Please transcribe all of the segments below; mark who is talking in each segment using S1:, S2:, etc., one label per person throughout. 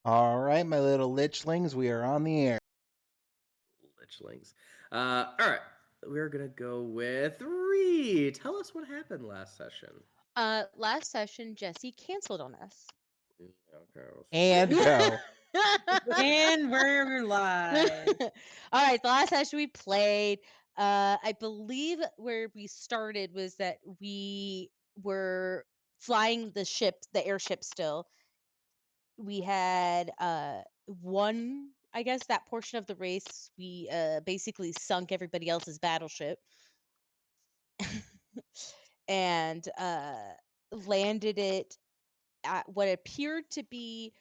S1: All right, my little lichlings, we are on the air.
S2: Lichlings. All right, we're gonna go with Reed. Tell us what happened last session.
S3: Last session, Jesse canceled on us.
S2: Okay.
S1: And go.
S4: And we're live.
S3: All right, the last session we played, I believe where we started was that we were flying the airship still. We had one, I guess, that portion of the race. We basically sunk everybody else's battleship and landed it at what appeared to be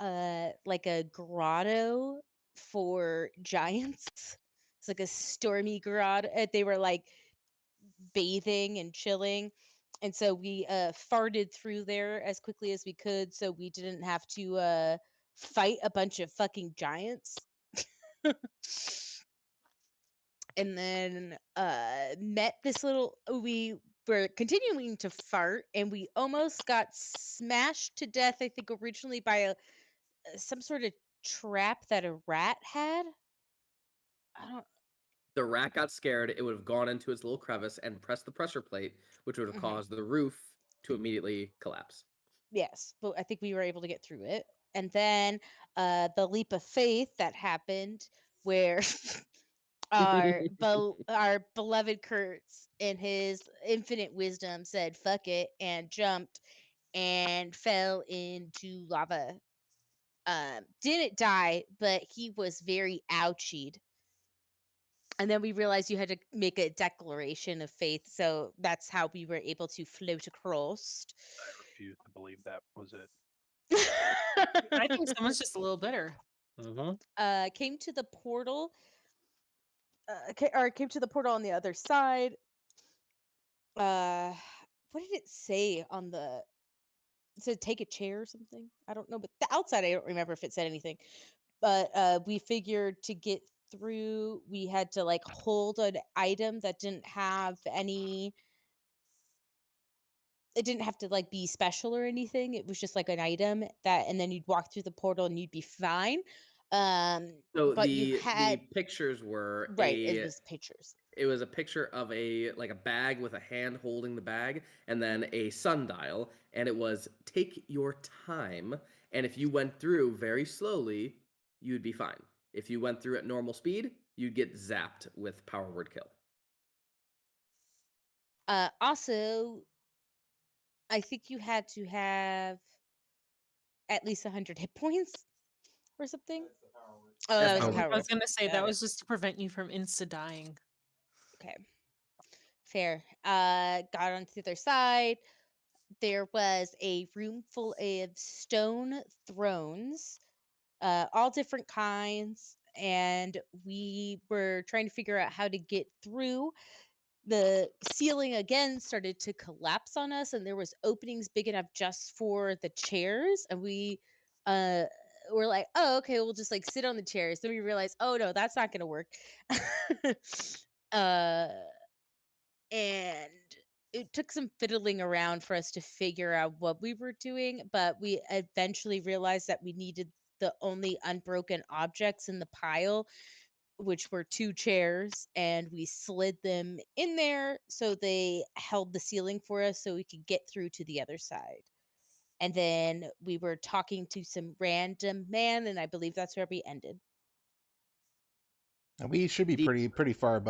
S3: like a grotto for giants. It's like a stormy grotto. They were like bathing and chilling. And so we farted through there as quickly as we could so we didn't have to fight a bunch of fucking giants. And then met this little we were continuing to fart and we almost got smashed to death, I think originally by some sort of trap that a rat had. I don't.
S2: The rat got scared. It would have gone into its little crevice and pressed the pressure plate, which would have
S3: Mhm.
S2: caused the roof to immediately collapse.
S3: Yes, but I think we were able to get through it. And then the leap of faith that happened where our beloved Kertz in his infinite wisdom said fuck it and jumped and fell into lava. Didn't die, but he was very ouchied. And then we realized you had to make a declaration of faith, so that's how we were able to float across.
S5: I refuse to believe that was it.
S4: I think someone's just a little bitter.
S3: Came to the portal. Came to the portal on the other side. What did it say on the? It said take a chair or something. I don't know, but the outside I don't remember if it said anything. But we figured to get through, we had to like hold an item that didn't have any. It didn't have to like be special or anything. It was just like an item that, and then you'd walk through the portal and you'd be fine.
S2: So
S3: But you
S2: the
S3: had
S2: pictures were
S3: right. It was pictures.
S2: it was a picture of a bag with a hand holding the bag and then a sundial, and it was take your time, and if you went through very slowly you'd be fine. If you went through at normal speed you'd get zapped with power word kill.
S3: Also, I think you had to have at least 100 hit points or something. Oh, that was
S2: That's
S3: the
S2: power
S3: power
S4: I was
S3: word.
S4: gonna say
S3: Got
S4: that
S3: it.
S4: was just to prevent you from insta dying.
S3: Okay. Fair. Got onto the other side. There was a room full of stone thrones, all different kinds, and we were trying to figure out how to get through. The ceiling again started to collapse on us, and there was openings big enough just for the chairs, and we uh were like, oh, okay, we'll just like sit on the chairs. Then we realized, oh no, that's not gonna work. uh and it took some fiddling around for us to figure out what we were doing, but we eventually realized that we needed the only unbroken objects in the pile, which were two chairs, and we slid them in there so they held the ceiling for us so we could get through to the other side. And then we were talking to some random man, and I believe that's where we ended.
S1: We should be pretty far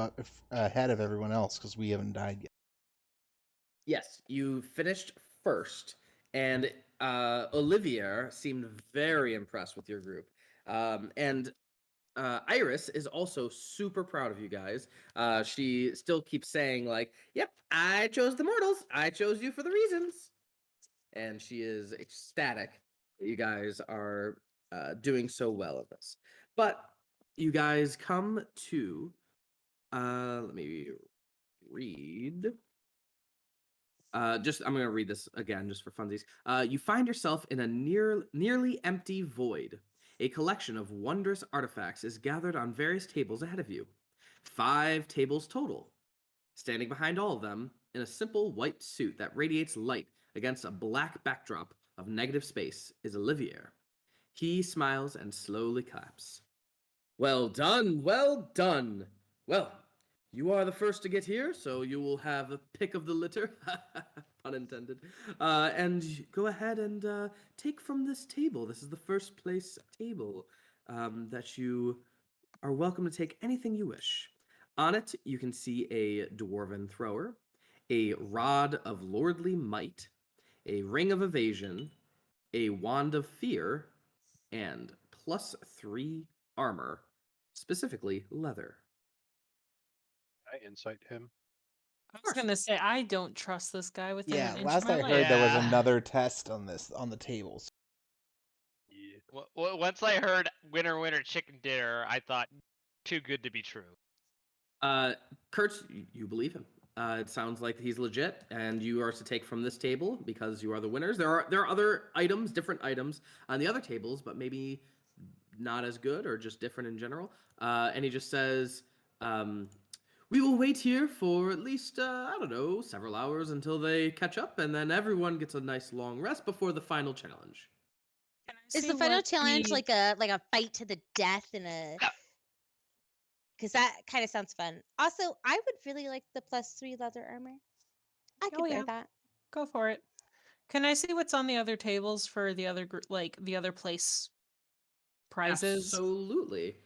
S1: ahead of everyone else because we haven't died yet.
S2: Yes, you finished first, and Olivier seemed very impressed with your group. And Iris is also super proud of you guys. She still keeps saying like, "Yep, I chose the mortals. I chose you for the reasons," and she is ecstatic that you guys are doing so well at this. But you guys come to. Let me read. I'm going to read this again just for funsies. You find yourself in a nearly empty void. A collection of wondrous artifacts is gathered on various tables ahead of you. 5 tables total. Standing behind all of them, in a simple white suit that radiates light against a black backdrop of negative space, is Olivier. He smiles and slowly claps. Well done, well done. Well, you are the first to get here, so you will have a pick of the litter, pun intended. And go ahead and take from this table. This is the first place table that you are welcome to take anything you wish. On it, you can see a dwarven thrower, a rod of lordly might, a ring of evasion, a wand of fear, and +3 armor, specifically leather.
S5: I insight him.
S4: I was gonna say I don't trust this guy within
S1: Yeah,
S4: an inch
S1: last
S4: of my
S1: I
S4: life.
S1: heard there was
S6: Yeah.
S1: another test on this on the tables.
S5: Yeah.
S6: Once I heard winner, winner, chicken dinner, I thought too good to be true.
S2: Kertz, you believe him. It sounds like he's legit, and you are to take from this table because you are the winners. There are other items, different items on the other tables, but maybe not as good or just different in general. And he just says, "We will wait here for at least I don't know, several hours until they catch up, and then everyone gets a nice long rest before the final challenge."
S4: Can I
S3: Is
S4: see
S3: the final
S4: what
S3: challenge
S4: the-
S3: like a fight to the death in a? Because that kind of sounds fun. Also, I would really like the +3 leather armor. I could
S4: Oh,
S3: wear
S4: yeah.
S3: that.
S4: Go for it. Can I see what's on the other tables for the other like the other place prizes?
S2: Absolutely,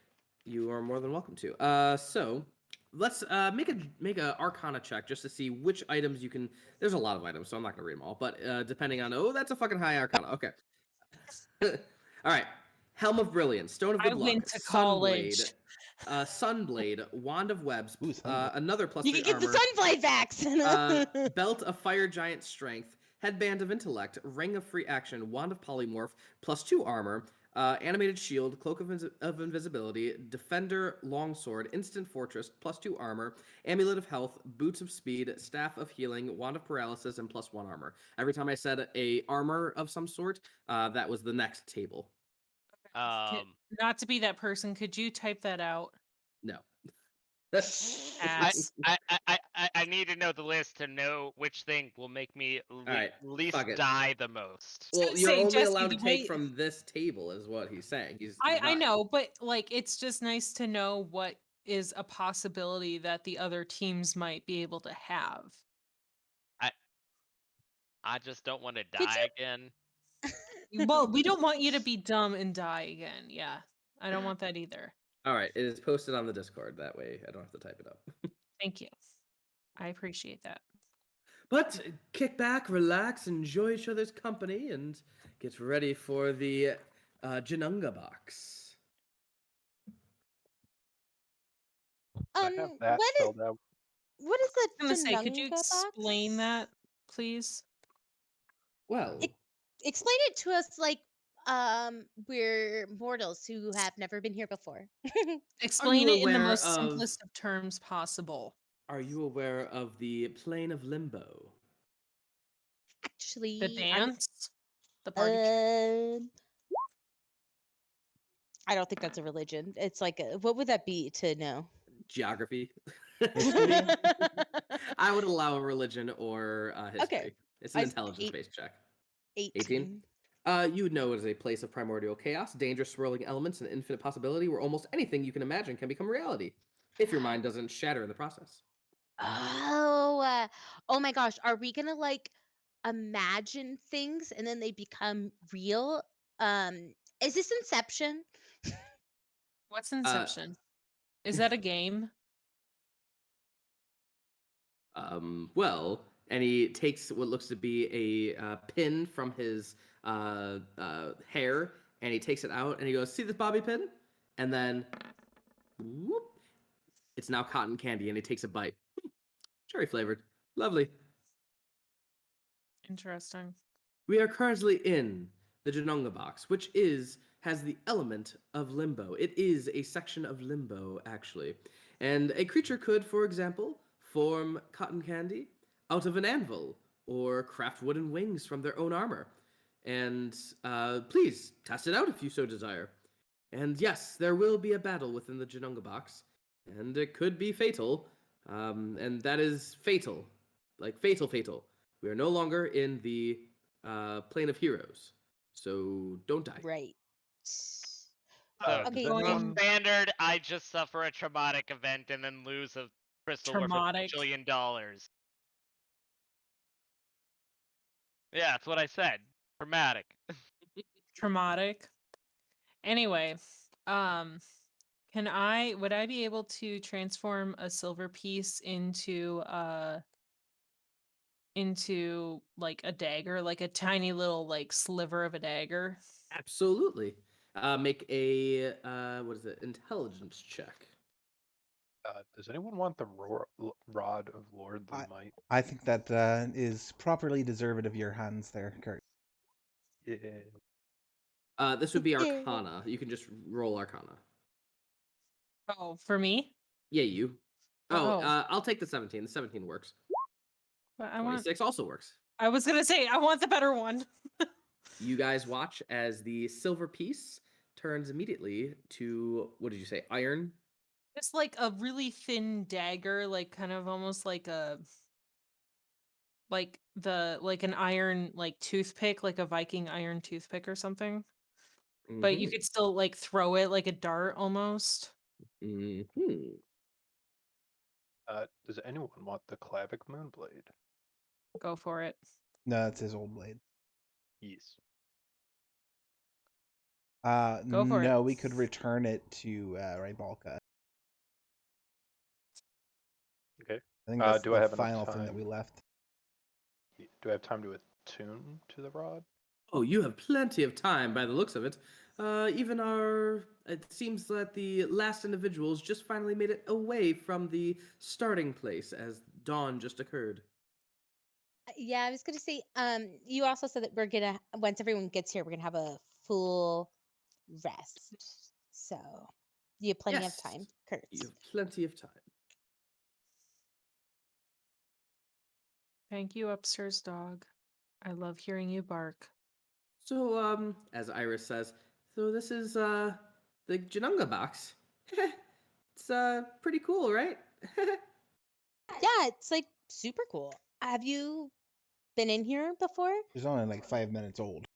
S2: you are more than welcome to. So let's make a Arcana check just to see which items you can. There's a lot of items, so I'm not gonna read them all. But depending on that's a fucking high Arcana. Okay. All right. Helm of Brilliance, Stone of
S4: I
S2: Good
S4: went
S2: Luck,
S4: to
S2: Sunblade,
S4: college.
S2: Sunblade, Wand of Webs,
S1: Ooh, Sunblade.
S2: another
S3: You
S2: +3
S3: can get
S2: armor,
S3: the sunblade vax.
S2: Belt of Fire Giant Strength, Headband of Intellect, Ring of Free Action, Wand of Polymorph, +2 armor, Animated Shield, Cloak of Invisibility, Defender Longsword, Instant Fortress, +2 armor, Amulet of Health, Boots of Speed, Staff of Healing, Wand of Paralysis, and +1 armor. Every time I said a armor of some sort, that was the next table.
S4: Not to be that person, could you type that out?
S2: No.
S4: Ass.
S6: I need to know the list to know which thing will make me
S2: right,
S6: least
S2: fuck it.
S6: die the most.
S2: Well,
S4: gonna
S2: you're
S4: say,
S2: only
S4: Jesse,
S2: allowed
S4: the
S2: to take
S4: way-
S2: from this table, is what he's saying. He's
S4: I
S2: not.
S4: know, but like it's just nice to know what is a possibility that the other teams might be able to have.
S6: I just don't want to
S3: Could
S6: die again.
S4: Well, we don't want you to be dumb and die again. Yeah. I don't want that either.
S2: All right, it is posted on the Discord. That way, I don't have to type it up.
S4: Thank you. I appreciate that.
S2: But kick back, relax, enjoy each other's company, and get ready for the Janunga box.
S5: I have that
S3: what is
S5: spelled out.
S3: what is
S4: I was gonna
S3: the
S4: say, could you
S3: Janunga
S4: explain
S3: box?
S4: that, please?
S2: Well,
S3: Explain it to us like we're mortals who have never been here before.
S4: Explain it in the
S2: aware
S4: most
S2: of-
S4: simplest of terms possible.
S2: are you aware of the plane of limbo?
S3: Actually,
S4: The dance? The party trick?
S3: I don't think that's a religion. It's like what would that be to know?
S2: Geography.
S1: History?
S2: I would allow a religion or history.
S3: Okay.
S2: It's an
S3: I s-
S2: intelligence-based check.
S3: 18.
S2: You know it is a place of primordial chaos, dangerous swirling elements, and infinite possibility where almost anything you can imagine can become reality, if your mind doesn't shatter in the process.
S3: Oh my gosh, are we gonna like imagine things and then they become real? Is this Inception?
S4: What's Inception? Is that a game?
S2: Well, and he takes what looks to be a pin from his hair, and he takes it out, and he goes, "See this bobby pin?" And then, whoop, it's now cotton candy, and he takes a bite. Cherry flavored, lovely.
S4: Interesting.
S2: We are currently in the Janunga box, which has the element of limbo. It is a section of limbo, actually. And a creature could, for example, form cotton candy out of an anvil, or craft wooden wings from their own armor. And please, test it out if you so desire. And yes, there will be a battle within the Janunga box, and it could be fatal. And that is fatal. Like fatal. We are no longer in the plane of heroes, so don't die.
S3: Right.
S6: So,
S5: does
S3: Okay,
S5: anyone-
S6: standard, I just suffer a traumatic event and then lose a crystal worth
S4: Traumatic.
S6: $1 trillion. Yeah, that's what I said. Traumatic.
S4: Traumatic. Anyway, would I be able to transform a silver piece into like a dagger, like a tiny little like sliver of a dagger?
S2: Absolutely. Make a what is it? Intelligence check.
S5: Does anyone want the rod of Lordly Might?
S1: I think that is properly deserved of your hands there, Kurt.
S5: Yeah.
S2: This would be
S3: Yeah.
S2: Arcana. You can just roll Arcana.
S4: Oh, for me?
S2: Yeah, you. Oh,
S4: Oh.
S2: I'll take the 17. The 17 works.
S4: But I want
S2: 26 also works.
S4: I was gonna say I want the better one.
S2: You guys watch as the silver piece turns immediately to, what did you say, iron?
S4: It's like a really thin dagger, like kind of almost like an iron like toothpick, like a Viking iron toothpick or something. But you
S2: Mhm.
S4: could still like throw it like a dart almost.
S2: Mhm.
S5: Does anyone want the Clavic Moonblade?
S4: Go for it.
S1: No, that's his old blade.
S5: Yes.
S4: Go for it.
S1: No, we could return it to Rybalka.
S5: Okay.
S1: I think that's
S5: do I
S1: the
S5: have enough
S1: final thing that
S5: time?
S1: we left.
S5: Do I have time to attune to the rod?
S2: Oh, you have plenty of time by the looks of it. It seems that the last individuals just finally made it away from the starting place as dawn just occurred.
S3: Yeah, I was gonna say, you also said that we're gonna, once everyone gets here, we're gonna have a full rest. So you have plenty of
S2: Yes,
S3: time, Kurtz.
S2: You have plenty of time.
S4: Thank you, upstairs dog. I love hearing you bark.
S2: So, as Iris says, so this is the Janunga box. It's pretty cool, right?
S3: Yeah, it's like super cool. Have you been in here before?
S1: It's only like 5 minutes old.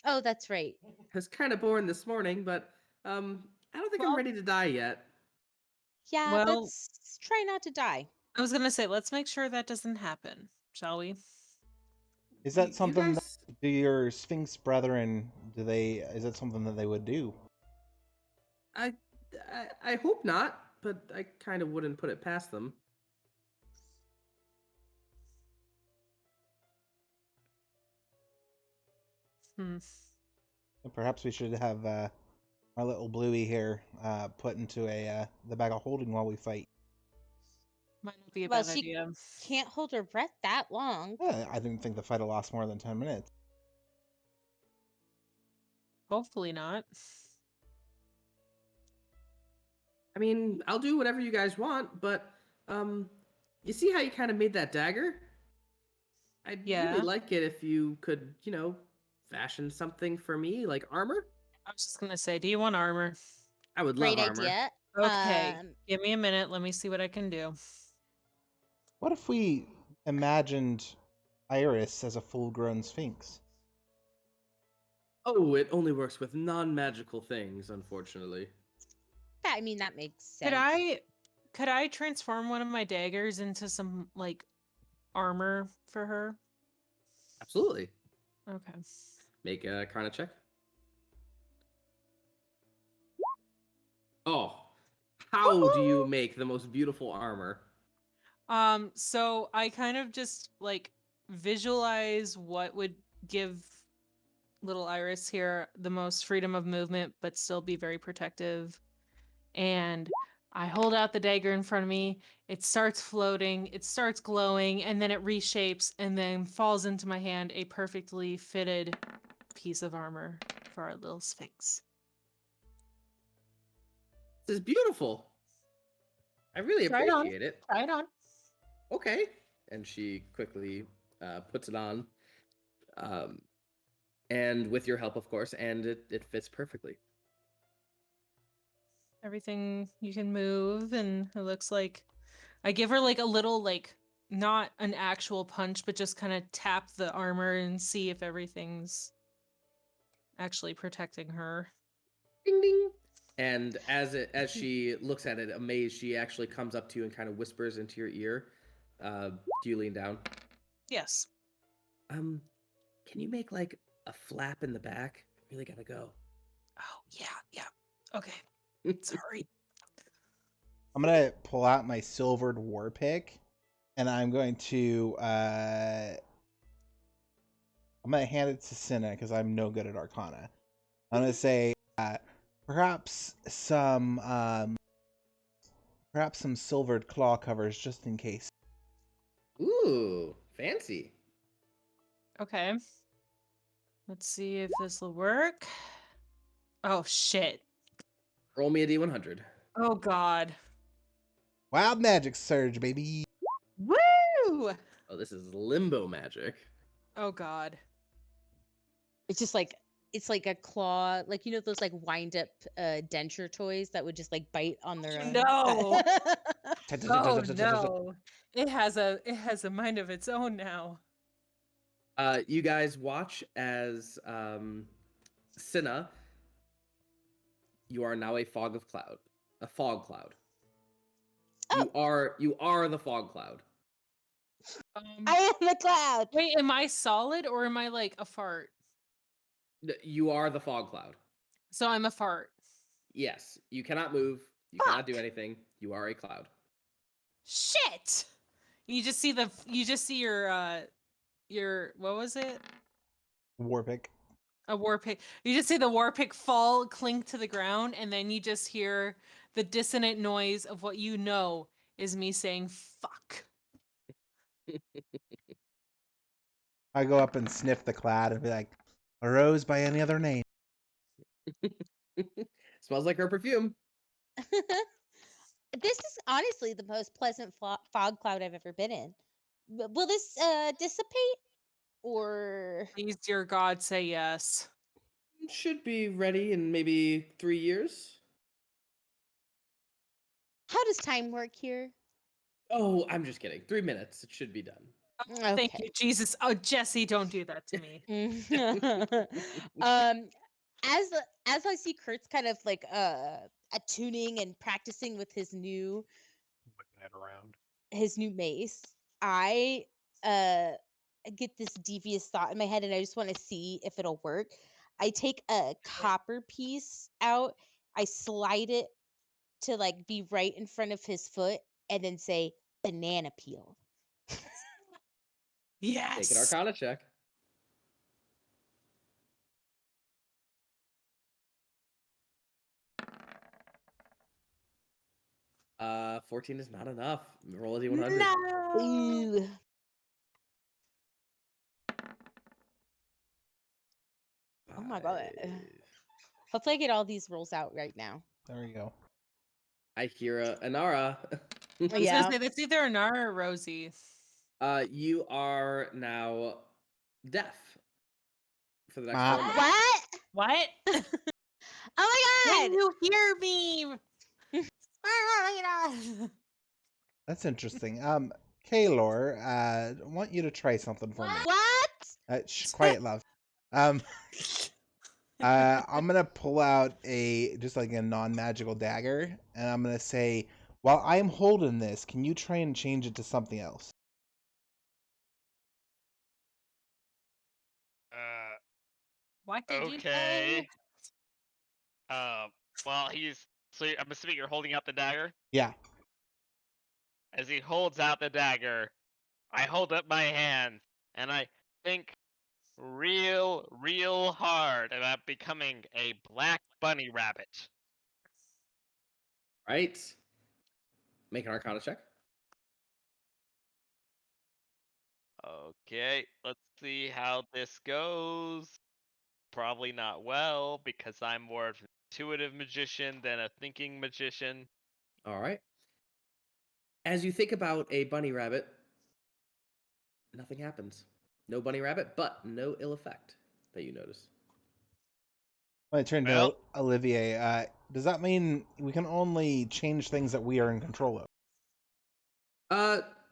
S3: Oh, that's right.
S2: I was kind of bored this morning, but I don't think I'm
S4: Well-
S2: ready to die yet.
S3: Yeah,
S4: Well-
S3: let's try not to die.
S4: I was gonna say, let's make sure that doesn't happen, shall we?
S1: Is
S2: You
S1: that something
S2: guys-
S1: that do your Sphinx brethren, is that something that they would do?
S2: I hope not, but I kind of wouldn't put it past them.
S4: Hmm.
S1: Perhaps we should have our little bluey here put into the bag of holding while we fight.
S4: Might not be a
S3: Well,
S4: bad
S3: she-
S4: idea.
S3: Can't hold her breath that long.
S1: I didn't think the fight will last more than 10 minutes.
S4: Hopefully not.
S2: I mean, I'll do whatever you guys want, but you see how you kind of made that dagger? I'd
S4: Yeah.
S2: really like it if you could, fashion something for me, like armor.
S4: I was just gonna say, do you want armor?
S2: I would
S3: Great
S2: love armor.
S3: idea.
S4: Okay,
S3: Um,
S4: give me a minute. Let me see what I can do.
S1: What if we imagined Iris as a full-grown Sphinx?
S2: Oh, it only works with non-magical things, unfortunately.
S3: I mean, that makes sense.
S4: Could I transform one of my daggers into some like armor for her?
S2: Absolutely.
S4: Okay.
S2: Make a Karna check. Oh, how do you make the most beautiful armor?
S4: So I kind of just like visualize what would give little Iris here the most freedom of movement, but still be very protective. And I hold out the dagger in front of me. It starts floating, it starts glowing, and then it reshapes and then falls into my hand, a perfectly fitted piece of armor for our little Sphinx.
S2: This is beautiful. I really
S4: Try it on.
S2: appreciate it.
S4: Try it on.
S2: Okay. And she quickly puts it on. And with your help, of course, and it fits perfectly.
S4: Everything you can move, and it looks like I give her like a little, like, not an actual punch, but just kind of tap the armor and see if everything's actually protecting her.
S2: Ding ding. And as she looks at it, amazed, she actually comes up to you and kind of whispers into your ear. Do you lean down?
S4: Yes.
S2: Can you make like a flap in the back? Really gotta go.
S4: Oh, yeah. Okay. Sorry.
S1: I'm gonna pull out my silvered war pick, and I'm going to I'm gonna hand it to Cinna because I'm no good at Arcana. I'm gonna say perhaps some silvered claw covers just in case.
S2: Ooh, fancy.
S4: Okay. Let's see if this will work. Oh, shit.
S2: Roll me a d100.
S4: Oh, God.
S1: Wild magic surge, baby.
S4: Woo!
S2: Oh, this is limbo magic.
S4: Oh, God.
S3: It's just like it's like a claw, like those like wind up denture toys that would just like bite on their own.
S4: No. Oh, no. It has a mind of its own now.
S2: You guys watch as Cinna, you are now a fog cloud.
S3: Oh.
S2: You are the fog cloud.
S3: I am the cloud.
S4: Wait, am I solid or am I like a fart?
S2: You are the fog cloud.
S4: So I'm a fart.
S2: Yes, you cannot move. You cannot do anything. You are a cloud.
S4: Shit. You just see your what was it?
S1: War pick.
S4: A war pick. You just see the war pick fall, clink to the ground, and then you just hear the dissonant noise of what you know is me saying fuck.
S1: I go up and sniff the clad and be like, a rose by any other name.
S2: Smells like her perfume.
S3: This is honestly the most pleasant fog cloud I've ever been in. Will this dissipate or?
S4: Please, dear God, say yes.
S2: Should be ready in maybe 3 years.
S3: How does time work here?
S2: Oh, I'm just kidding. 3 minutes. It should be done.
S3: Okay.
S4: Thank you, Jesus. Oh, Jesse, don't do that to me.
S3: As I see Kertz kind of like attuning and practicing with his new
S5: Looking it around.
S3: mace, I get this devious thought in my head and I just want to see if it'll work. I take a copper piece out, I slide it to like be right in front of his foot and then say banana peel.
S4: Yes.
S2: Take an Arcana check. Uh, 14 is not enough. Roll a d100.
S4: No.
S3: Ooh. Oh my god. Hopefully I get all these rolls out right now.
S1: There we go.
S2: I hear a Inara.
S4: I was gonna say that's either Anara or Rosie.
S2: You are now deaf for the next
S1: Ah.
S2: 4 months.
S3: What?
S4: What?
S3: Oh my
S4: Can
S3: god!
S4: you hear me?
S1: That's interesting. Kaelor, I want you to try something for me.
S3: What?
S1: Quiet, love. I'm gonna pull out just like a non-magical dagger, and I'm gonna say, while I'm holding this, can you try and change it to something else?
S4: What did you
S6: Okay.
S4: say?
S6: Well, I'm assuming you're holding out the dagger.
S1: Yeah.
S6: As he holds out the dagger, I hold up my hand and I think real hard about becoming a black bunny rabbit.
S2: Right. Make an Arcana check.
S6: Okay, let's see how this goes. Probably not well, because I'm more of an intuitive magician than a thinking magician.
S2: All right. As you think about a bunny rabbit, nothing happens. No bunny rabbit, but no ill effect that you notice.
S1: When I turn to
S6: Well-
S1: Olivier, does that mean we can only change things that we are in control of?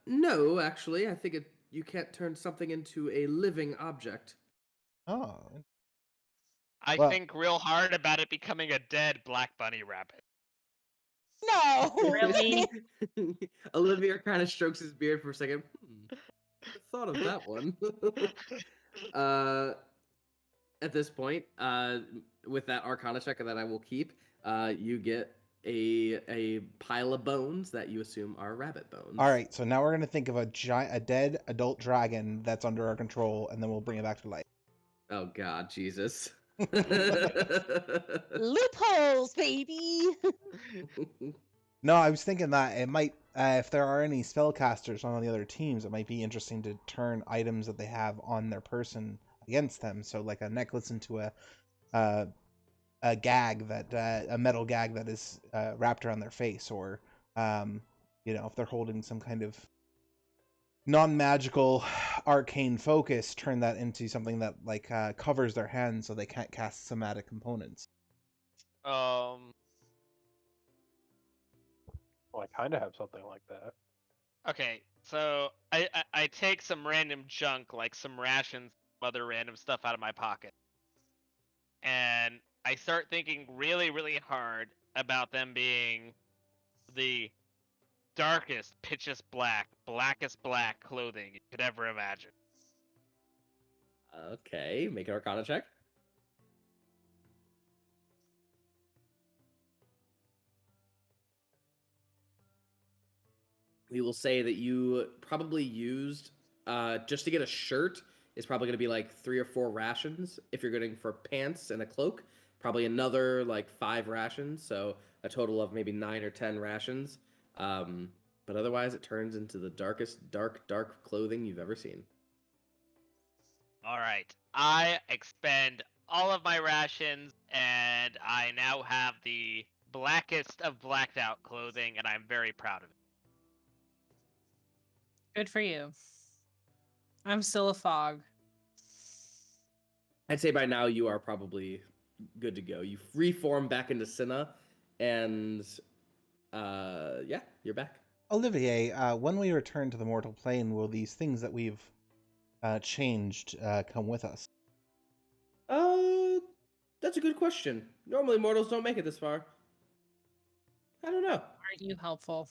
S2: No, actually, I think you can't turn something into a living object.
S1: Oh.
S6: I
S1: Well-
S6: think real hard about it becoming a dead black bunny rabbit.
S3: No.
S4: Really?
S2: Olivia kind of strokes his beard for a second. I thought of that one. At this point, with that Arcana check that I will keep, you get a pile of bones that you assume are rabbit bones.
S1: All right, so now we're gonna think of a dead adult dragon that's under our control, and then we'll bring it back to life.
S2: Oh God, Jesus.
S3: Loopholes, baby.
S1: No, I was thinking that it might, if there are any spellcasters on the other teams, it might be interesting to turn items that they have on their person against them. So, like a necklace into a gag that a metal gag that is wrapped around their face, or if they're holding some kind of non-magical arcane focus, turn that into something that covers their hands so they can't cast somatic components.
S5: Well, I kind of have something like that.
S6: Okay, so I take some random junk, like some rations, some other random stuff out of my pocket. And I start thinking really, really hard about them being the darkest, pitchest black, blackest black clothing you could ever imagine.
S2: Okay, make an Arcana check. We will say that you probably used, just to get a shirt, is probably going to be like 3 or 4 rations. If you're going for pants and a cloak, probably another like 5 rations. So a total of maybe 9 or 10 rations. But otherwise, it turns into the darkest, dark clothing you've ever seen.
S6: All right, I expend all of my rations, and I now have the blackest of blacked out clothing, and I'm very proud of it.
S4: Good for you. I'm still a fog.
S2: I'd say by now you are probably good to go. You reform back into Cinna, and yeah, you're back.
S1: Olivier, when we return to the mortal plane, will these things that we've changed come with us?
S2: That's a good question. Normally mortals don't make it this far. I don't know.
S4: Aren't you helpful?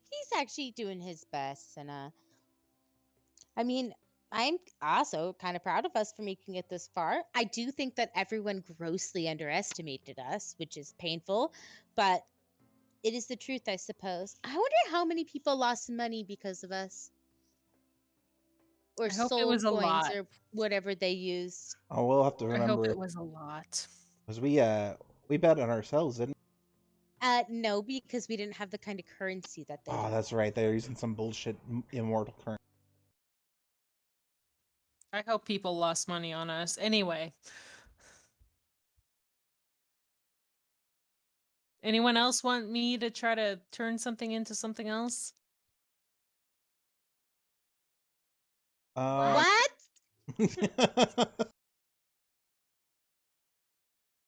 S3: He's actually doing his best, and I mean, I'm also kind of proud of us for making it this far. I do think that everyone grossly underestimated us, which is painful, but it is the truth, I suppose. I wonder how many people lost money because of us, or
S4: I hope it
S3: sold
S4: was a
S3: coins,
S4: lot.
S3: or whatever they used.
S1: Oh, we'll have to
S4: I hope
S1: remember
S4: it was a lot.
S1: because we bet on ourselves, didn't we?
S3: No, because we didn't have the kind of currency that they
S1: Oh,
S3: have.
S1: that's right. They're using some bullshit immortal currency.
S4: I hope people lost money on us. Anyway. Anyone else want me to try to turn something into something else?
S3: What?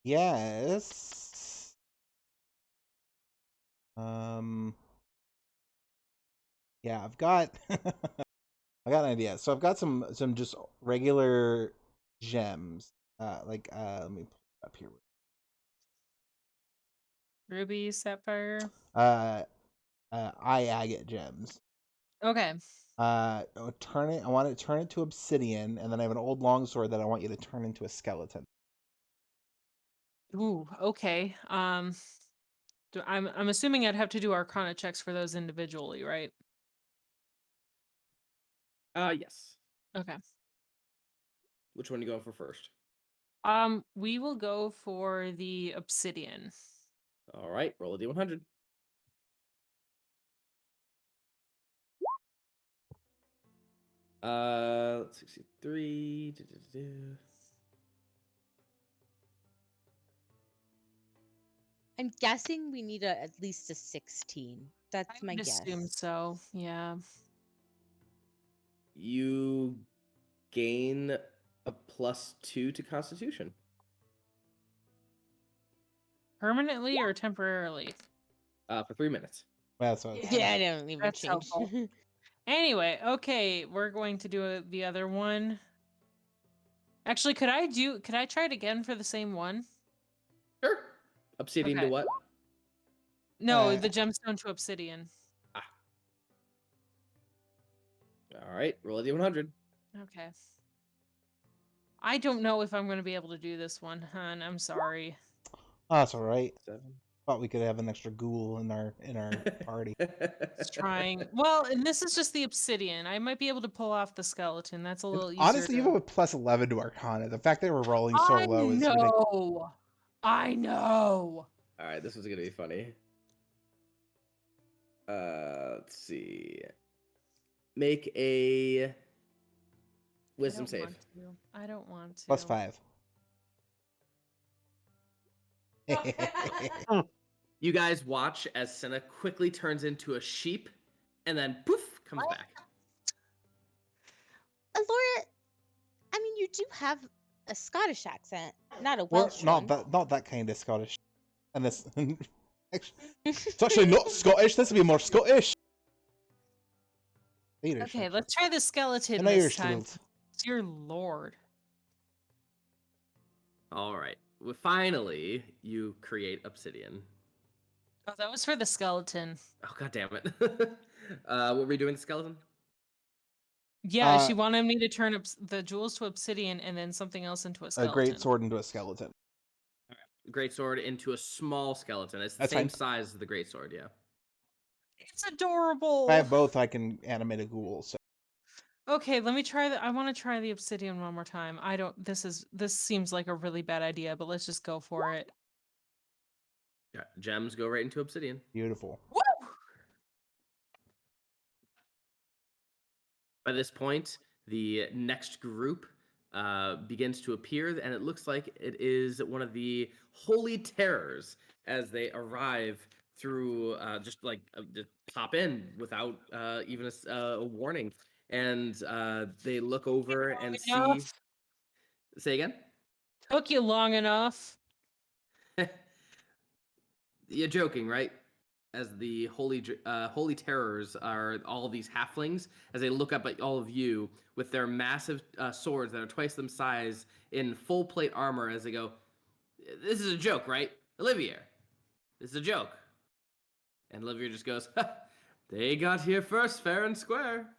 S1: Yes. Yeah, I've got I got an idea. So I've got some just regular gems. Let me pull it up here.
S4: Ruby, sapphire.
S1: Eye agate gems.
S4: Okay.
S1: I want to turn it to obsidian, and then I have an old longsword that I want you to turn into a skeleton.
S4: Ooh, okay. I'm assuming I'd have to do Arcana checks for those individually, right?
S2: Yes.
S4: Okay.
S2: Which one are you going for first?
S4: We will go for the obsidian.
S2: All right, roll a d100. Let's 63.
S3: I'm guessing we need at least a 16. That's
S4: I
S3: my
S4: would
S3: guess.
S4: assume so. Yeah.
S2: You gain a +2 to Constitution.
S4: Permanently or temporarily?
S2: For 3 minutes.
S1: That's what it's
S3: Yeah, I don't even
S4: That's
S3: change.
S4: helpful. Anyway, okay, we're going to do the other one. Actually, could I try it again for the same one?
S2: Sure. Obsidian to
S4: Okay.
S2: what?
S4: No, the gemstone to obsidian.
S2: All right, roll a d100.
S4: Okay. I don't know if I'm going to be able to do this one, hun. I'm sorry.
S1: Oh, that's all right.
S2: 7.
S1: Thought we could have an extra ghoul in our party.
S4: It's trying. Well, and this is just the obsidian. I might be able to pull off the skeleton. That's a little easier.
S1: Honestly, you
S4: to...
S1: have a plus 11 to Arcana. The fact that we're rolling so low is ridiculous.
S4: I know.
S2: All right, this is gonna be funny. Let's see. Make a wisdom save.
S4: I don't want to.
S1: Plus 5.
S2: You guys watch as Senna quickly turns into a sheep, and then poof comes back.
S3: Elora, I mean, you do have a Scottish accent, not a
S1: Well,
S3: Welsh one.
S1: not that kind of Scottish. And this, it's actually not Scottish. This would be more Scottish. Irish.
S4: Okay, let's try the skeleton
S1: An
S4: this
S1: Irish
S4: time.
S1: guild.
S4: Dear Lord.
S2: All right. Well, finally, you create obsidian.
S4: Oh, that was for the skeleton.
S2: Oh, god damn it. What were you doing with the skeleton?
S4: Yeah, she wanted me to turn the jewels to obsidian and then something else into a
S1: A
S4: skeleton.
S1: great sword into a skeleton.
S2: Great sword into a small skeleton. It's the
S1: That's
S2: same
S1: fine.
S2: size as the great sword, yeah.
S4: It's adorable.
S1: If I have both, I can animate a ghoul. So
S4: Okay, let me try I want to try the obsidian one more time. This seems like a really bad idea, but let's just go for it.
S2: Yeah, gems go right into obsidian.
S1: beautiful.
S4: Woo!
S2: By this point, the next group begins to appear, and it looks like it is one of the Holy Terrors as they arrive through just pop in without even a warning. And they look over and see.
S4: Enough.
S2: Say again?
S4: Took you long enough.
S2: You're joking, right? As the holy terrors are all these halflings, as they look up at all of you with their massive swords that are twice them size in full plate armor, as they go, "This is a joke, right, Olivier? This is a joke." And Olivier just goes, "Ha, they got here first, fair and square."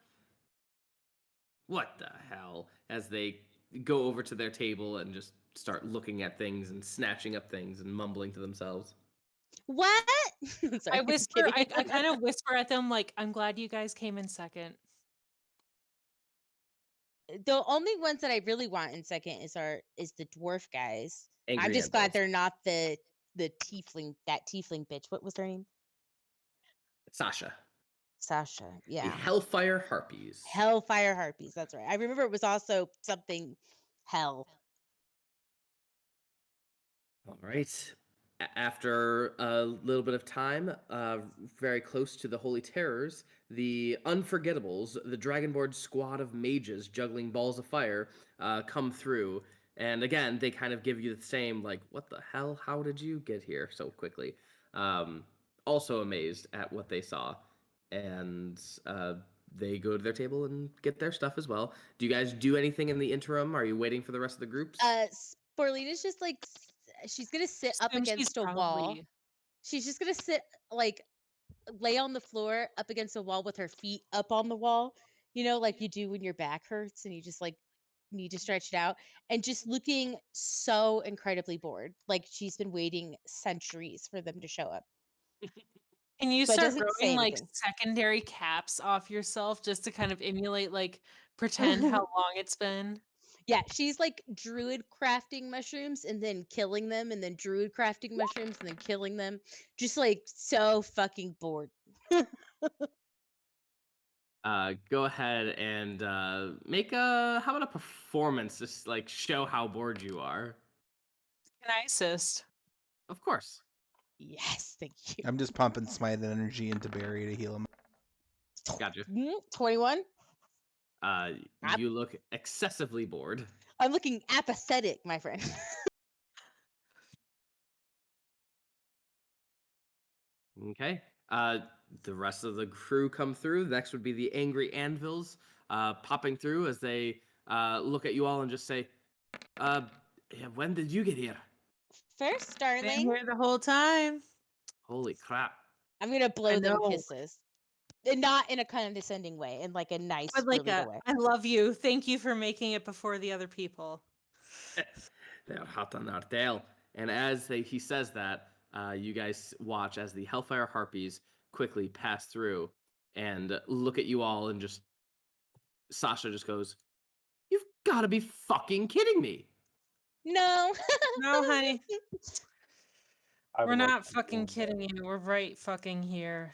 S2: What the hell? As they go over to their table and just start looking at things and snatching up things and mumbling to themselves.
S3: What? Sorry,
S4: I
S3: I'm
S4: whisper. I
S3: kidding.
S4: kind of whisper at them like, "I'm glad you guys came in second."
S3: The only ones that I really want in second is the dwarf guys.
S2: Angry
S3: I'm just
S2: at
S3: glad
S2: both.
S3: they're not the tiefling bitch. What was her name?
S2: Sasha.
S3: Sasha.
S2: The
S3: Yeah.
S2: Hellfire Harpies.
S3: Hellfire Harpies. That's right. I remember it was also something hell.
S2: All right. After a little bit of time, very close to the Holy Terrors, the Unforgettables, the Dragonboard squad of mages juggling balls of fire, come through. And again, they kind of give you the same, like, what the hell? How did you get here so quickly? Also amazed at what they saw. And they go to their table and get their stuff as well. Do you guys do anything in the interim? Are you waiting for the rest of the groups?
S3: Sporelina's just like, she's gonna sit up
S4: Assume she's
S3: against a wall. She's just gonna sit, like, lay on the floor up against a wall with her feet up on the wall, like you do when your back hurts and you just like need to stretch it out, and just looking so incredibly bored, like she's been waiting centuries for them to show up.
S4: Can you
S3: But
S4: start
S3: doesn't say
S4: growing like
S3: anything.
S4: secondary caps off yourself just to kind of emulate, like, pretend how long it's been?
S3: Yeah, she's like druid crafting mushrooms and then killing them, and then druid crafting mushrooms and then killing them. Just like so fucking bored.
S2: Go ahead and make a, how about a performance, just like show how bored you are.
S4: Can I assist?
S2: Of course.
S3: Yes, thank you.
S1: I'm just pumping smite energy into Barry to heal him.
S2: Gotcha.
S3: 21.
S2: You look excessively bored.
S3: I'm looking apathetic, my friend.
S2: Okay. The rest of the crew come through. Next would be the Angry Anvils popping through as they look at you all and just say, Yeah, when did you get here?
S3: First,
S4: Been
S3: darling,
S4: here the whole time.
S2: Holy crap.
S3: I'm gonna blow them
S4: know.
S3: kisses. And not in a condescending way, in like a nice,
S4: But like
S3: really way.
S4: I love you. Thank you for making it before the other people.
S2: They're hot on our tail. And as he says that, you guys watch as the Hellfire Harpies quickly pass through and look at you all, and just Sasha just goes, "You've got to be fucking kidding me."
S3: No.
S4: No, honey.
S5: I
S4: We're
S5: would like
S4: not
S5: to
S4: fucking
S5: inform
S4: kidding you. We're right fucking here.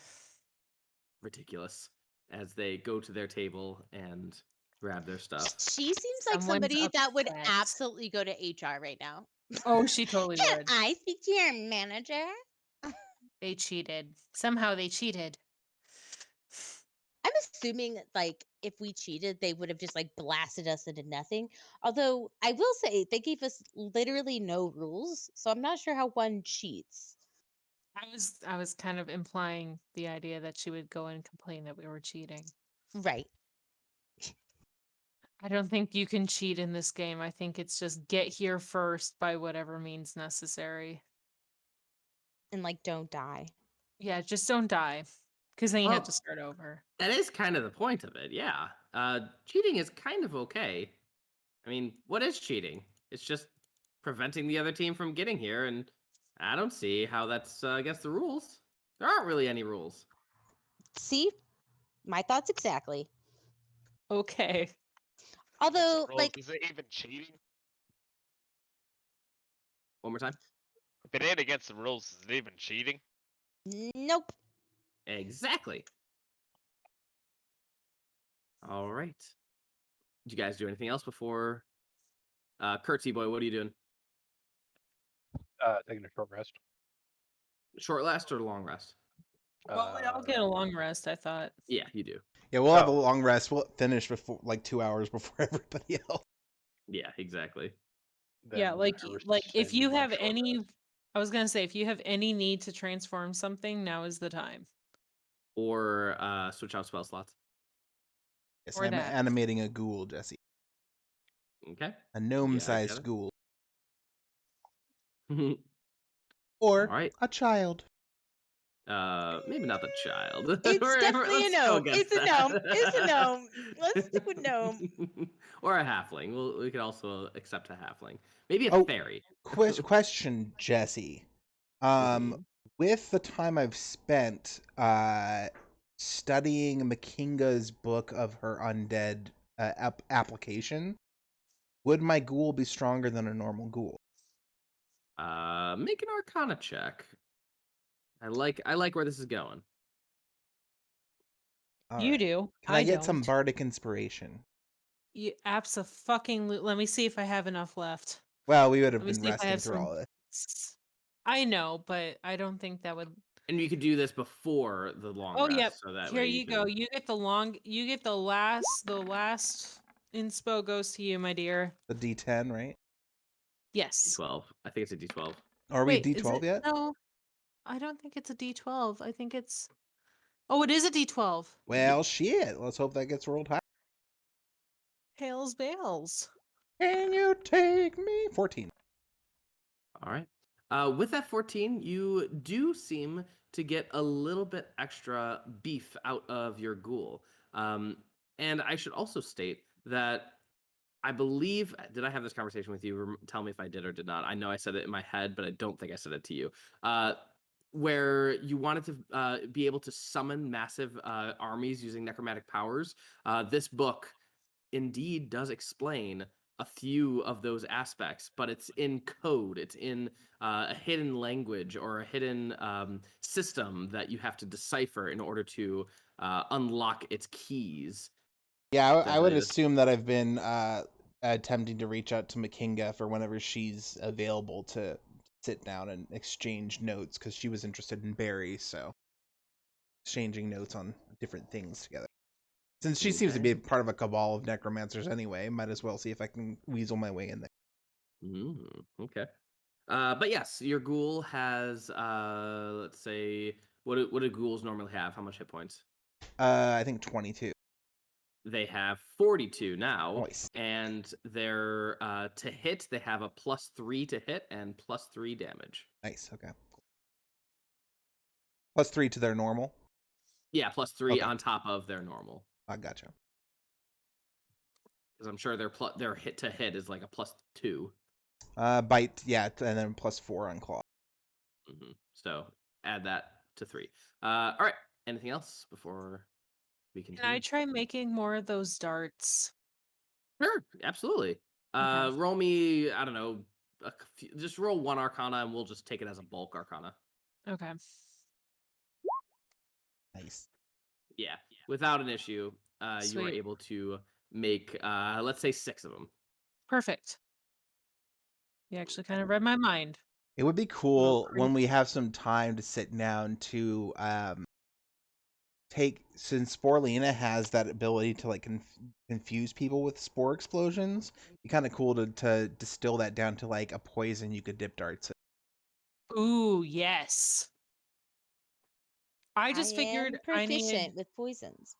S2: Ridiculous. As they go to their table and grab their stuff.
S3: She seems like
S4: Someone's
S3: somebody that would
S4: upset.
S3: absolutely go to HR right now.
S4: Oh, she totally
S3: Can
S4: would.
S3: I speak to your manager?
S4: They cheated. Somehow they cheated.
S3: I'm assuming like if we cheated, they would have just like blasted us into nothing. Although I will say they gave us literally no rules, so I'm not sure how one cheats.
S4: I was kind of implying the idea that she would go and complain that we were cheating.
S3: Right.
S4: I don't think you can cheat in this game. I think it's just get here first by whatever means necessary.
S3: And like don't die.
S4: Yeah, just don't die. Because then you have
S2: Well,
S4: to start over.
S2: That is kind of the point of it, yeah. Cheating is kind of okay. I mean, what is cheating? It's just preventing the other team from getting here, and I don't see how that's against the rules. There aren't really any rules.
S3: See? My thoughts exactly.
S4: Okay.
S3: Although,
S6: Rules,
S3: like,
S6: is it even cheating?
S2: One more time.
S6: If it ain't against the rules, is it even cheating?
S3: nope.
S2: Exactly. All right. Did you guys do anything else before? Kertzy boy, what are you doing?
S5: taking a short rest.
S2: Short rest or long rest?
S4: Well, we all get a long rest, I thought.
S2: Yeah, you do.
S1: Yeah, we'll have a
S5: Oh.
S1: long rest. We'll finish before like 2 hours before everybody else.
S2: Yeah, exactly.
S4: Yeah,
S5: Then
S4: like
S5: I
S4: if
S5: rescind
S4: you
S5: my
S4: have
S5: short
S4: any
S5: rest.
S4: I was gonna say if you have any need to transform something, now is the time.
S2: Or switch out spell slots.
S1: Yes,
S4: Or
S1: I'm
S4: that.
S1: animating a ghoul, Jesse.
S2: Okay.
S1: A gnome-sized
S2: get it.
S1: ghoul.
S2: All
S1: Or
S2: right.
S1: a child.
S2: Maybe not the child.
S3: It's definitely a
S2: Let's go
S3: gnome.
S2: against
S3: It's a gnome.
S2: that.
S3: It's a gnome. Let's do a gnome.
S2: Or a halfling. We could also accept a halfling. Maybe a
S1: Oh.
S2: fairy.
S1: Question, Jesse.
S2: Mhm.
S1: With the time I've spent studying Makinga's book of her undead application, would my ghoul be stronger than a normal ghoul?
S2: Make an Arcana check. I like where this is going.
S1: All
S4: You
S1: right.
S4: do.
S1: Can I get
S4: don't.
S1: some bardic inspiration?
S4: You abso-fucking let me see if I have enough left.
S1: Well, we would have
S4: Let me
S1: been
S4: see if I
S1: resting
S4: have
S1: through
S4: some.
S1: all of this.
S4: I know, but I don't think that would.
S2: And you could do this before the long
S4: Oh,
S2: rest,
S4: yep.
S2: so that
S4: Here
S2: way
S4: you
S2: can...
S4: go. You get the long. You get the last. The last inspo goes to you, my dear.
S1: The D10, right?
S4: Yes.
S2: D12. I think it's a D12.
S1: Are we
S4: Wait, is
S1: D12
S4: it?
S1: yet?
S4: No, I don't think it's a D12. I think it's. Oh, it is a D12.
S1: Well, shit. Let's hope that gets rolled high.
S4: Hails Bales.
S1: Can you take me? 14.
S2: All right. With that 14, you do seem to get a little bit extra beef out of your ghoul. And I should also state that I believe, did I have this conversation with you? Tell me if I did or did not. I know I said it in my head, but I don't think I said it to you. Where you wanted to be able to summon massive armies using necromantic powers. This book indeed does explain a few of those aspects, but it's in code. It's in a hidden language or a hidden system that you have to decipher in order to unlock its keys.
S1: Yeah, I would
S2: Essentially, this-
S1: assume that I've been attempting to reach out to Makinga for whenever she's available to sit down and exchange notes because she was interested in Barry, so exchanging notes on different things together. Since she seems to be
S2: Okay.
S1: part of a cabal of necromancers anyway, might as well see if I can weasel my way in there.
S2: Okay. But yes, your ghoul has, let's say, what do ghouls normally have? How much hit points?
S1: I think 22.
S2: they have 42 now.
S1: Nice.
S2: And their to hit, they have a +3 to hit and +3 damage.
S1: Nice. Okay. +3 to their normal.
S2: Yeah, +3
S1: Okay.
S2: on top of their normal.
S1: I gotcha.
S2: Because I'm sure their hit to hit is like a +2.
S1: Bite, yeah, and then +4 on claw.
S2: So add that to 3. All right. Anything else before we continue?
S4: Can I try making more of those darts?
S2: Sure, absolutely.
S4: Okay.
S2: Roll me, I don't know, just roll 1 Arcana, and we'll just take it as a bulk Arcana.
S4: Okay.
S1: Nice.
S2: Yeah, without an issue, you are
S4: Sweet.
S2: able to make, let's say, 6 of them.
S4: Perfect. You actually kind of read my mind.
S1: It would be
S4: Little
S1: cool
S4: creep.
S1: when we have some time to sit down to take, since Sporelina has that ability to like confuse people with spore explosions. It'd be kind of cool to distill that down to like a poison you could dip darts in.
S4: Ooh, yes. I just
S3: I
S4: figured
S3: am
S4: I
S3: proficient with poisons.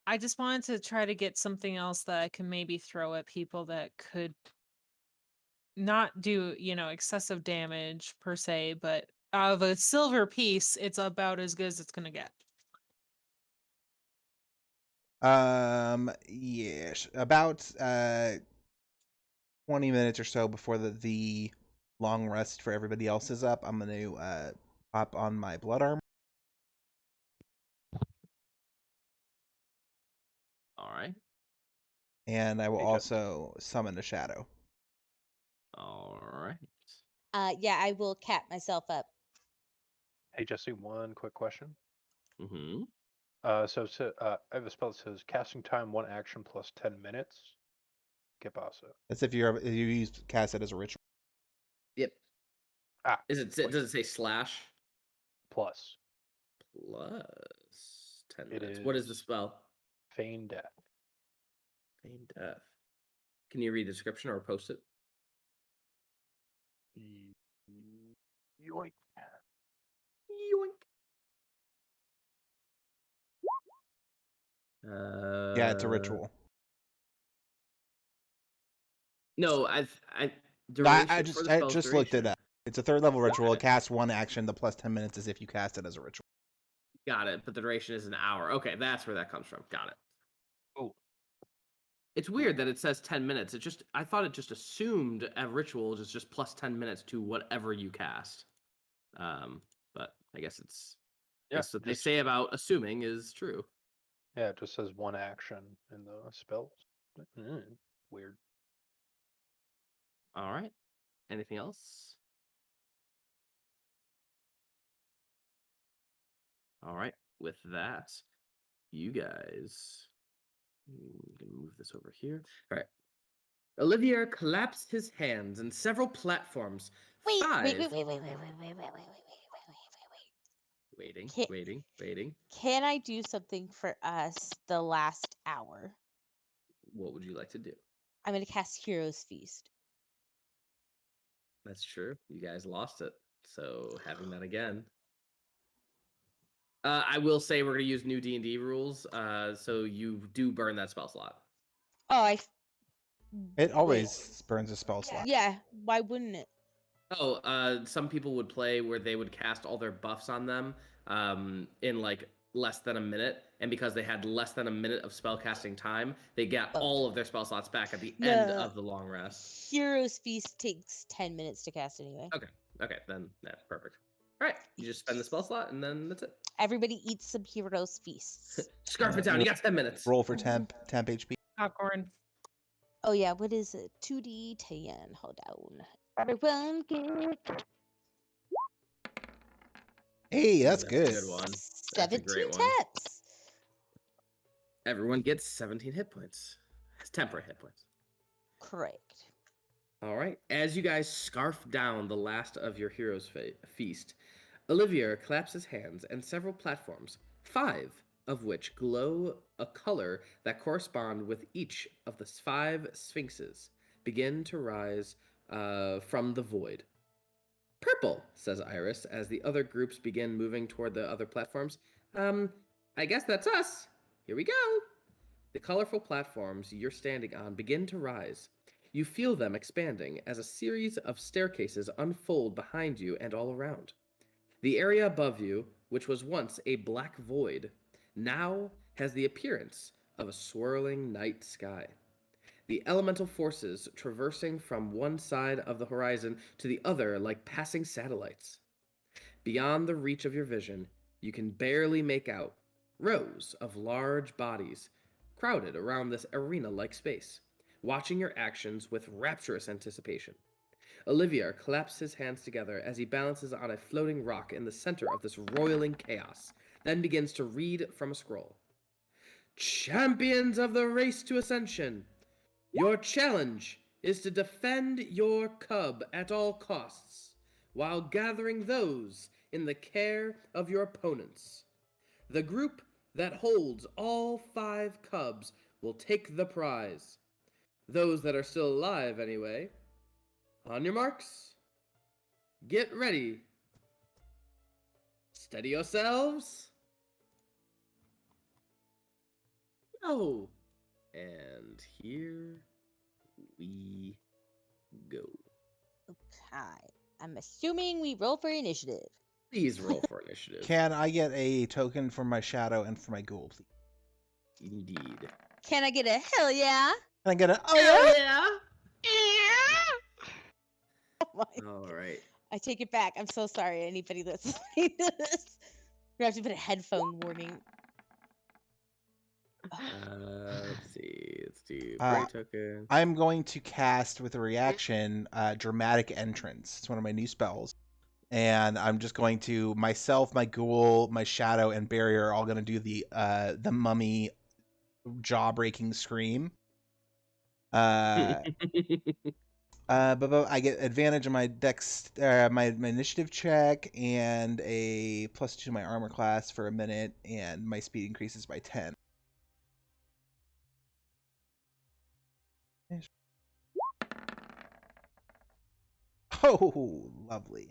S4: I just wanted to try to get something else that I can maybe throw at people that could not do, excessive damage per se, but out of a silver piece, it's about as good as it's gonna get.
S1: Yes, about 20 minutes or so before the long rest for everybody else is up, I'm gonna pop on my blood armor.
S2: All right.
S1: And I will
S5: Hey, Jess.
S1: also summon a shadow.
S2: All right.
S3: Yeah, I will cap myself up.
S5: Hey, Jesse, one quick question.
S2: Mm-hmm.
S5: I have a spell that says casting time 1 action plus 10 minutes. ¿Qué pasa?
S1: That's if you use cast it as a ritual.
S2: Yep.
S5: Ah,
S2: Does it say slash?
S5: plus.
S2: Plus 10
S5: It
S2: minutes. What is the
S5: is-
S2: spell?
S5: Feign death.
S2: Feign death. Can you read the description or post it?
S5: Yoink.
S2: Yoink.
S1: Yeah, it's a ritual.
S2: No,
S1: I
S2: duration for the spell's
S1: just looked it
S2: duration.
S1: up. It's a 3rd level ritual.
S2: Got
S1: It casts 1 action. The plus 10 minutes is if you cast it as a ritual.
S2: Got it, but the duration is an hour. Okay, that's where that comes from. Got it.
S5: Oh,
S2: It's weird that it says 10 minutes. I thought it just assumed a ritual is just plus 10 minutes to whatever you cast. But I guess it's
S5: yeah.
S2: what they
S5: just-
S2: say about assuming is true.
S5: Yeah, it just says 1 action in the spells. Weird.
S2: All right. Anything else? All right. With that, you guys, I'm gonna move this over here. All right. Olivier claps his hands and several platforms.
S3: Wait.
S2: Waiting,
S3: Can't-
S2: waiting.
S3: Can I do something for us the last hour?
S2: What would you like to do?
S3: I'm going to cast Hero's Feast.
S2: That's true. You guys lost it. So having that again. I will say we're going to use new D&D rules. So you do burn that spell slot.
S3: Oh,
S1: It always burns a spell slot.
S3: Yeah, why wouldn't it?
S2: Oh, some people would play where they would cast all their buffs on them in like less than a minute, and because they had less than a minute of spell casting time, they get all of their spell slots back at the end
S3: No.
S2: of the long rest.
S3: Hero's Feast takes 10 minutes to cast anyway.
S2: Okay, then that's perfect. All right, you just spend the spell slot, and then that's it.
S3: Everybody eats some Hero's Feasts.
S2: Scarf it down. You got 10 minutes.
S1: Roll for temp HP.
S4: Popcorn.
S3: Oh yeah, what is it? 2d10. Hold on. Everyone get
S1: Hey, that's
S2: That's a
S1: good.
S2: good one. That's a
S3: 17
S2: great one.
S3: taps.
S2: Everyone gets 17 hit points. It's temporary hit points.
S3: Correct.
S2: All right. As you guys scarf down the last of your hero's feast, Olivier claps his hands and several platforms, 5 of which glow a color that correspond with each of the 5 Sphinxes, begin to rise from the void. Purple, says Iris, as the other groups begin moving toward the other platforms. I guess that's us. Here we go. The colorful platforms you're standing on begin to rise. You feel them expanding as a series of staircases unfold behind you and all around. The area above you, which was once a black void, now has the appearance of a swirling night sky. The elemental forces traversing from one side of the horizon to the other like passing satellites. Beyond the reach of your vision, you can barely make out rows of large bodies crowded around this arena-like space, watching your actions with rapturous anticipation. Olivier claps his hands together as he balances on a floating rock in the center of this roiling chaos, then begins to read from a scroll. Champions of the race to ascension, your challenge is to defend your cub at all costs, while gathering those in the care of your opponents. The group that holds all 5 cubs will take the prize. Those that are still alive, anyway. On your marks. Get ready. Steady yourselves. Oh. And here we go.
S3: Okay. I'm assuming we roll for initiative.
S2: Please roll for initiative.
S1: Can I get a token for my shadow and for my ghoul, please?
S2: Indeed.
S3: Can I get a hell yeah?
S1: Can I get a oh yeah?
S2: yeah.
S3: Oh my
S2: All right.
S3: I take it back. I'm so sorry, anybody listening to this. We have to put a headphone warning.
S2: Let's see. Let's do
S1: Uh,
S2: great token.
S1: I'm going to cast with a reaction, dramatic entrance. It's one of my new spells. And I'm just going to myself, my ghoul, my shadow, and barrier are all going to do the mummy jaw-breaking scream. But I get advantage on my dex, my initiative check, and a +2 to my armor class for a minute, and my speed increases by 10. Oh, lovely.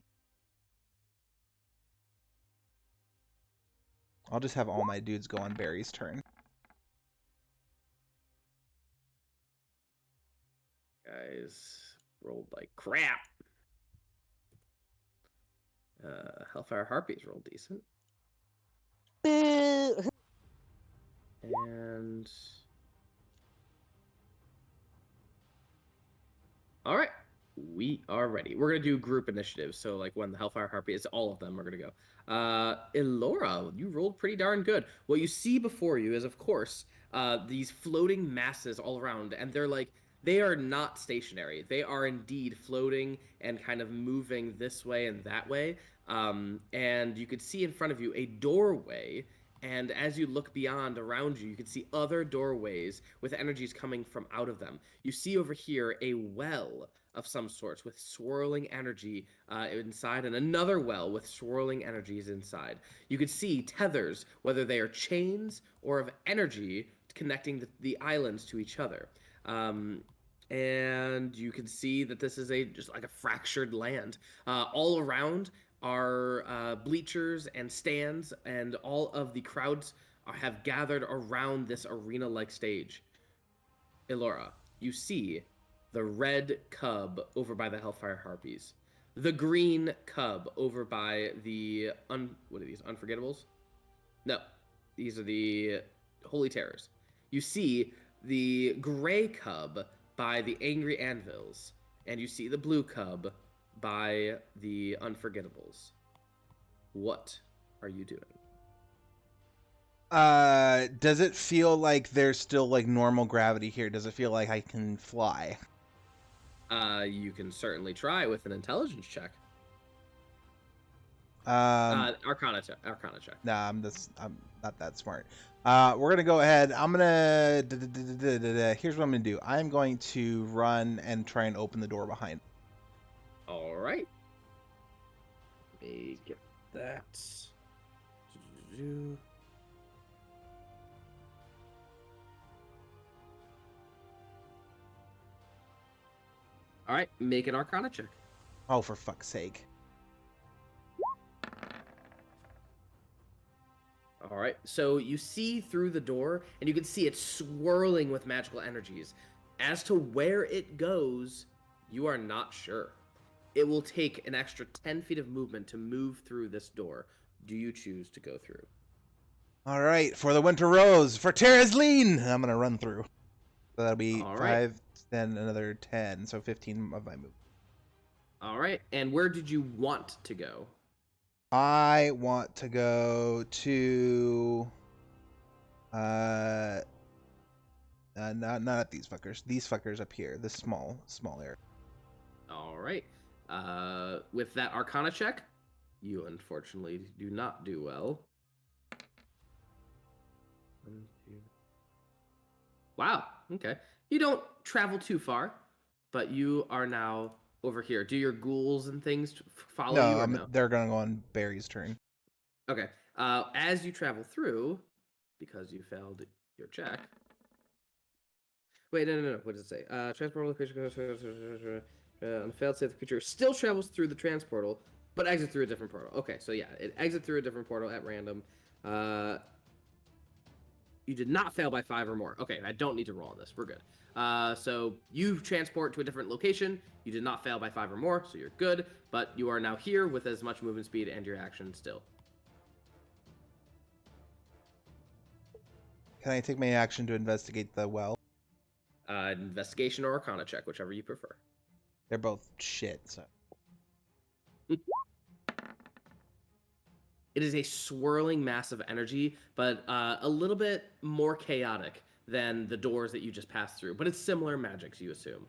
S1: I'll just have all my dudes go on Barry's turn.
S2: Guys rolled like crap. Hellfire Harpies rolled decent.
S3: Boo!
S2: And all right, we are ready. We're gonna do group initiatives. So like when the Hellfire Harpy is all of them, we're gonna go. Elora, you rolled pretty darn good. What you see before you is, of course, these floating masses all around, and they are not stationary. They are indeed floating and kind of moving this way and that way. And you could see in front of you a doorway. And as you look beyond around you, you can see other doorways with energies coming from out of them. You see over here a well of some sorts with swirling energy inside, and another well with swirling energies inside. You could see tethers, whether they are chains or of energy connecting the islands to each other. And you can see that this is just like a fractured land. All around are bleachers and stands, and all of the crowds have gathered around this arena-like stage. Elora, you see the red cub over by the Hellfire Harpies, the green cub over by the what are these, Unforgettables? No, these are the Holy Terrors. You see the gray cub by the Angry Anvils, and you see the blue cub by the Unforgettables. What are you doing?
S1: Does it feel like there's still like normal gravity here? Does it feel like I can fly?
S2: You can certainly try with an intelligence check. Arcana check.
S1: Nah, I'm not that smart. We're gonna go ahead. I'm gonna. Here's what I'm gonna do. I'm going to run and try and open the door behind.
S2: All right. Let me get that. All right, make an Arcana check.
S1: Oh, for fuck's sake!
S2: All right. So you see through the door, and you can see it swirling with magical energies. As to where it goes, you are not sure. It will take an extra 10 feet of movement to move through this door. Do you choose to go through?
S1: All right, for the Winter Rose, for Terra's Lean! I'm going to run through. So that'll be
S2: All
S1: 5,
S2: right.
S1: then another 10, so 15 of my move.
S2: All right. And where did you want to go?
S1: I want to go to... not at these fuckers. These fuckers up here. This small area.
S2: All right. With that Arcana check, you unfortunately do not do well. 1, 2. Wow. Okay. You don't travel too far, but you are now over here. Do your ghouls and things follow you or no?
S1: They're going to go on Barry's turn.
S2: Okay. As you travel through, because you failed your check. Wait, no. What does it say? Transportal creature on a failed save, the creature still travels through the transportal, but exits through a different portal. Okay, so yeah, it exits through a different portal at random. You did not fail by 5 or more. Okay, I don't need to roll on this. We're good. So you transport to a different location. You did not fail by 5 or more, so you're good. But you are now here with as much movement speed and your action still.
S1: Can I take my action to investigate the well?
S2: Investigation or Arcana check, whichever you prefer.
S1: They're both shit, so...
S2: It is a swirling mass of energy, but a little bit more chaotic than the doors that you just passed through. But it's similar magics, you assume.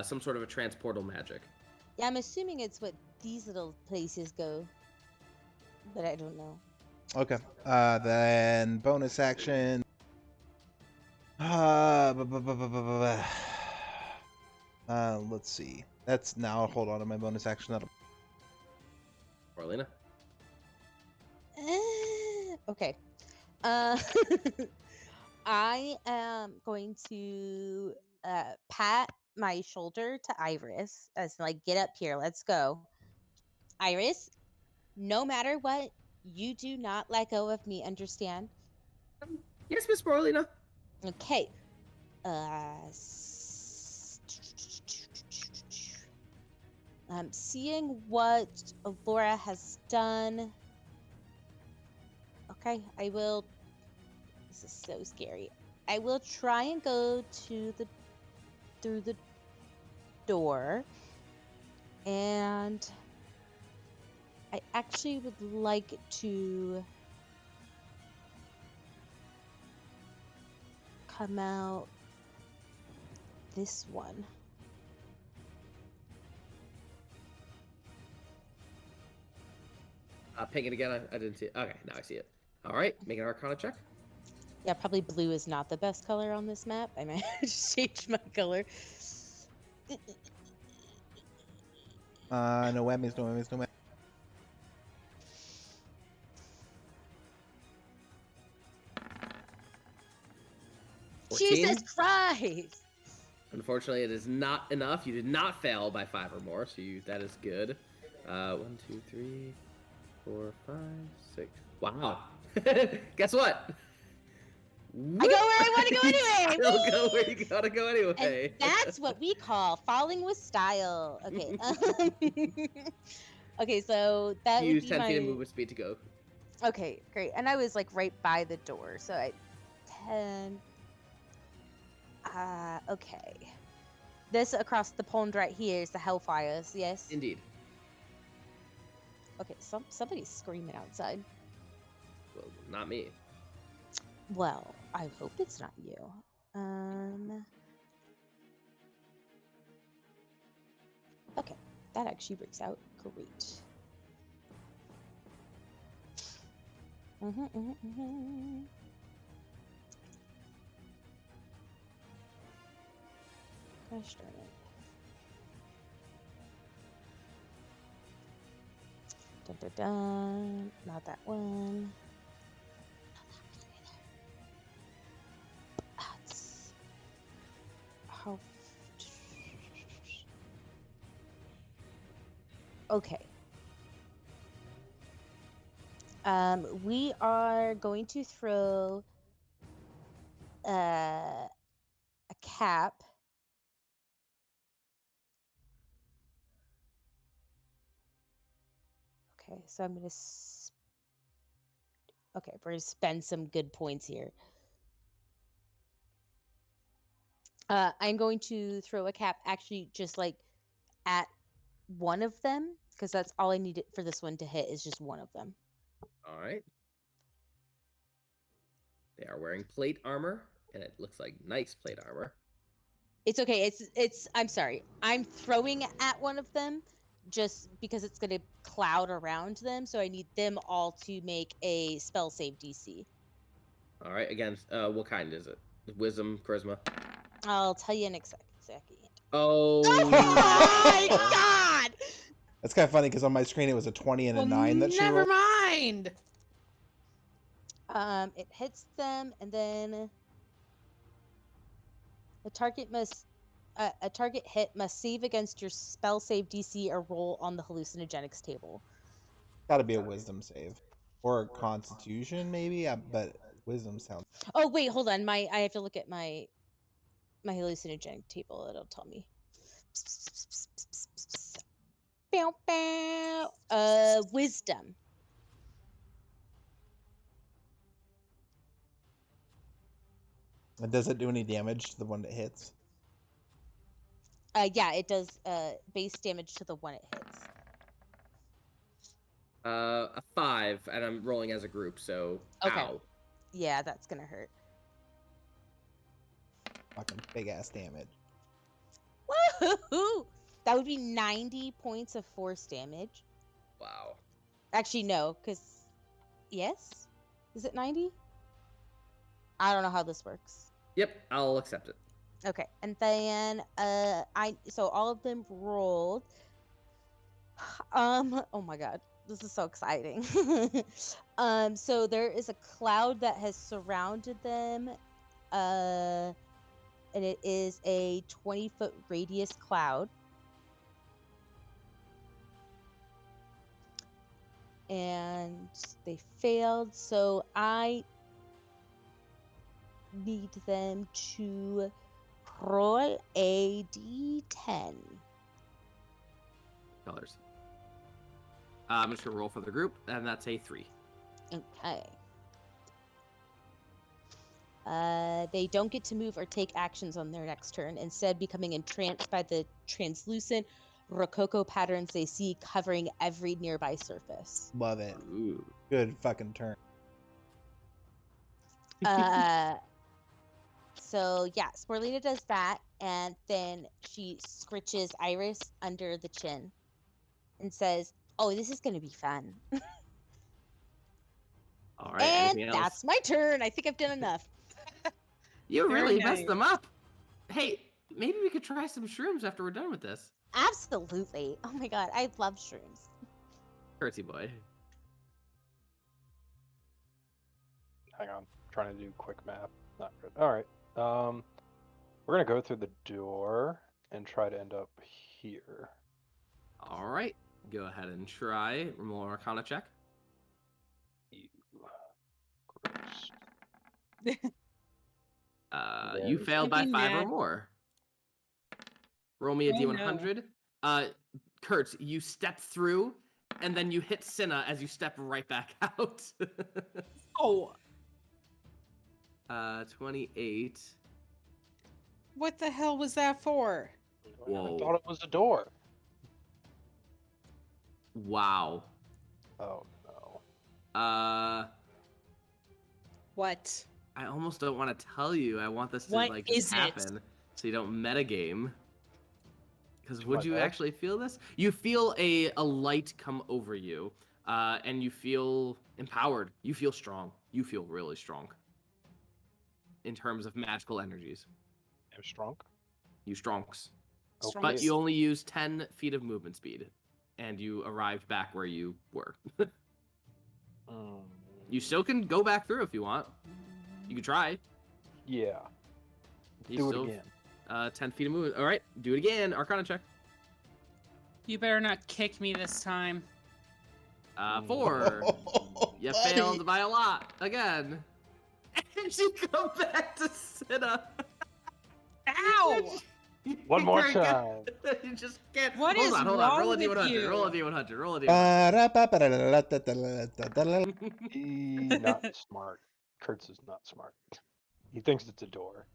S2: Some sort of a transportal magic.
S3: Yeah, I'm assuming it's what these little places go. But I don't know.
S1: Okay. Then bonus action. Let's see. That's now. Hold on to my bonus action. That'll.
S2: Sporelina?
S3: Okay. I am going to pat my shoulder to Iris as like, get up here, let's go. Iris, no matter what, you do not let go of me, understand?
S2: Yes, Miss Sporelina.
S3: Okay. Seeing what Elora has done. Okay, I will. This is so scary. I will try and go through the door, and I actually would like to come out this one.
S2: Ping it again. I didn't see it. Okay, now I see it. All right, make an Arcana check.
S3: Yeah, probably blue is not the best color on this map. I might just change my color.
S1: No whammies, no whammies, no whammies.
S3: Jesus Christ!
S2: Unfortunately, it is not enough. You did not fail by 5 or more, so that is good. 1, 2, 3, 4, 5, 6. Wow. Guess what?
S3: I go where I want to go anyway.
S2: Still go where you gotta go anyway.
S3: And that's what we call falling with style. Okay. Okay, so that
S2: You
S3: would
S2: use
S3: be
S2: 10
S3: my...
S2: feet of movement speed to go.
S3: Okay, great. And I was like right by the door, so I 10. Okay. This across the pond right here is the Hellfires, yes?
S2: Indeed.
S3: Okay, somebody's screaming outside.
S2: Well, not me.
S3: Well, I hope it's not you. Okay, that actually works out great. Gosh darn it. Dun, dun, dun. Not that one. That's how. Okay. We are going to throw a cap. Okay, so I'm gonna. Okay, we're gonna spend some good points here. I'm going to throw a cap, actually, just like at one of them, because that's all I needed for this one to hit is just one of them.
S2: All right. They are wearing plate armor, and it looks like nice plate armor.
S3: It's okay. It's. I'm sorry. I'm throwing at one of them, just because it's gonna cloud around them. So I need them all to make a spell save DC.
S2: All right. Again, what kind is it? Wisdom, charisma.
S3: I'll tell you in a second.
S2: Oh.
S3: Oh my god!
S1: That's kind of funny because on my screen it was a 20 and a 9 that she
S4: never
S1: rolled.
S4: mind.
S3: It hits them, and then a target hit must save against your spell save DC or roll on the hallucinogenics table.
S1: Got to be a wisdom save or a constitution maybe, but wisdom sounds.
S3: Oh wait, hold on. I have to look at my hallucinogenic table. It'll tell me. Bow, bow. Wisdom.
S1: And does it do any damage to the one that hits?
S3: Yeah, it does base damage to the one it hits.
S2: A 5, and I'm rolling as a group, so
S3: Okay.
S2: ow.
S3: Yeah, that's gonna hurt.
S1: Fucking big ass damage.
S3: Woohoo! That would be 90 points of force damage.
S2: Wow.
S3: Actually, no, because yes, is it 90? I don't know how this works.
S2: Yep, I'll accept it.
S3: Okay, and then so all of them rolled. Oh my god, this is so exciting. So there is a cloud that has surrounded them, and it is a 20-foot radius cloud. And they failed, so I need them to roll a d10.
S2: Colors. I'm just gonna roll for the group, and that's a 3.
S3: Okay. They don't get to move or take actions on their next turn, instead becoming entranced by the translucent rococo patterns they see covering every nearby surface.
S1: Love it.
S2: Ooh.
S1: Good fucking turn.
S3: So yeah, Sporelina does that, and then she scritches Iris under the chin and says, "Oh, this is gonna be fun."
S2: All right.
S3: And
S2: anything
S3: that's
S2: else?
S3: my turn. I think I've done enough.
S2: You
S4: Very
S2: really
S4: nice.
S2: messed them up. Hey, maybe we could try some shrooms after we're done with this.
S3: Absolutely. Oh my god, I love shrooms.
S2: Curtsy boy.
S5: Hang on, trying to do quick math. Not good. All right. We're gonna go through the door and try to end up here.
S2: All right. Go ahead and try. Roll an Arcana check.
S5: Ew. Gross.
S2: You
S5: Very
S2: failed by
S4: Maybe
S2: 5 or
S4: not.
S2: more. Roll me a
S4: Oh,
S2: D100. Kurtz, you step through, and then you hit Cinna as you step right back out.
S4: Oh,
S2: 28.
S4: what the hell was that for?
S2: Whoa.
S5: I thought it was a door.
S2: Wow.
S5: Oh no.
S4: What?
S2: I almost don't want to tell you. I want this to
S4: What
S2: like
S4: is
S2: just
S4: it?
S2: happen so you don't metagame. Because
S5: To
S2: would
S5: my
S2: you
S5: bed?
S2: actually feel this? You feel a light come over you, and you feel empowered. You feel strong. You feel really strong. In terms of magical energies,
S5: I'm strong.
S2: you strongs.
S5: Okay.
S2: But you only use 10 feet of movement speed, and you arrived back where you were. You still can go back through if you want. You can try.
S5: Yeah.
S2: You
S5: Do
S2: still
S5: it again.
S2: 10 feet of movement. All right, do it again. Arcana check.
S4: You better not kick me this time.
S2: 4. You
S1: Buddy.
S2: failed by a lot again. And you come back to Cinna.
S4: Ow!
S5: One more
S2: You're good.
S5: time.
S2: You just can't.
S4: What
S2: hold
S4: is
S2: on. Roll
S4: wrong
S2: a
S4: with
S2: D100.
S4: you?
S2: Roll a D100. Roll a D100.
S5: He not smart. Kertz is not smart. He thinks it's a door.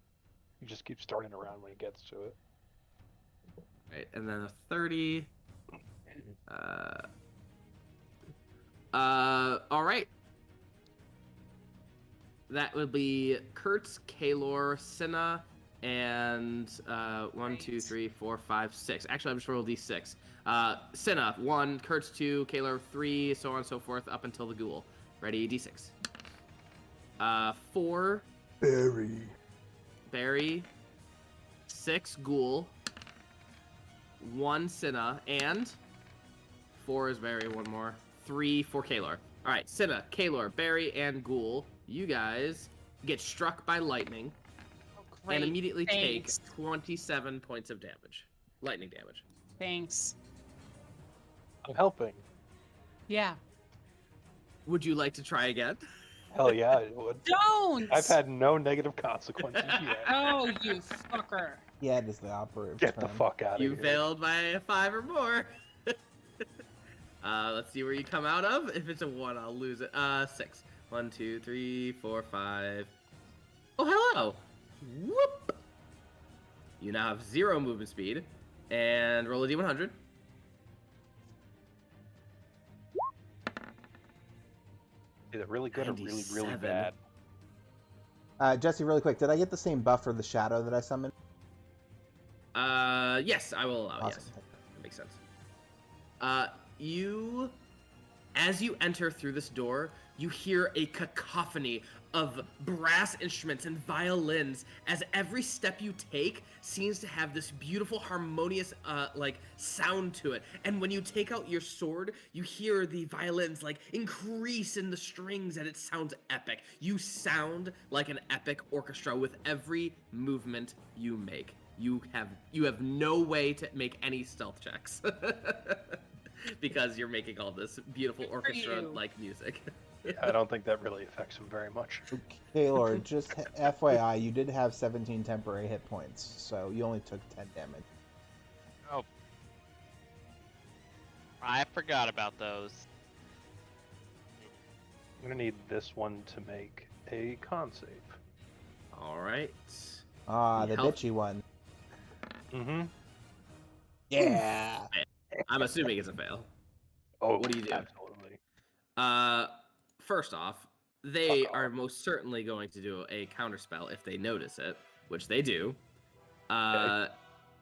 S5: He just keeps turning around when he gets to it.
S2: Right, and then a 30. All right. That would be Kertz, Kaelor, Cinna, and 1, 2, 3, 4, 5, 6. Actually, I'm just roll D6. Cinna 1, Kertz 2, Kaelor 3, so on and so forth up until the ghoul. Ready? D6. 4. Barry. 6 ghoul. 1 Cinna, and 4 is Barry. 1 more. 3 for Kaelor. All right, Cinna, Kaelor, Barry, and ghoul. You guys get struck by lightning and immediately
S4: Thanks.
S2: take 27 points of damage. Lightning damage.
S4: Thanks.
S5: I'm helping.
S4: Yeah.
S2: Would you like to try again?
S5: Hell yeah, it would.
S4: Don't!
S5: I've had no negative consequences yet.
S4: Oh, you fucker.
S1: Yeah, it is the operative
S5: Get the
S1: term.
S5: fuck out of
S2: You
S5: here.
S2: failed by a 5 or more. Let's see where you come out of. If it's a 1, I'll lose it. 6. 1, 2, 3, 4, 5. Oh, hello. Whoop. You now have 0 movement speed. And roll a D100.
S5: Is it really good or really, really
S2: 97.
S5: bad?
S1: Jesse, really quick, did I get the same buff for the shadow that I summoned?
S2: Yes, I will allow.
S1: Awesome.
S2: Yes, that makes sense. As you enter through this door, you hear a cacophony of brass instruments and violins as every step you take seems to have this beautiful harmonious like sound to it. And when you take out your sword, you hear the violins like increase in the strings and it sounds epic. You sound like an epic orchestra with every movement you make. You have no way to make any stealth checks. Because you're making all this beautiful orchestra-like music.
S5: I don't think that really affects him very much.
S1: Kaelor, just FYI, you did have 17 temporary hit points, so you only took 10 damage.
S6: Oh. I forgot about those.
S5: I'm gonna need this one to make a con save.
S2: All right.
S1: Ah, the
S2: Help.
S1: bitchy one.
S5: Mm-hmm.
S1: Yeah.
S2: I'm assuming it's a fail.
S5: Oh,
S2: What do you do?
S5: Absolutely.
S2: First off, they are most certainly going to do a counterspell if they notice it, which they do. And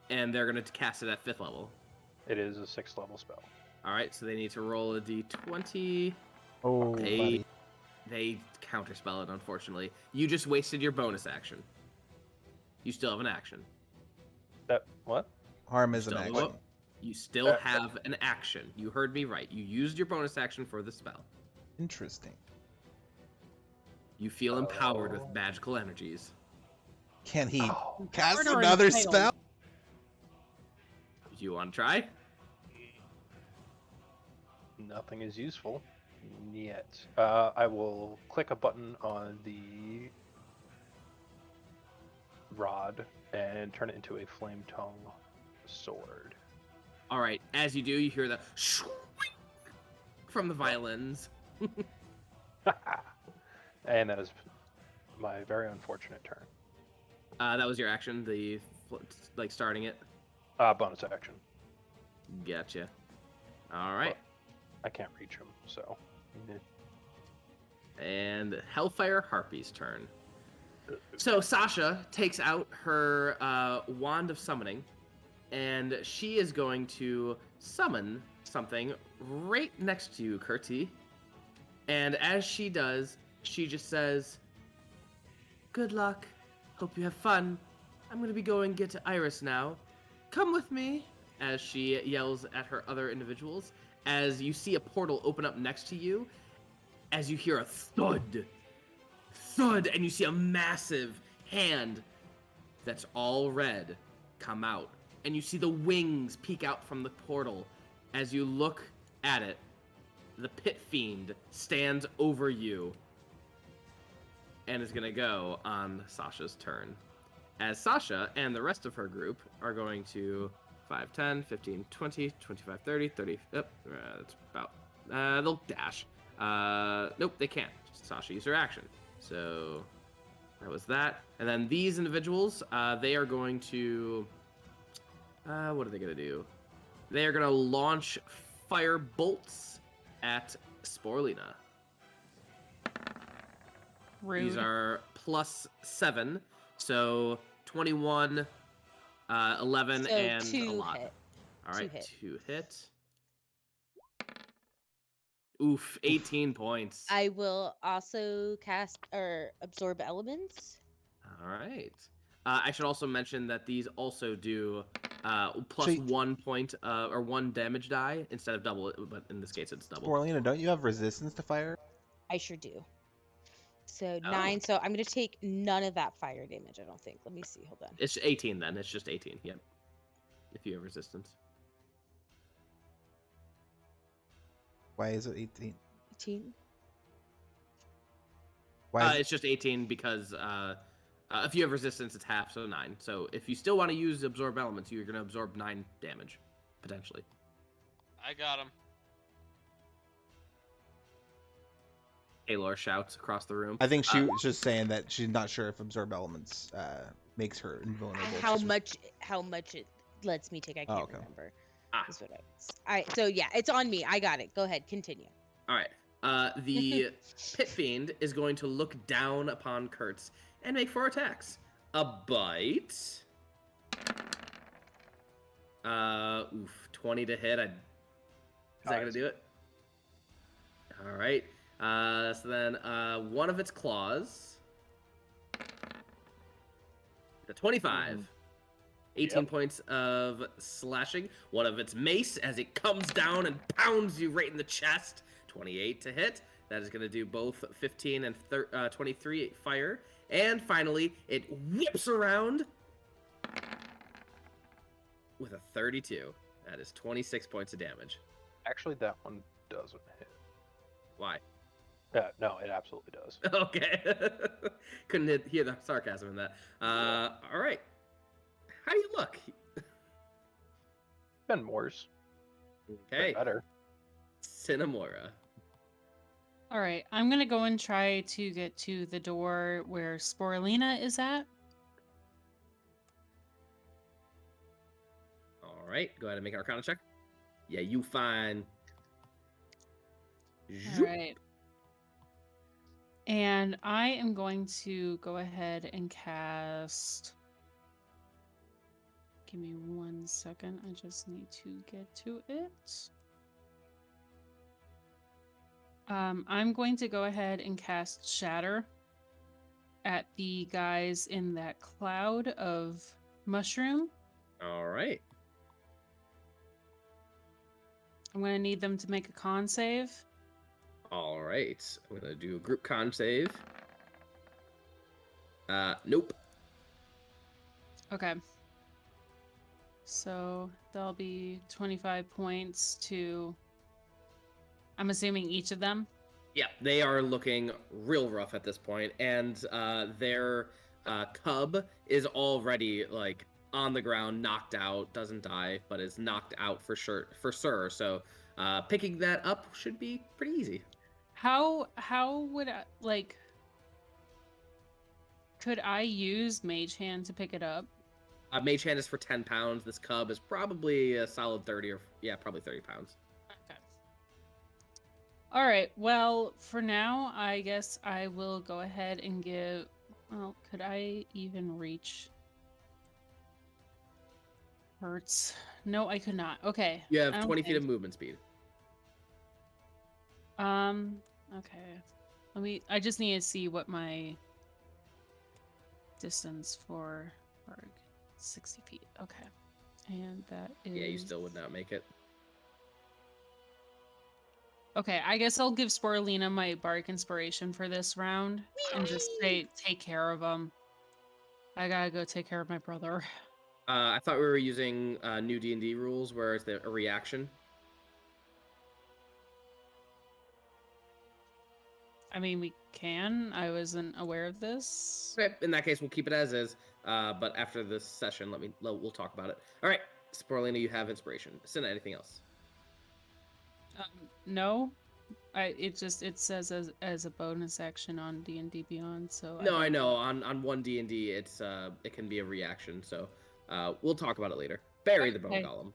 S2: they're going to cast it at 5th level.
S5: It is a 6th level spell.
S2: All right, so they need to roll a d20.
S1: Oh, buddy.
S2: They counterspell it, unfortunately. You just wasted your bonus action. You still have an action.
S5: That what?
S1: Harm is an
S2: Still-
S1: action.
S2: You still have an action. You heard me right. You used your bonus action for the spell.
S1: Interesting.
S2: You feel empowered with magical energies.
S1: Can he
S5: Oh,
S1: cast
S4: Empowered or
S1: another
S4: entitled?
S1: spell?
S2: Do you want to try?
S5: nothing is useful yet. I will click a button on the rod and turn it into a flame tongue sword.
S2: All right. As you do, you hear the from the violins.
S5: And that is my very unfortunate turn.
S2: That was your action. Like starting it.
S5: Bonus action.
S2: Gotcha. All right.
S5: I can't reach him, so.
S2: And Hellfire Harpy's turn. So Sasha takes out her wand of summoning, and she is going to summon something right next to you, Kertz. And as she does, she just says, "Good luck. Hope you have fun. I'm going to be going get to Iris now. Come with me," as she yells at her other individuals. As you see a portal open up next to you, as you hear a thud, and you see a massive hand that's all red come out. And you see the wings peek out from the portal. As you look at it, the Pit Fiend stands over you and is going to go on Sasha's turn. As Sasha and the rest of her group are going to 5, 10, 15, 20, 25, 30, 30. Yep, that's about. They'll dash. Nope, they can't. Sasha used her action. So that was that. And then these individuals, they are going to. What are they going to do? They are going to launch fire bolts at Sporelina.
S4: Rude.
S2: These are +7, so 21, 11,
S3: So
S2: and a
S3: 2
S2: lot.
S3: hit.
S2: All right,
S3: 2 hit.
S2: 2 hit. Oof, 18 points.
S3: I will also cast or absorb elements.
S2: All right. I should also mention that these also do plus
S1: So you-
S2: 1 point or 1 damage die instead of double, but in this case it's double.
S1: Sporelina, don't you have resistance to fire?
S3: I sure do. So
S2: Oh.
S3: 9. So I'm gonna take none of that fire damage. I don't think. Let me see. Hold on.
S2: It's 18 then. It's just 18. Yep. If you have resistance.
S1: Why is it 18?
S3: 18.
S1: Why is
S2: It's just 18 because if you have resistance, it's half, so 9. So if you still want to use absorb elements, you're going to absorb 9 damage, potentially.
S6: I got him.
S2: Kaelor shouts across the room.
S1: I think she was just saying that she's not sure if absorb elements makes her invulnerable.
S3: How
S1: She's-
S3: much it lets me take? I
S1: Oh,
S3: can't
S1: okay.
S3: remember.
S2: Ah.
S3: Is what I was. All right. So yeah, it's on me. I got it. Go ahead. Continue.
S2: All right. The Pit Fiend is going to look down upon Kertz and make 4 attacks. A bite. 20 to hit. Is that going to do it? All right. So then one of its claws. The 25. 18 points of slashing. One of its mace as it comes down and pounds you right in the chest. 28 to hit. That is going to do both 15 and 23 fire. And finally, it whips around with a 32. That is 26 points of damage.
S5: Actually, that one doesn't hit.
S2: Why?
S5: No, it absolutely does.
S2: Okay. Couldn't hear the sarcasm in that. All right. How do you look?
S5: Been worse.
S2: Okay.
S5: Been better.
S2: Cinnamoira.
S4: All right, I'm gonna go and try to get to the door where Sporelina is at.
S2: All right. Go ahead and make an Arcana check. Yeah, you fine.
S4: All
S2: Zoop.
S4: right. And I am going to go ahead and cast. Give me 1 second. I just need to get to it. I'm going to go ahead and cast Shatter at the guys in that cloud of mushroom.
S2: All right.
S4: I'm going to need them to make a con save.
S2: All right. I'm going to do a group con save. Nope.
S4: Okay. So there'll be 25 points to. I'm assuming each of them.
S2: Yeah, they are looking real rough at this point, and their cub is already like on the ground, knocked out, doesn't die, but is knocked out for sure. So picking that up should be pretty easy.
S4: How would I like? Could I use Mage Hand to pick it up?
S2: Mage Hand is for 10 pounds. This cub is probably a solid 30 or probably 30 pounds.
S4: Okay. All right. Well, for now, I guess I will go ahead and give. Well, could I even reach Hertz? No, I could not. Okay.
S2: You
S4: I
S2: have
S4: don't
S2: 20 feet
S4: think-
S2: of movement speed.
S4: Okay. I just need to see what my distance for Berg. 60 feet. Okay. And that is.
S2: Yeah, you still would not make it.
S4: Okay, I guess I'll give Sporelina my bark inspiration for this round and just say, take care of him. I gotta go take care of my brother.
S2: I thought we were using new D&D rules where it's a reaction.
S4: I mean, we can. I wasn't aware of this.
S2: Okay, in that case, we'll keep it as is. But after this session, we'll talk about it. All right, Sporelina, you have inspiration. Cinna, anything else?
S4: No. It says as a bonus action on D&D Beyond. So
S2: No, I know. On one D&D, it can be a reaction. So we'll talk about it later. Bury the bone
S4: Okay.
S2: golem.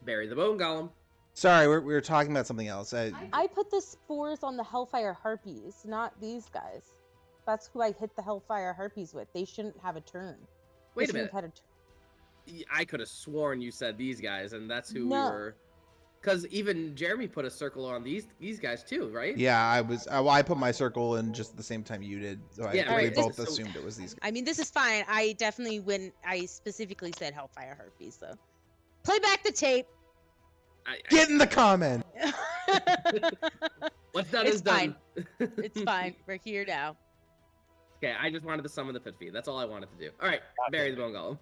S2: Bury the bone golem.
S1: Sorry, we were talking about something else.
S3: I put the spores on the Hellfire Harpies, not these guys. That's who I hit the Hellfire Harpies with. They shouldn't have a turn. They
S2: Wait a
S3: shouldn't
S2: minute.
S3: have had
S2: I could have sworn you said these guys, and that's who we
S3: No.
S2: were. Because even Jeremy put a circle on these guys too, right?
S1: Yeah, I put my circle in just at the same time you did. So
S2: Yeah,
S1: we
S3: right,
S1: both
S2: so-
S1: assumed it was these guys.
S3: I mean, this is fine. I definitely I specifically said Hellfire Harpies, though. Play back the tape.
S1: Get in the comment.
S2: What's done
S3: It's
S2: is done.
S3: It's fine. We're here now.
S2: Okay, I just wanted to summon the pit feed. That's all I wanted to do. All right, bury the bone golem.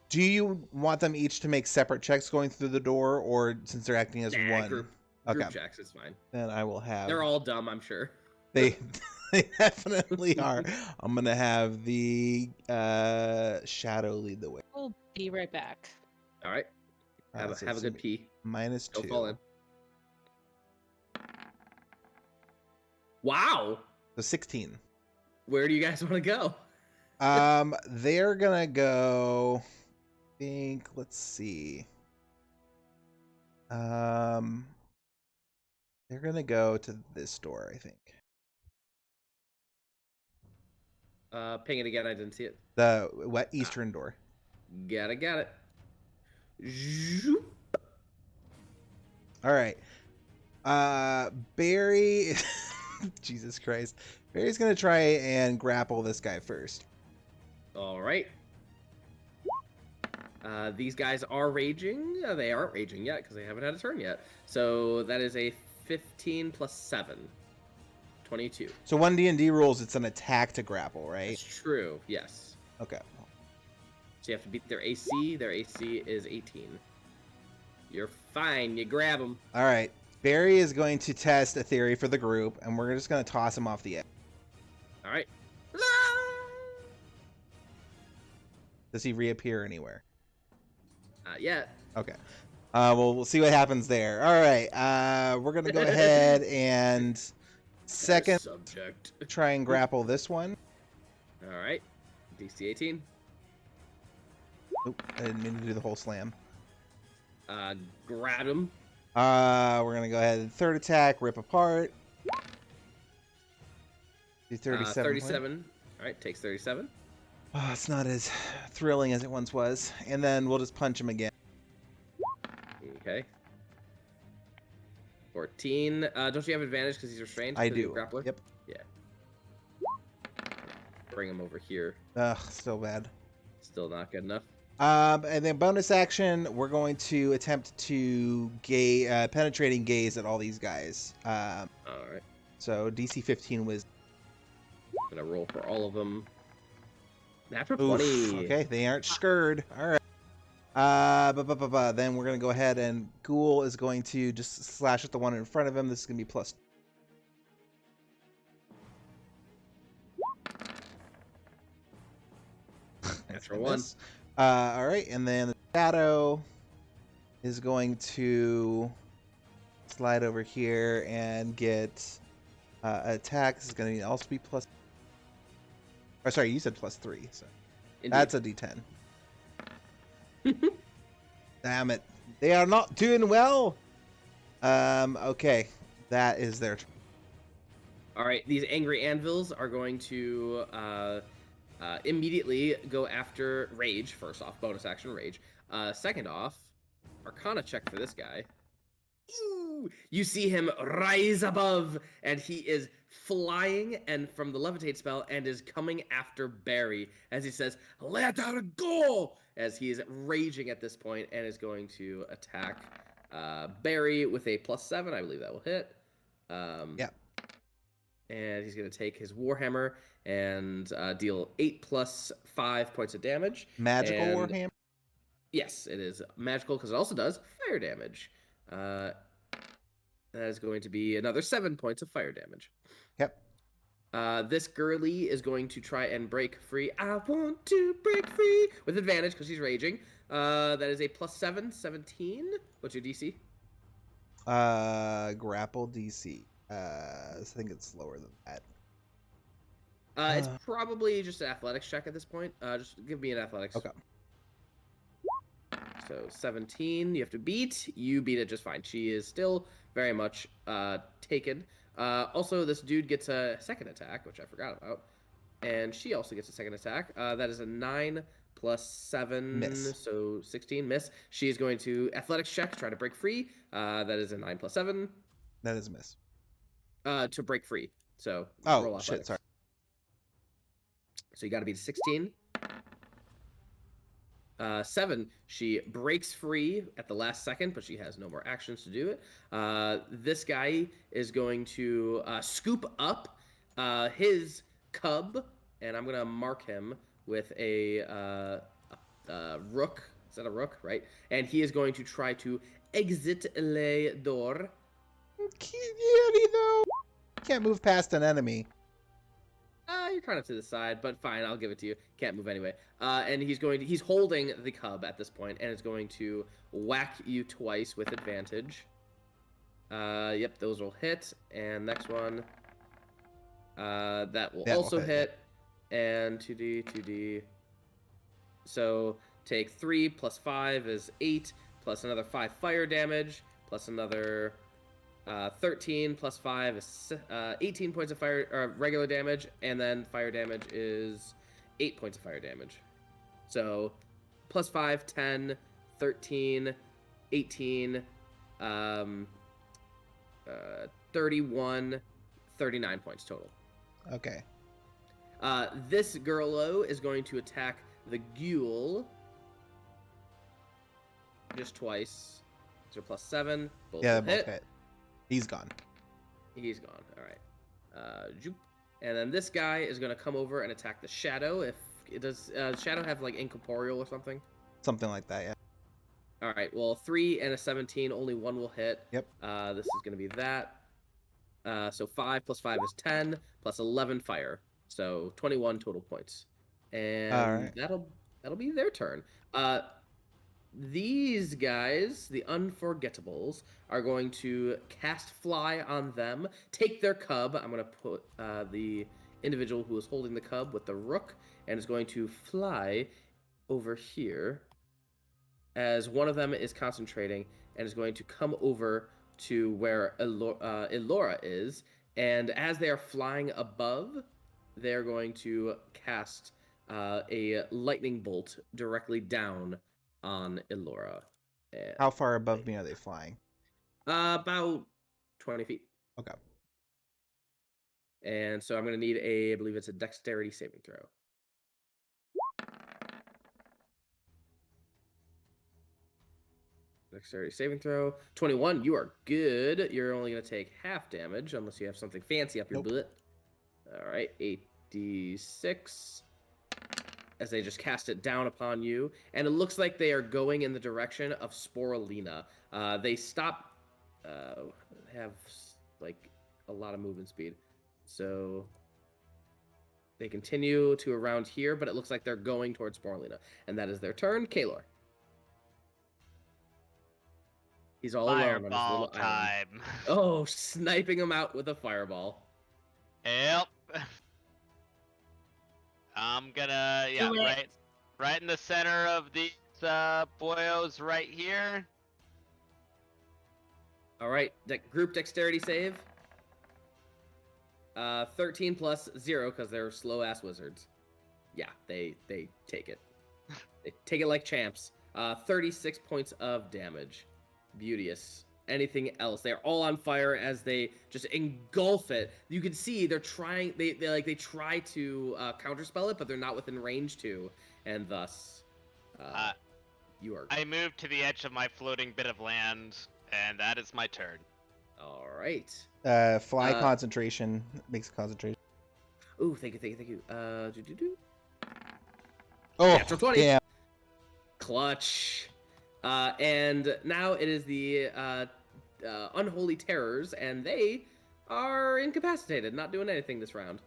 S1: Do you want them each to make separate checks going through the door, or since they're acting as
S2: Nah,
S1: one?
S2: Group
S1: Okay,
S2: checks is fine.
S1: then I will have.
S2: They're all dumb, I'm sure.
S1: They they definitely are. I'm gonna have the shadow lead the way.
S4: We'll be right back.
S2: All right. Have
S1: So
S2: a
S1: it's
S2: good pee.
S1: -2.
S2: Don't fall in. Wow.
S1: So 16.
S2: Where do you guys want to go?
S1: They're gonna go. Let's see. They're gonna go to this door, I think.
S2: Ping it again. I didn't see it.
S1: The eastern door.
S2: Got it. Zoop.
S1: All right. Barry. Jesus Christ. Barry's gonna try and grapple this guy first.
S2: All right. These guys are raging. They aren't raging yet because they haven't had a turn yet. So that is a 15 plus 7. 22.
S1: So 1 D&D rules, it's an attack to grapple, right?
S2: That's true. Yes.
S1: Okay.
S2: So you have to beat their AC. Their AC is 18. You're fine. You grab them.
S1: All right. Barry is going to test a theory for the group, and we're just going to toss him off the edge.
S2: All right.
S1: Does he reappear anywhere?
S2: Not yet.
S1: Okay. Well, we'll see what happens there. All right. We're going to go ahead and second
S2: subject.
S1: try and grapple this one.
S2: All right. DC 18.
S1: Oop, I didn't mean to do the whole slam.
S2: Grab him.
S1: We're going to go ahead and third attack, rip apart. Do 37.
S2: 37. All right. Takes 37.
S1: Oh, it's not as thrilling as it once was. And then we'll just punch him again.
S2: Okay. 14. Don't you have advantage because he's restrained?
S1: I
S2: 'Cause he's a
S1: do.
S2: Grappler?
S1: Yep.
S2: Yeah. Bring him over here.
S1: Ugh, still bad.
S2: Still not good enough.
S1: And then bonus action, we're going to attempt to penetrating gaze at all these guys.
S2: All right.
S1: So DC 15 was.
S2: Gonna roll for all of them. Natural
S1: Oof,
S2: 20.
S1: okay, they aren't scared. All right. Then we're gonna go ahead and Ghoul is going to just slash at the one in front of him. This is gonna be plus.
S2: Natural 1.
S1: All right, and then the shadow is going to slide over here and get attack. This is going to also be plus. Or sorry, you said plus 3. So
S2: Indeed.
S1: that's a D10. Damn it! They are not doing well. Okay, that is their turn.
S2: All right. These angry anvils are going to immediately go after Rage. First off, bonus action Rage. Second off, Arcana check for this guy. Ooh, you see him rise above, and he is flying and from the levitate spell and is coming after Barry as he says, "Let her go!" as he is raging at this point and is going to attack Barry with a +7. I believe that will hit.
S1: Yeah.
S2: And he's going to take his Warhammer and deal 8 + 5 points of damage.
S1: Magical
S2: And-
S1: Warhammer.
S2: Yes, it is magical because it also does fire damage. That is going to be another 7 points of fire damage.
S1: Yep.
S2: This girly is going to try and break free. I want to break free with advantage because she's raging. That is a +7, 17. What's your DC?
S1: Grapple DC. I think it's lower than that.
S2: It's probably just an athletics check at this point. Just give me an athletics.
S1: Okay.
S2: So 17, you have to beat. You beat it just fine. She is still very much taken. Also, this dude gets a second attack, which I forgot about. And she also gets a second attack. That is a 9 + 7,
S1: Miss.
S2: so 16, miss. She is going to athletics check, try to break free. That is a 9 + 7.
S1: That is a miss.
S2: To break free. So
S1: Oh,
S2: roll
S1: shit,
S2: athletics.
S1: sorry.
S2: So you got to beat a 16. 7, she breaks free at the last second, but she has no more actions to do it. This guy is going to scoop up his cub, and I'm going to mark him with a rook. Is that a rook, right? And he is going to try to exit le door.
S1: Can't move past an enemy.
S2: You're kind of to the side, but fine, I'll give it to you. Can't move anyway. And he's holding the cub at this point, and is going to whack you twice with advantage. Yep, those will hit. And next one, that will also hit. And 2d. So take 3 + 5 is 8, plus another 5 fire damage, plus another 13 + 5 is 18 points of fire regular damage, and then fire damage is 8 points of fire damage. So +5, 10, 13, 18, 31, 39 points total.
S1: Okay.
S2: This girlo is going to attack the ghoul just twice. So +7. Both
S1: Yeah,
S2: will
S1: both hit. He's gone.
S2: He's gone. All right. Joop. And then this guy is going to come over and attack the shadow. If it does, shadow have like incorporeal or something?
S1: Something like that, yeah.
S2: All right. Well, 3 and a 17, only one will hit.
S1: Yep.
S2: This is going to be that. So 5 + 5 is 10, plus 11 fire. So 21 total points. And
S1: right.
S2: that'll be their turn. These guys, the Unforgettables, are going to cast Fly on them, take their cub. I'm going to put the individual who is holding the cub with the rook, and is going to fly over here as one of them is concentrating, and is going to come over to where Elora is. And as they are flying above, they're going to cast a lightning bolt directly down on Elora.
S1: How far above me are they flying?
S2: About 20 feet.
S1: Okay.
S2: And so I'm going to need I believe it's a dexterity saving throw. Dexterity saving throw. 21, you are good. You're only going to take half damage unless you have something fancy up your butt. All right, 8d6. As they just cast it down upon you. And it looks like they are going in the direction of Sporelina. They stop, have like a lot of movement speed. So they continue to around here, but it looks like they're going towards Sporelina. And that is their turn. Kaelor. He's all alone on his
S6: Fireball
S2: little island.
S6: time.
S2: Oh, sniping him out with a fireball.
S6: Yep. I'm gonna, yeah, right in the center of these boyos right here.
S2: All right, group dexterity save. 13 plus 0 because they're slow ass wizards. Yeah, they take it. They take it like champs. 36 points of damage. Beauteous. Anything else? They're all on fire as they just engulf it. You can see they're trying. They try to counterspell it, but they're not within range to, and thus, you are.
S6: I move to the edge of my floating bit of land, and that is my turn.
S2: All right.
S1: Fly concentration makes concentration.
S2: Ooh, thank you.
S1: Oh,
S2: Natural 20.
S1: damn.
S2: Clutch. And now it is the Unholy Terrors, and they are incapacitated, not doing anything this round.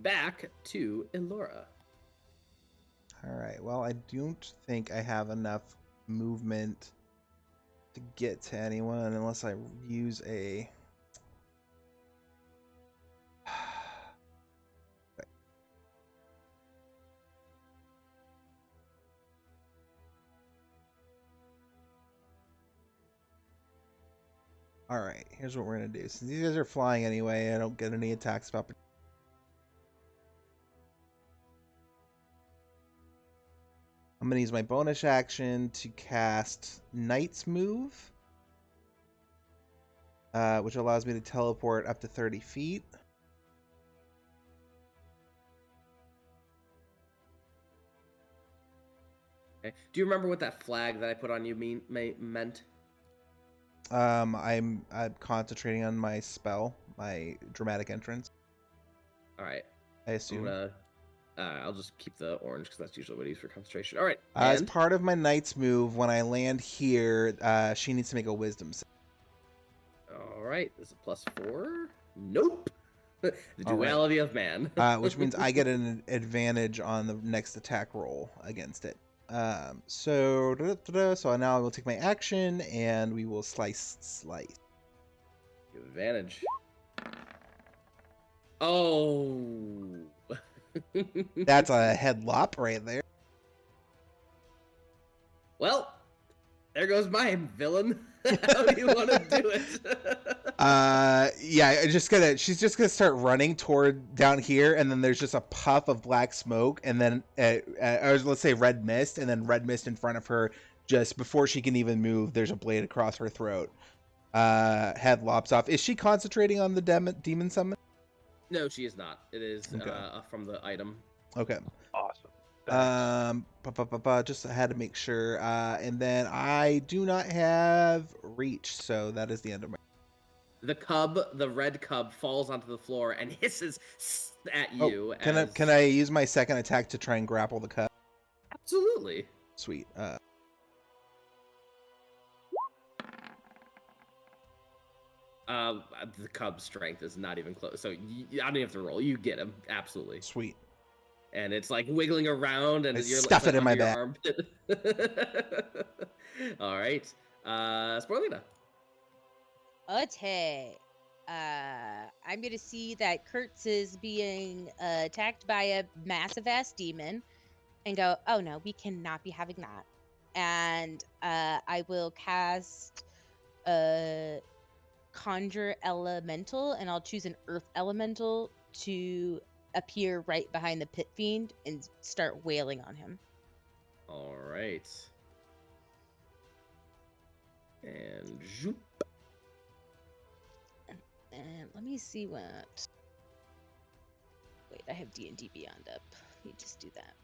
S2: Back to Elora.
S1: All right. Well, I don't think I have enough movement to get to anyone unless I use a. All right. Here's what we're gonna do. Since these guys are flying anyway, I don't get any attacks of opportunity. I'm going to use my bonus action to cast Knight's Move, which allows me to teleport up to 30 feet.
S2: Okay. Do you remember what that flag that I put on you meant?
S1: I'm concentrating on my spell, my dramatic entrance.
S2: All right.
S1: I assume.
S2: I'll just keep the orange because that's usually what I use for concentration. All right.
S1: As part of my Knight's Move, when I land here, she needs to make a Wisdom save.
S2: All right. This is +4. Nope. The
S1: All right.
S2: duality of man.
S1: Which means I get an advantage on the next attack roll against it. So now I will take my action and we will slice.
S2: Advantage. Oh.
S1: That's a head lop right there.
S2: Well, there goes my villain. How do you want to do it?
S1: Yeah, she's just gonna start running toward down here, and then there's just a puff of black smoke, and then or let's say red mist, and then red mist in front of her. Just before she can even move, there's a blade across her throat. Head lops off. Is she concentrating on the demon summon?
S2: No, she is not. It is
S1: Okay.
S2: From the item.
S1: Okay.
S5: Awesome.
S1: Just had to make sure. And then I do not have reach, so that is the end of my.
S2: The red cub, falls onto the floor and hisses at you.
S1: Can I use my second attack to try and grapple the cub?
S2: Absolutely.
S1: Sweet.
S2: The cub's strength is not even close, so I don't even have to roll. You get him, absolutely.
S1: Sweet.
S2: And it's like wiggling around, and
S1: I
S2: you're
S1: stuff it in my
S2: under your
S1: back.
S2: armpit. All right, Sporelina.
S3: Okay. I'm gonna see that Kertz is being attacked by a massive ass demon, and go, oh no, we cannot be having that. And I will cast Conjure Elemental, and I'll choose an Earth Elemental to appear right behind the Pit Fiend and start wailing on him.
S2: All right. And zoop.
S3: And let me see what. Wait, I have D&D Beyond up. Let me just do that.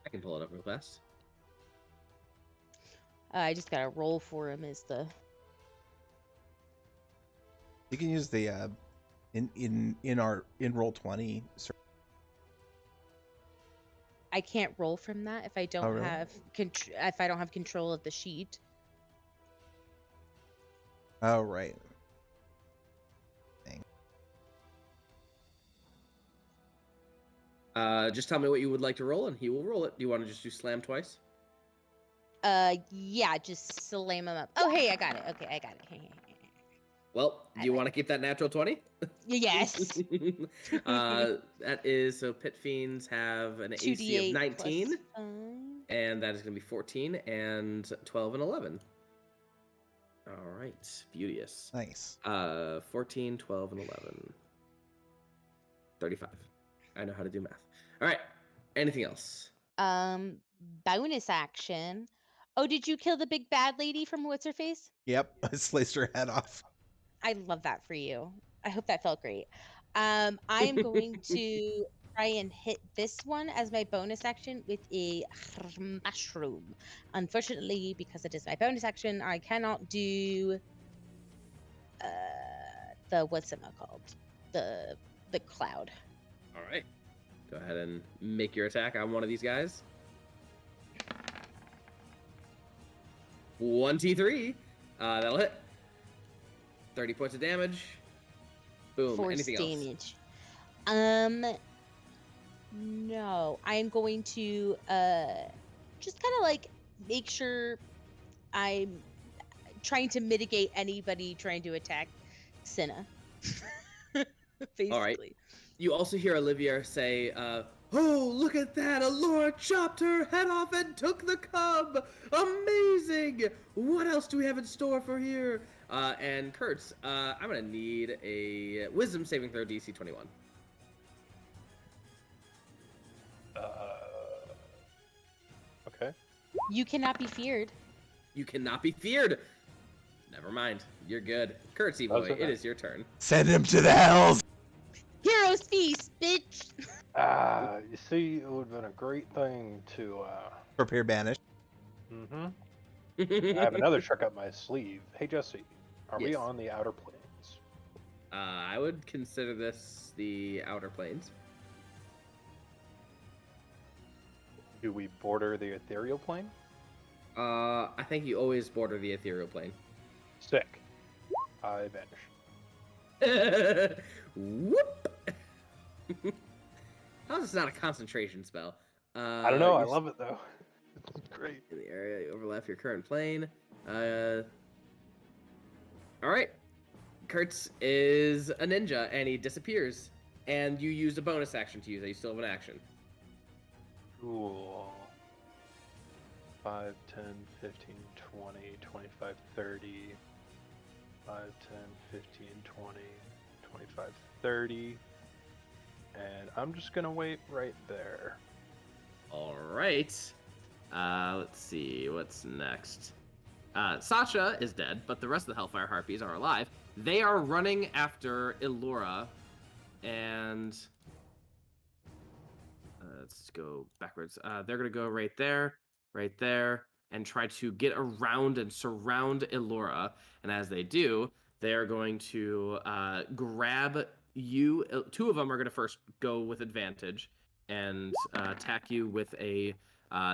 S2: I can pull it up real fast.
S3: I just gotta roll for him as the.
S1: You can use the in roll 20.
S3: I can't roll from that if I don't
S1: really?
S3: have if I don't have control of the sheet.
S1: Oh right.
S2: Just tell me what you would like to roll, and he will roll it. Do you want to just do slam twice?
S3: Yeah, just slam him up. Oh, hey, I got it. Okay, I got it.
S2: Well, do you want to keep that natural 20?
S3: Yes.
S2: That is, so Pit Fiends have an AC of 19, and that is going to be 14, and 12, and 11. All right, beauteous.
S1: Nice.
S2: 14, 12, and 11. 35. I know how to do math. All right, anything else?
S3: Bonus action. Oh, did you kill the big bad lady from What's Her Face?
S1: Yep, I sliced her head off.
S3: I love that for you. I hope that felt great. I am going to try and hit this one as my bonus action with a mushroom. Unfortunately, because it is my bonus action, I cannot do the what's it called? The cloud.
S2: All right, Go ahead and make your attack on one of these guys. 1t3. That'll hit. 30 points of damage. Boom.
S3: Force
S2: Anything
S3: damage. No. I am going to just kind of like make sure I'm trying to mitigate anybody trying to attack Cinna. Basically.
S2: All right. You also hear Olivia say, "Oh, look at that! Elora chopped her head off and took the cub! Amazing! What else do we have in store for here?" And Kertz, I'm gonna need a Wisdom saving throw, DC 21.
S5: Okay.
S3: You cannot be feared.
S2: You cannot be feared. Never mind. You're good. Kertzy boy, it is your turn.
S1: Send him to the hells.
S3: Hero's feast, bitch.
S5: You see, it would have been a great thing to,
S1: Prepare banish.
S5: I have another trick up my sleeve. Hey, Jesse, are we
S2: Yes.
S5: on the outer planes?
S2: I would consider this the outer planes.
S5: Do we border the ethereal plane?
S2: I think you always border the ethereal plane.
S5: Sick. I vanish.
S2: Whoop! How's this not a concentration spell?
S5: I don't know. I
S2: you're
S5: love it though. It's great.
S2: in the area you overlap your current plane. All right. Kertz is a ninja and he disappears. And you used a bonus action to use it. You still have an action.
S5: Cool. 5, 10, 15, 20, 25, 30. 5, 10, 15, 20, 25, 30. And I'm just gonna wait right there.
S2: All right. Let's see what's next. Sasha is dead, but the rest of the Hellfire Harpies are alive. They are running after Elora, and let's go backwards. They're gonna go right there, and try to get around and surround Elora. And as they do, they are going to grab you. Two of them are going to first go with advantage and attack you with a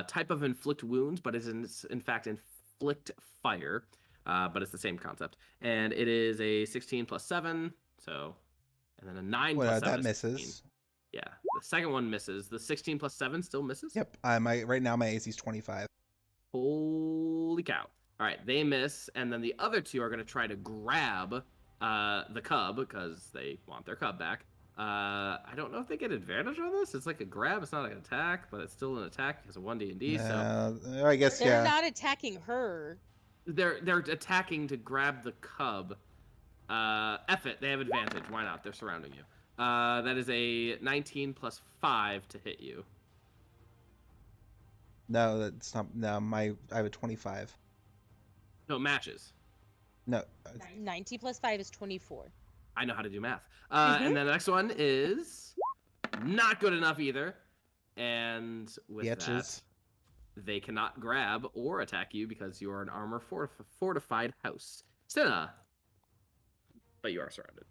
S2: type of inflict wounds, but is in fact inflict fire. But it's the same concept. And it is a 16 plus 7, so, and then a 9 plus 7
S1: That
S2: is
S1: misses.
S2: 15. Yeah, the second one misses. The 16 plus 7 still misses?
S1: Yep. Right now my AC is 25.
S2: Holy cow. All right, they miss, and then the other two are going to try to grab the cub because they want their cub back. I don't know if they get advantage on this. It's like a grab. It's not like an attack, but it's still an attack because of 1 D&D. So
S1: I guess,
S3: They're
S1: yeah.
S3: not attacking her.
S2: they're attacking to grab the cub. F it. They have advantage. Why not? They're surrounding you. That is a 19 plus 5 to hit you.
S1: No, that's not. No, I have a 25.
S2: No, it matches.
S1: No.
S3: 90 plus 5 is 24.
S2: I know how to do math. And then the next one is not good enough either. And with
S1: Bitches.
S2: that, they cannot grab or attack you because you are an armor fortified house. Cinna. But you are surrounded.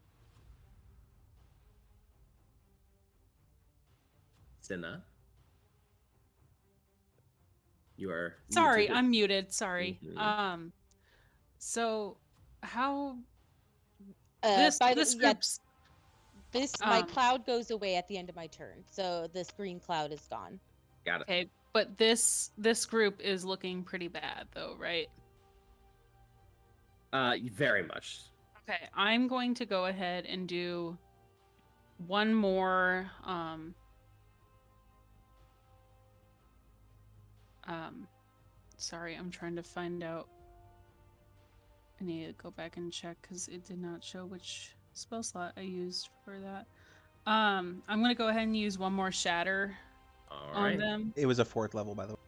S2: Cinna. You are
S4: Sorry,
S2: muted.
S4: I'm muted. Sorry.
S2: Mhm.
S4: So how
S3: By the,
S4: this
S3: yeah,
S4: group's
S3: my
S4: um,
S3: cloud goes away at the end of my turn, so this green cloud is gone.
S2: Got it.
S4: okay, but this group is looking pretty bad though, right?
S2: Very much.
S4: Okay, I'm going to go ahead and do one more sorry, I'm trying to find out. I need to go back and check because it did not show which spell slot I used for that. I'm gonna go ahead and use one more shatter
S2: All
S4: on
S2: right.
S4: them.
S1: It was a 4th level, by the way.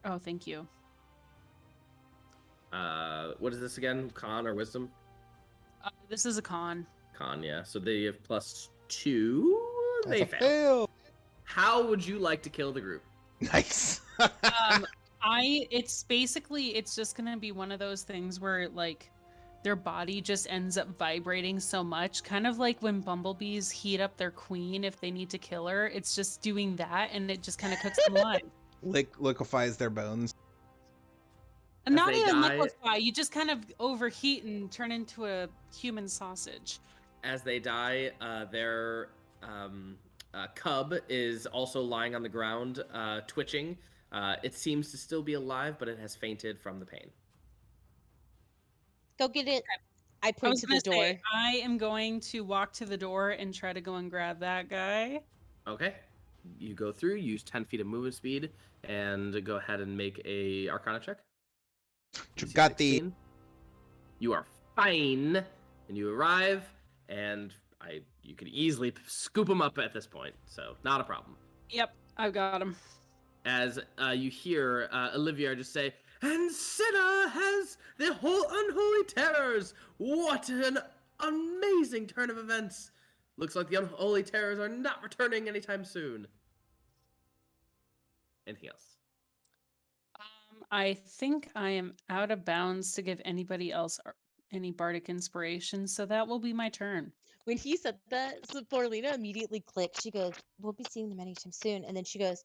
S4: Oh, thank you.
S2: What is this again? Con or wisdom?
S4: This is a con.
S2: Con, yeah. So they have +2. They
S1: That's a
S2: fail.
S1: fail.
S2: How would you like to kill the group?
S1: Nice.
S4: It's basically, it's just gonna be one of those things where like their body just ends up vibrating so much, kind of like when bumblebees heat up their queen if they need to kill her. It's just doing that, and it just kind of cooks them alive.
S1: Liquefies their bones.
S4: And
S2: As
S4: not
S2: they
S4: even
S2: die-
S4: liquefy, you just kind of overheat and turn into a human sausage.
S2: As they die, their cub is also lying on the ground, twitching. It seems to still be alive, but it has fainted from the pain.
S3: Go get it. I
S4: I
S3: point
S4: was
S3: to
S4: gonna
S3: the door.
S4: say, I am going to walk to the door and try to go and grab that guy.
S2: Okay. You go through, use 10 feet of movement speed, and go ahead and make a Arcana check. DC
S1: Got the
S2: 16. You are fine, and you arrive, and you could easily scoop him up at this point, so not a problem.
S4: Yep, I've got him.
S2: As you hear Olivia just say, "And Cinna has the whole unholy terrors! What an amazing turn of events! Looks like the unholy terrors are not returning anytime soon." Anything else?
S4: I think I am out of bounds to give anybody else any bardic inspiration, so that will be my turn.
S3: When he said that, Sporelina immediately clicked. She goes, "We'll be seeing them anytime soon." And then she goes,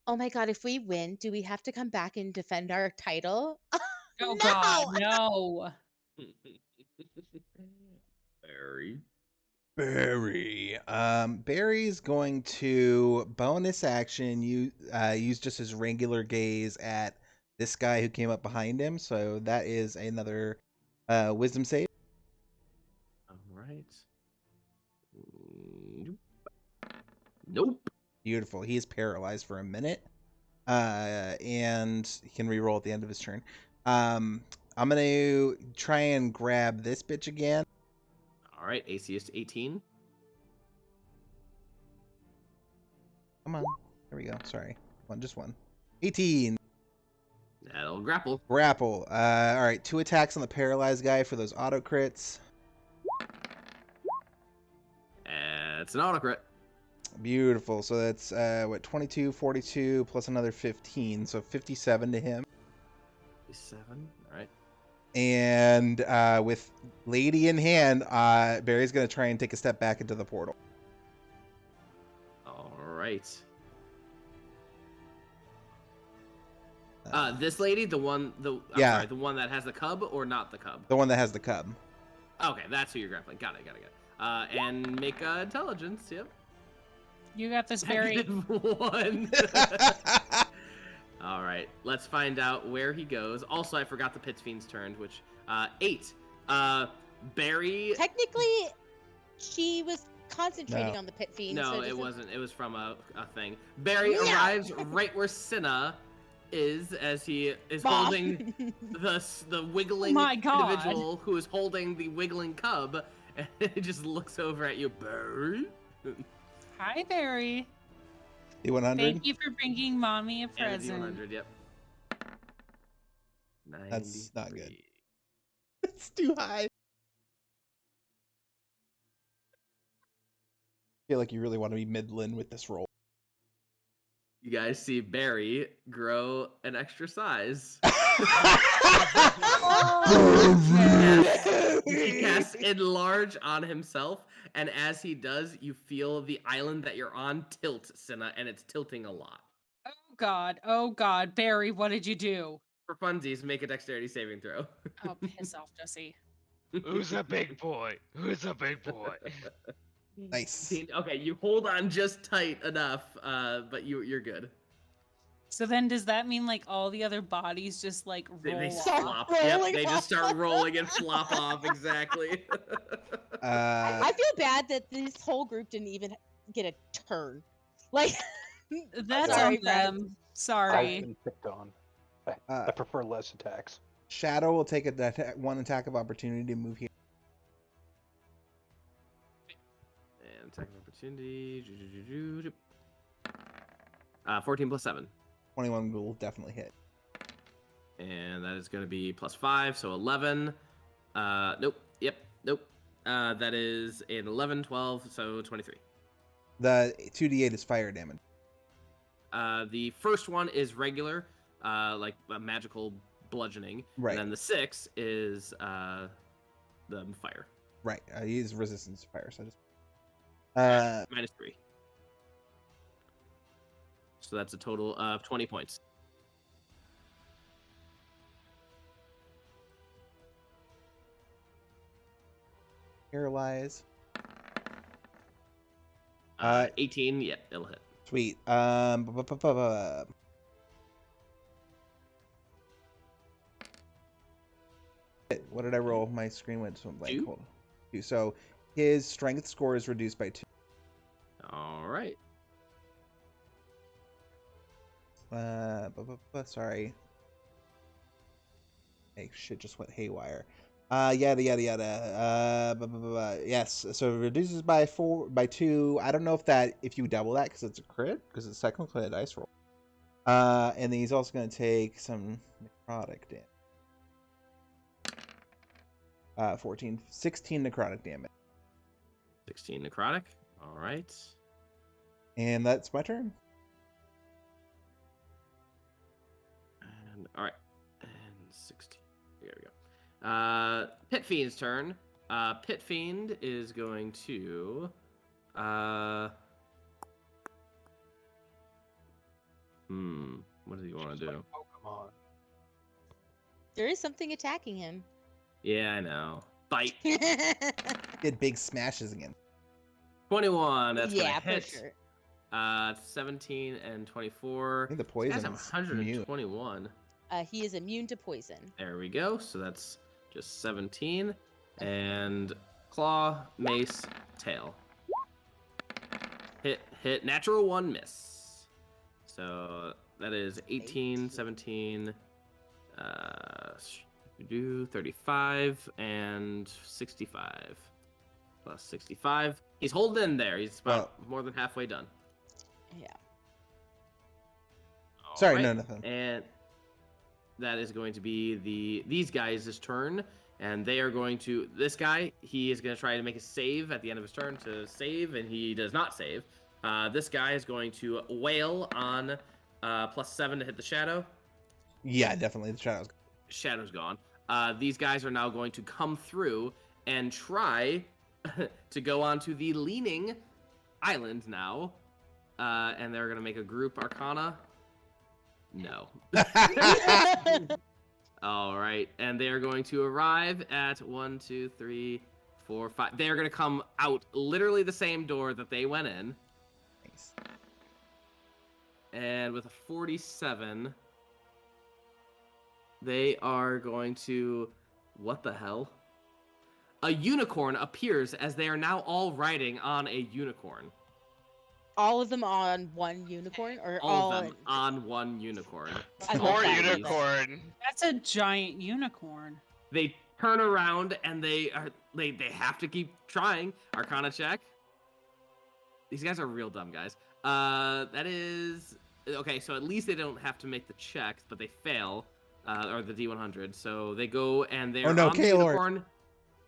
S3: "Oh my god, if we win, do we have to come back and defend our title?"
S4: Oh
S3: No!
S4: god, no.
S2: Barry.
S1: Barry's going to bonus action use just his regular gaze at this guy who came up behind him. So that is another wisdom save.
S2: All right. Nope.
S1: Beautiful. He is paralyzed for a minute. And he can reroll at the end of his turn. I'm gonna try and grab this bitch again.
S2: All right. AC is 18.
S1: Come on. There we go. Sorry. Just one. 18.
S2: That'll grapple.
S1: Grapple. All right. 2 attacks on the paralyzed guy for those auto crits.
S2: It's an auto crit.
S1: Beautiful. So that's 22, 42 plus another 15, so 57 to him.
S2: 7. All right.
S1: And with Lady in hand, Barry's gonna try and take a step back into the portal.
S2: All right. This lady, the one that has the cub, or not the cub?
S1: The one that has the cub.
S2: Okay, that's who you're grappling. Got it. And make intelligence. Yep.
S4: You got this, Barry.
S2: -1. All right, let's find out where he goes. Also, I forgot the Pit Fiend's turn, which 8. Barry.
S3: Technically, she was concentrating
S1: No.
S3: on the Pit Fiend.
S2: No,
S3: so
S2: it
S3: doesn't-
S2: wasn't. It was from a thing. Barry
S3: No.
S2: arrives right where Cinna is, as he is
S3: Mom.
S2: holding the wiggling
S4: My God.
S2: individual who is holding the wiggling cub, and he just looks over at you, Barry.
S4: Hi, Barry.
S1: D100.
S4: Thank you for bringing mommy a
S2: And a
S4: present.
S2: D100, yep.
S1: That's not good.
S2: 93.
S1: It's too high. I feel like you really want to be Midland with this roll.
S2: You guys see Barry grow an extra size. He casts Enlarge on himself, and as he does, you feel the island that you're on tilt, Cinna, and it's tilting a lot.
S4: Oh god, Barry, what did you do?
S2: For funsies, make a dexterity saving throw.
S4: Oh, piss off, Jesse.
S6: Who's a big boy? Who's a big boy?
S1: Nice.
S2: Okay, you hold on just tight enough, but you're good.
S4: So then does that mean like all the other bodies just like roll
S2: They
S4: off?
S2: flop. Yep,
S3: rolling
S2: they
S3: off.
S2: just start rolling and flop off. Exactly.
S3: I feel bad that this whole group didn't even get a turn. Like,
S4: That's
S3: Sorry,
S4: on
S3: friends.
S4: them.
S5: I've
S4: Sorry.
S5: been picked on. I
S1: Uh,
S5: prefer less attacks.
S1: Shadow will take one attack of opportunity to move here.
S2: And attack of opportunity. 14 plus 7.
S1: 21 will definitely hit.
S2: And that is going to be plus 5, so 11. Nope. Yep. Nope. That is an 11, 12, so 23.
S1: The 2d8 is fire damage.
S2: The first one is regular, like a magical bludgeoning.
S1: Right.
S2: And then the 6 is the fire.
S1: Right. He's resistance to fire, so I just
S2: -3. So that's a total of 20 points.
S1: paralyze.
S2: 18, yeah, it'll hit.
S1: Sweet. What did I roll? My screen went to blank.
S2: 2?
S1: Hold on. 2. So his strength score is reduced by 2.
S2: All right.
S1: Sorry. Hey, shit just went haywire. Yada yada yada. Yes, so it reduces by 2. I don't know if you double that because it's a crit, because it's technically a dice roll. And then he's also going to take some necrotic damage. 16 necrotic damage.
S2: 16 necrotic. All right.
S1: And that's my turn.
S2: And all right. And 16. There we go. Pit Fiend's turn. Pit Fiend is going to what does he want to do?
S5: Pokemon.
S3: There is something attacking him.
S2: Yeah, I know. Bite.
S1: Did big smashes again.
S2: 21. That's
S3: yeah,
S2: gonna hit.
S3: for sure.
S2: 17 and 24.
S1: I think the
S2: This guy's
S1: poison
S2: at
S1: is immune.
S2: 121.
S3: He is immune to poison.
S2: There we go. So that's just 17. And claw, mace, tail. Hit. Natural 1 miss. So that is 18, 17, 35, and 65. Plus 65. He's holding in there. He's about more than halfway done.
S3: Yeah.
S1: Sorry,
S2: Alright,
S1: no, nothing.
S2: And that is going to be these guys' turn. And they are going to... This guy, he is going to try to make a save at the end of his turn to save, and he does not save. This guy is going to wail on +7 to hit the shadow.
S1: Yeah, definitely. The
S2: Shadow's gone. These guys are now going to come through and try to go onto the Leaning Island now. And they're going to make a group Arcana. No. All right. And they are going to arrive at 1, 2, 3, 4, 5. They are going to come out literally the same door that they went in.
S1: Nice.
S2: And with a 47, they are going to... What the hell? A unicorn appears as they are now all riding on a unicorn.
S3: All of them on one unicorn, or
S2: All of them on one unicorn.
S3: I love
S6: More
S3: that.
S6: unicorn.
S4: That's a giant unicorn.
S2: They turn around and they have to keep trying. Arcana check. These guys are real dumb guys. That is okay. So at least they don't have to make the checks, but they fail, or the D100. So they go and they're on the
S1: Kaelor.
S2: unicorn,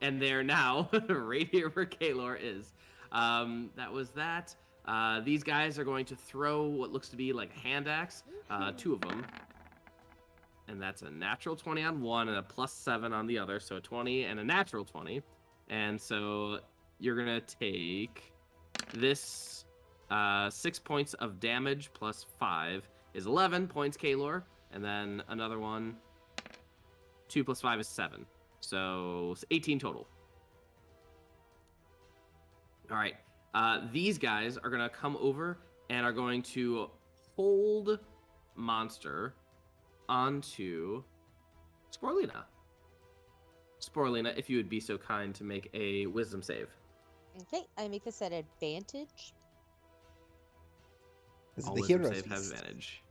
S2: and they're now right here where Kaelor is. That was that. These guys are going to throw what looks to be like a hand axe. 2 of them. And that's a natural 20 on one and a +7 on the other. So a 20 and a natural 20. And so you're going to take this 6 points of damage plus 5 is 11 points, Kaelor. And then another one, 2 plus 5 is 7. So it's 18 total. All right. These guys are going to come over and are going to hold monster onto Sporelina. Sporelina, if you would be so kind to make a wisdom save.
S3: Okay, I make this at advantage.
S1: This is
S2: All
S1: the
S2: wisdom
S1: hero
S2: save have
S1: feast.
S2: advantage.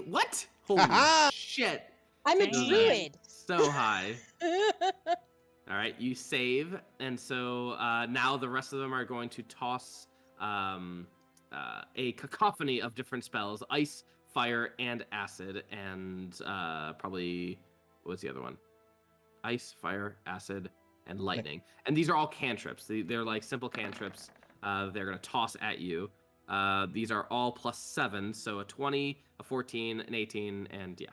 S2: What? Holy shit.
S3: I'm a
S4: Dang.
S3: druid.
S2: So high. All right, you save, and so now the rest of them are going to toss a cacophony of different spells: ice, fire, and acid, and probably what's the other one? Ice, fire, acid, and lightning. And these are all cantrips. They're like simple cantrips. They're gonna toss at you. These are all +7, so a 20, a 14, an 18, and yeah.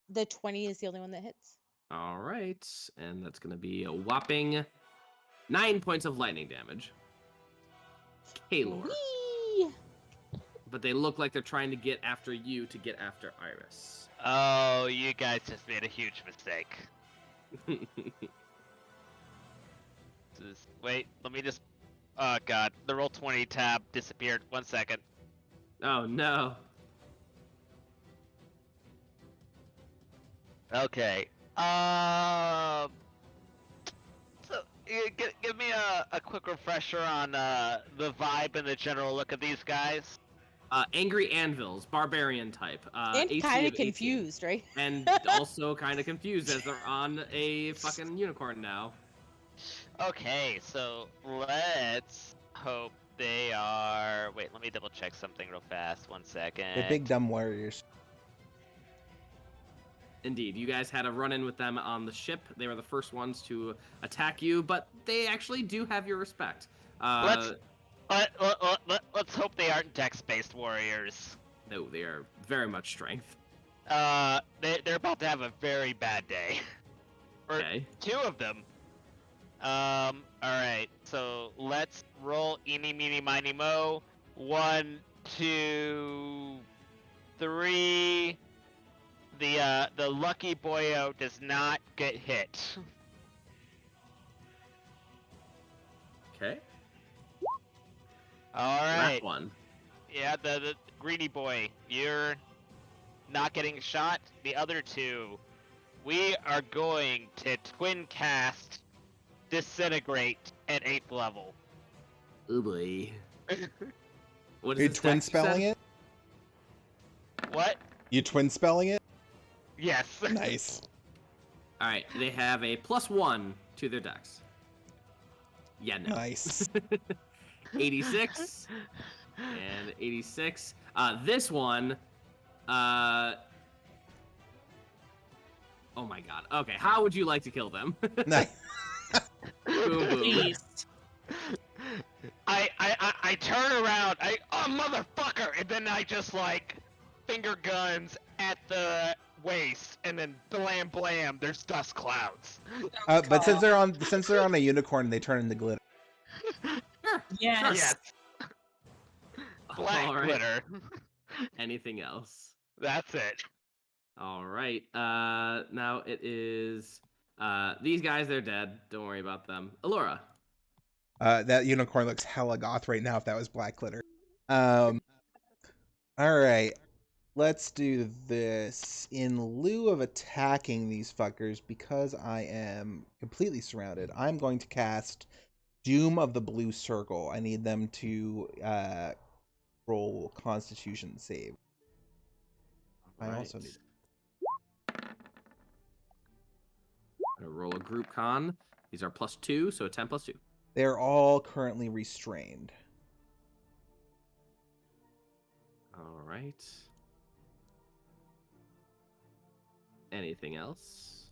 S3: The 20 is the only one that hits.
S2: All right, and that's going to be a whopping 9 points of lightning damage. Kaelor.
S3: Whee!
S2: But they look like they're trying to get after you to get after Iris.
S6: Oh, you guys just made a huge mistake. Wait, let me just. Oh god, the Roll20 tab disappeared. 1 second.
S2: Oh no.
S6: Okay. So give me a quick refresher on the vibe and the general look of these guys.
S2: Angry Anvils, barbarian type.
S3: And
S2: AC
S3: kind
S2: of
S3: of
S2: 18.
S3: confused, right?
S2: And also kind of confused as they're on a fucking unicorn now.
S6: Okay, so let's hope they are. Wait, let me double check something real fast. 1 second.
S1: They're big dumb warriors.
S2: Indeed, you guys had a run-in with them on the ship. They were the first ones to attack you, but they actually do have your respect.
S6: Let's hope they aren't dex-based warriors.
S2: No, they are very much strength.
S6: They're about to have a very bad day. Or
S2: Okay.
S6: 2 of them. Alright, so let's roll eeny, meeny, miny, mo. 1, 2, 3. The lucky boyo does not get hit.
S2: Okay.
S6: Alright.
S2: Last one.
S6: Yeah, the greedy boy. You're not getting shot. The other 2. We are going to twin cast Disintegrate at 8th level.
S2: Oh boy. What
S1: Are you
S2: this
S1: twin
S2: dex you said?
S1: spelling it?
S6: What?
S1: You twin spelling it?
S6: Yes.
S1: Nice.
S2: All right, they have a +1 to their dex. Yeah, no.
S1: Nice.
S2: 86 and 86. This one, oh my god. Okay, how would you like to kill them?
S1: Nice.
S2: Boom, boom.
S4: Please.
S6: I turn around, motherfucker, and then I just like finger guns at the waist, and then blam blam, there's dust clouds.
S1: But since they're on a unicorn, they turn into glitter.
S4: Yes.
S6: Yes. Black
S2: All right.
S6: glitter.
S2: Anything else?
S6: That's it.
S2: All right. Now it is these guys. They're dead. Don't worry about them. Elora.
S1: That unicorn looks hella goth right now if that was black glitter. All right. Let's do this. In lieu of attacking these fuckers, because I am completely surrounded, I'm going to cast Doom of the Blue Circle. I need them to roll Constitution save. I also need.
S2: I'm gonna roll a group con. These are +2, so a 10 +2.
S1: They're all currently restrained.
S2: All right. Anything else?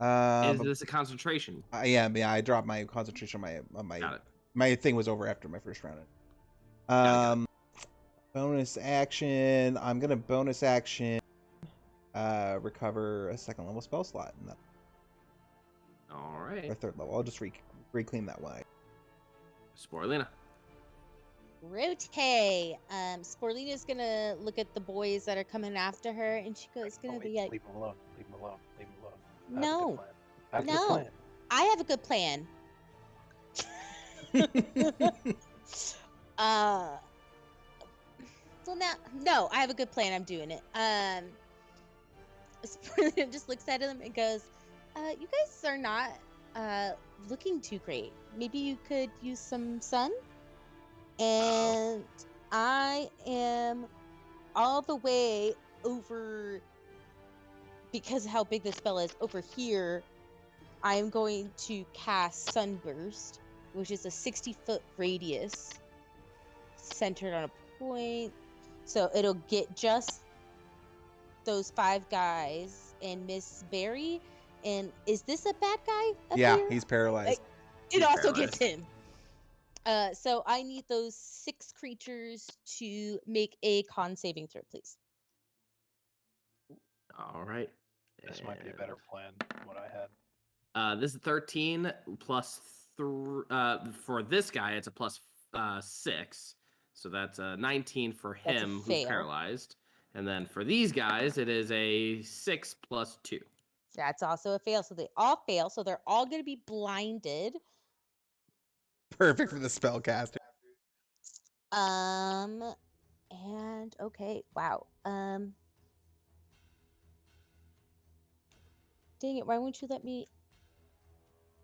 S2: Is this a concentration?
S1: Yeah, I dropped my concentration on my
S2: Got it.
S1: my thing was over after my first round.
S2: Got it.
S1: Bonus action. I'm gonna bonus action recover a 2nd level spell slot in that,
S2: All right.
S1: or 3rd level. I'll just reclaim that one.
S2: Sporelina.
S3: Rote. Sporelina's gonna look at the boys that are coming after her, and she goes, "Gonna be like,
S5: leave him alone. Leave him alone. Leave him alone.
S3: no,
S5: I have a good
S3: no,
S5: plan.
S3: I have a good plan." Well, no, I have a good plan. I'm doing it. Sporelina just looks at them and goes, "You guys are not looking too great. Maybe you could use some sun." And I am all the way over, because of how big this spell is, over here. I am going to cast Sunburst, which is a 60-foot radius centered on a point. So it'll get just those 5 guys and Miss Berry. And is this a bad guy up
S1: Yeah,
S3: here?
S1: he's paralyzed.
S3: Like, it
S2: He's
S3: also
S2: paralyzed.
S3: gets him. So I need those 6 creatures to make a con saving throw, please.
S2: All right.
S5: This might be a better plan than what I had.
S2: This is 13 plus 3. For this guy, it's a plus 6. So that's 19 for
S3: That's a
S2: him, who's
S3: fail.
S2: paralyzed. And then for these guys, it is a 6 plus 2.
S3: That's also a fail. So they all fail. So they're all going to be blinded.
S1: Perfect for the spellcaster.
S3: And okay, wow. Dang it! Why won't you let me?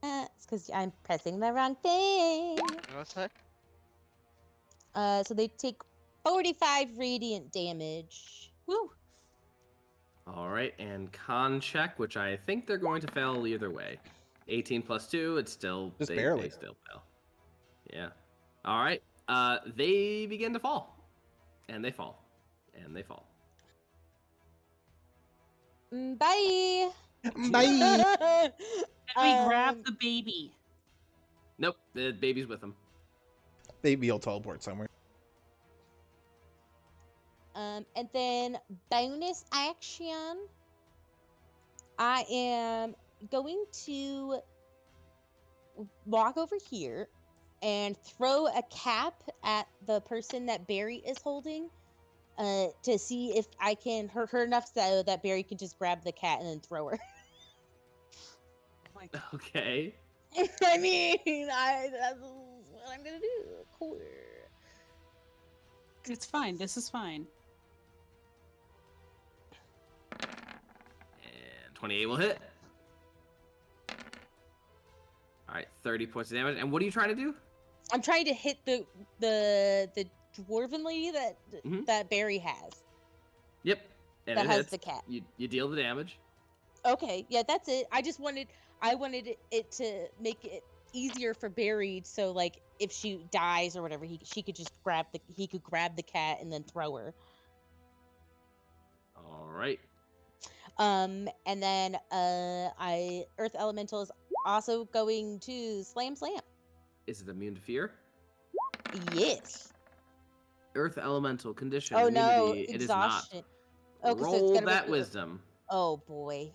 S3: It's because I'm pressing the wrong thing.
S6: What's that?
S3: So they take 45 radiant damage.
S4: Woo.
S2: All right, and con check, which I think they're going to fail either way. 18 plus 2, it's still
S1: Just
S2: they
S1: barely.
S2: still fail. Yeah. All right. They begin to fall, and they fall, and they fall.
S3: Bye.
S1: Bye.
S4: We grab
S3: Um,
S4: the baby.
S2: Nope, the baby's with them.
S1: Maybe will teleport somewhere.
S3: And then bonus action. I am going to walk over here and throw a cap at the person that Barry is holding, to see if I can hurt her enough so that Barry can just grab the cat and then throw her.
S4: Oh my God.
S2: Okay.
S3: I mean, that's what I'm gonna do. Cool.
S4: It's fine. This is fine.
S2: And 28 will hit. All right, 30 points of damage. And what are you trying to do?
S3: I'm trying to hit the dwarven lady that
S2: Mhm.
S3: that Barry has.
S2: Yep. And
S3: That
S2: it
S3: has
S2: hits.
S3: the cat.
S2: You deal the damage.
S3: Okay, yeah, that's it. I wanted it to make it easier for Barry, so like if she dies or whatever, he could just grab the cat and then throw her.
S2: All right.
S3: And then Earth Elemental is also going to slam.
S2: Is it immune to fear?
S3: Yes.
S2: Earth elemental condition.
S3: Oh no,
S2: immunity. It is not.
S3: exhaustion. Okay, so it's
S2: Roll
S3: gonna
S2: that
S3: make
S2: wisdom.
S3: Oh boy.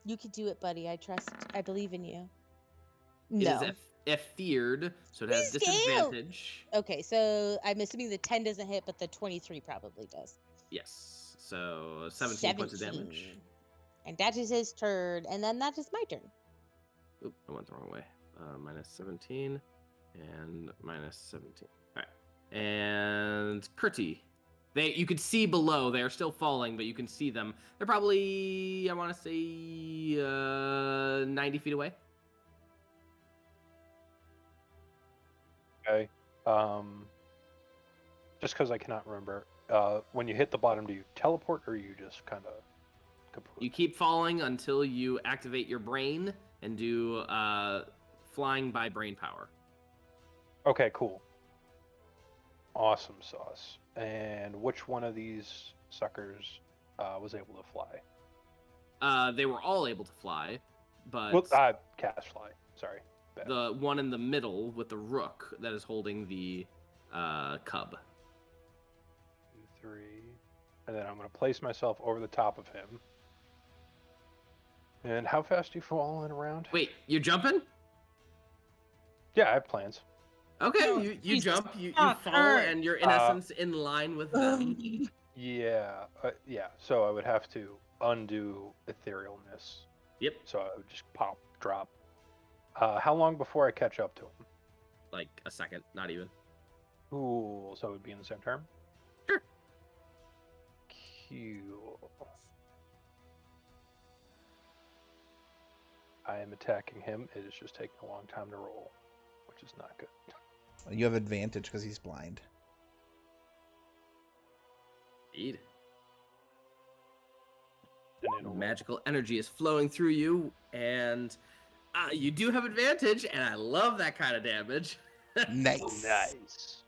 S3: You can do it, buddy. I believe in you.
S2: It is
S3: No.
S2: if feared, so it has
S3: Please scale.
S2: disadvantage.
S3: Okay, so I'm assuming the 10 doesn't hit, but the 23 probably does.
S2: Yes. So 17 points of damage.
S3: And that is his turn, and then that is my turn.
S2: Oop, I went the wrong way. Minus 17 and minus 17. All right. And Kurti. You could see below. They are still falling, but you can see them. They're probably, I want to say, 90 feet away.
S5: Okay. Just because I cannot remember, when you hit the bottom, do you teleport or you just kind of completely?
S2: You keep falling until you activate your brain and do flying by brain power.
S5: Okay, cool. Awesome sauce. And which one of these suckers was able to fly?
S2: They were all able to fly, but
S5: Well, cast fly. Sorry. Bad.
S2: the one in the middle with the rook that is holding the cub.
S5: 2, 3. And then I'm going to place myself over the top of him. And how fast do you fall in a round?
S2: Wait, you're jumping?
S5: Yeah, I have plans.
S2: Okay,
S4: No,
S2: you
S4: he's
S2: jump, you
S4: not
S2: fall,
S4: hurt.
S2: and you're in essence in line with them.
S5: Yeah, so I would have to undo etherealness.
S2: Yep,
S5: So I would just pop, drop. How long before I catch up to him?
S2: like a second, not even.
S5: Cool. So it would be in the same turn?
S2: Sure.
S5: Cool. I am attacking him. It is just taking a long time to roll, which is not good.
S1: You have advantage because he's blind.
S2: Indeed.
S5: And it'll roll.
S2: Magical energy is flowing through you, and you do have advantage, and I love that kind of damage.
S1: Nice.
S5: Nice.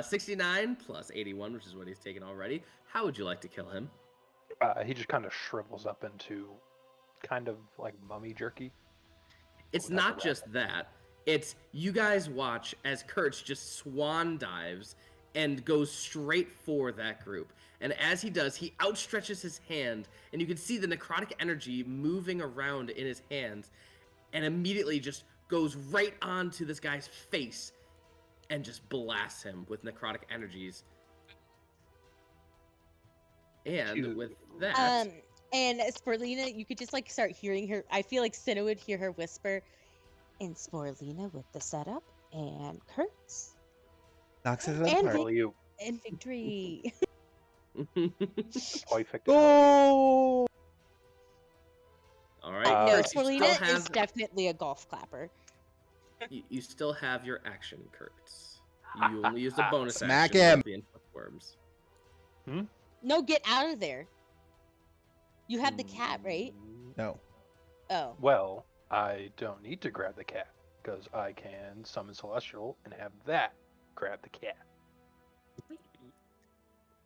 S2: 69 plus 81, which is what he's taken already. How would you like to kill him?
S5: He just kind of shrivels up into kind of like mummy jerky.
S2: It's
S5: Would have to
S2: not
S5: wrap
S2: just that. It's you guys watch as Kertz just swan dives and goes straight for that group. And as he does, he outstretches his hand, and you can see the necrotic energy moving around in his hands, and immediately just goes right onto this guy's face and just blasts him with necrotic energies. And with that,
S3: and Sporelina, you could just like start hearing her. I feel like Cinna would hear her whisper, and Sporelina with the setup, and Kertz,
S1: Knocks it
S3: And
S1: apart.
S5: Well, you
S3: and victory.
S5: perfect.
S1: Go!
S2: all right,
S5: Uh,
S3: No,
S2: Kertz, you still
S3: Sporelina is
S2: have
S3: definitely a golf clapper.
S2: you still have your action, Kertz. You only used a bonus
S1: Smack
S2: action
S1: him.
S2: with the inflict worms.
S3: No, get out of there. You have the cat, right?
S1: No.
S3: Oh.
S5: Well, I don't need to grab the cat because I can summon Celestial and have that grab the cat.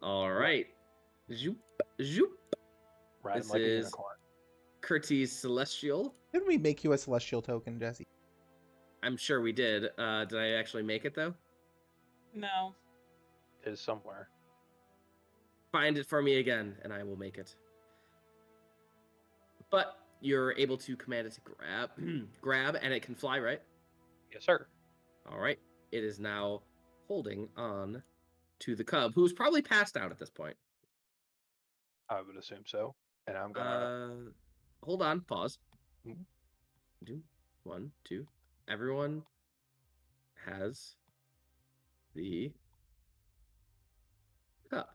S2: All right, zoop, zoop.
S5: Ride him
S2: This
S5: like a
S2: is-
S5: unicorn.
S2: Kertz's Celestial.
S1: Didn't we make you a celestial token, Jesse?
S2: I'm sure we did. Did I actually make it though?
S4: No.
S5: Is somewhere.
S2: Find it for me again, and I will make it. But you're able to command it to grab, and it can fly, right?
S5: Yes, sir.
S2: All right. It is now holding on to the cub, who's probably passed out at this point.
S5: I would assume so. And I'm gonna.
S2: Hold on. Pause.
S5: Mhm.
S2: 2, 1, 2. Everyone has the cub.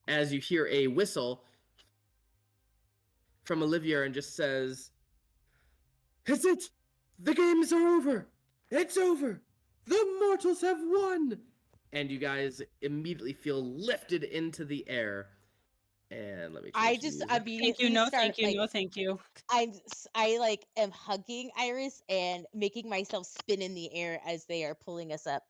S2: As you hear a whistle from Olivia and just says, "Is it? The games are over. It's over. The mortals have won." And you guys immediately feel lifted into the air. And let me.
S3: I
S2: change the
S3: just
S2: music.
S3: immediately
S4: Thank you. No,
S3: start,
S4: thank you.
S3: like,
S4: No, thank you.
S3: I like am hugging Iris and making myself spin in the air as they are pulling us up.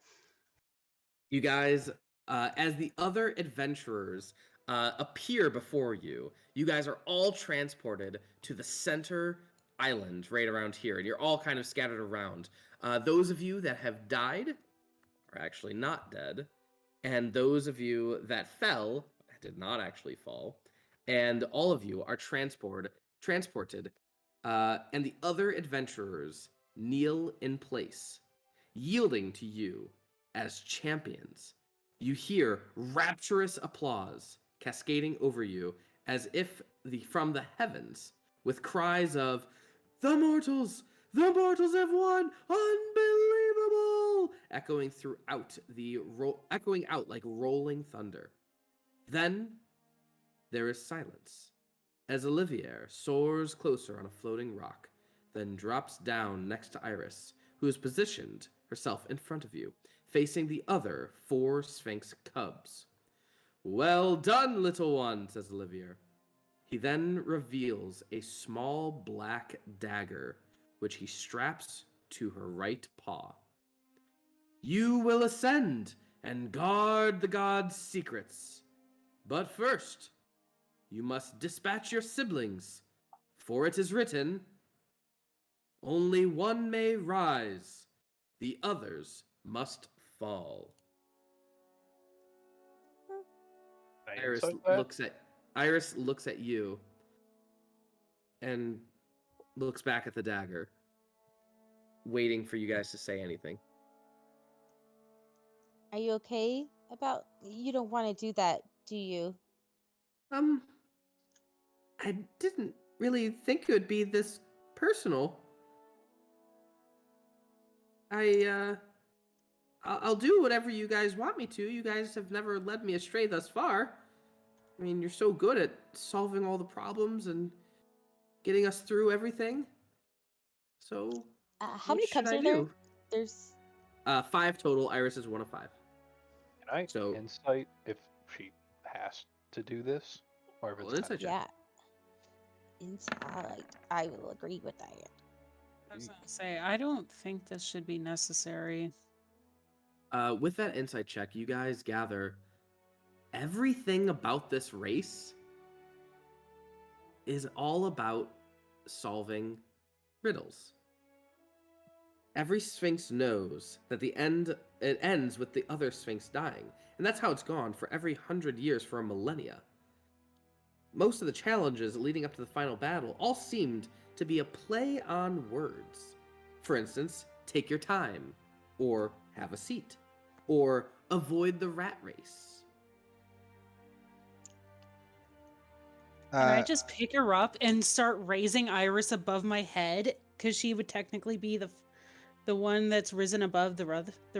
S2: You guys, as the other adventurers appear before you, you guys are all transported to the center island right around here, and you're all kind of scattered around. Those of you that have died are actually not dead, and those of you that fell did not actually fall, and all of you are transported, and the other adventurers kneel in place, yielding to you as champions. You hear rapturous applause cascading over you as if from the heavens, with cries of, the mortals have won, unbelievable, echoing out like rolling thunder. Then there is silence as Olivier soars closer on a floating rock, then drops down next to Iris, who is positioned herself in front of you, facing the other 4 Sphinx cubs. "Well done, little one," says Olivier. He then reveals a small black dagger, which he straps to her right paw. "You will ascend and guard the gods' secrets. But first, you must dispatch your siblings, for it is written, only one may rise, the others must fall."
S5: Can I
S2: Iris
S5: insight that?
S2: looks at you and looks back at the dagger, waiting for you guys to say anything.
S3: Are you okay about? You don't want to do that, do you?
S2: I didn't really think it would be this personal. I'll do whatever you guys want me to. You guys have never led me astray thus far. I mean, you're so good at solving all the problems and getting us through everything. So,
S3: How
S2: what
S3: many
S2: should
S3: cubs
S2: I
S3: are there?
S2: do?
S3: There's
S2: 5 total. Iris is 1 of 5.
S5: Can I
S2: So-
S5: insight if she has to do this? Or if it's
S2: Well,
S5: kind
S2: insight
S5: of-
S2: check.
S3: yeah. I will agree with that.
S4: I was gonna say, I don't think this should be necessary.
S2: With that insight check, you guys gather everything about this race is all about solving riddles. every Sphinx knows that it ends with the other Sphinx dying, and that's how it's gone for every 100 years for a millennia. Most of the challenges leading up to the final battle all seemed to be a play on words. For instance, take your time, or have a seat, or avoid the rat race.
S4: Can I just pick her up and start raising Iris above my head? Because she would technically be the one that's risen above the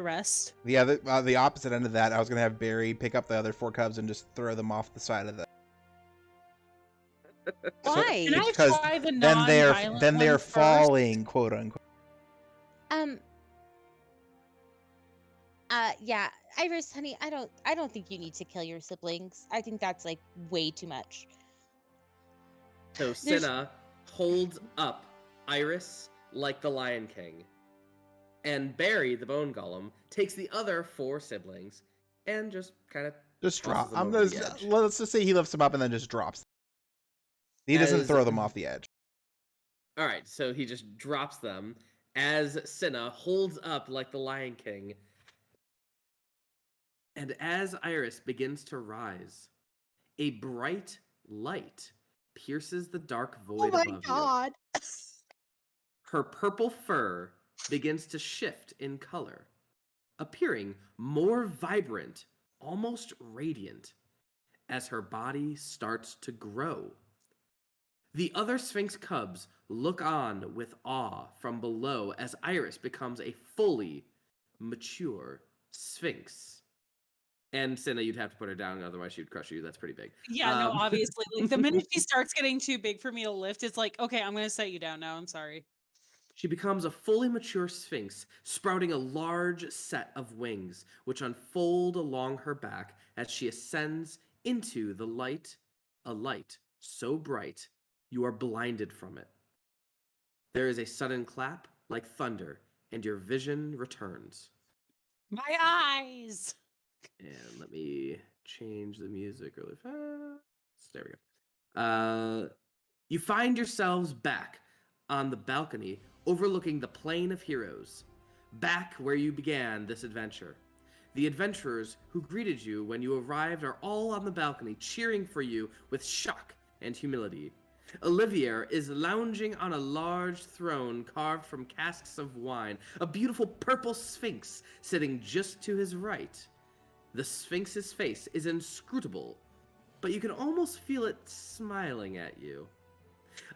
S4: rest.
S1: Yeah, the opposite end of that, I was gonna have Barry pick up the other 4 cubs and just throw them off the side of the.
S3: Why?
S4: Can I
S1: Because
S4: try the
S1: then they're
S4: non-violent one first?
S1: falling, quote unquote.
S3: Yeah, Iris, honey, I don't think you need to kill your siblings. I think that's like way too much.
S2: So Cinna holds up Iris like the Lion King. And Barry, the Bone Golem, takes the other 4 siblings and just kind of
S1: Just drop.
S2: tosses them over the edge.
S1: Let's just say he lifts them up and then just drops them. He doesn't
S2: As-
S1: throw them off the edge.
S2: All right, so he just drops them as Cinna holds up like the Lion King. And as Iris begins to rise, a bright light pierces the dark void above you. Her purple fur begins to shift in color, appearing more vibrant, almost radiant, as her body starts to grow. The other Sphinx cubs look on with awe from below as Iris becomes a fully mature Sphinx. And Cinna, you'd have to put her down, otherwise she would crush you. That's pretty big.
S4: Yeah, no, obviously. Like the minute she starts getting too big for me to lift, it's like, okay, I'm gonna set you down now. I'm sorry.
S2: She becomes a fully mature Sphinx, sprouting a large set of wings, which unfold along her back as she ascends into the light, a light so bright you are blinded from it. There is a sudden clap like thunder, and your vision returns.
S4: My eyes!
S2: And let me change the music really fast. There we go. You find yourselves back on the balcony overlooking the Plain of Heroes, back where you began this adventure. The adventurers who greeted you when you arrived are all on the balcony cheering for you with shock and humility. Olivier is lounging on a large throne carved from casks of wine, a beautiful purple sphinx sitting just to his right. The Sphinx's face is inscrutable, but you can almost feel it smiling at you.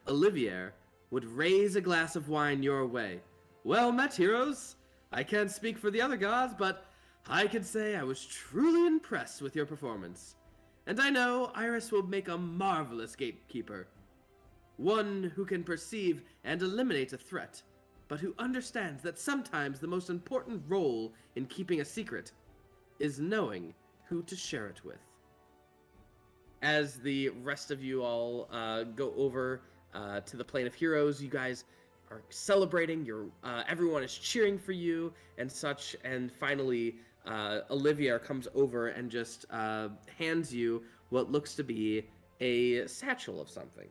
S2: Olivier would raise a glass of wine your way. Well met, heroes. I can't speak for the other gods, but I can say I was truly impressed with your performance. And I know Iris will make a marvelous gatekeeper. One who can perceive and eliminate a threat, but who understands that sometimes the most important role in keeping a secret is knowing who to share it with. As the rest of you all go over to the Plain of Heroes, you guys are celebrating. Everyone is cheering for you and such. And finally, Olivia comes over and just hands you what looks to be a satchel of something.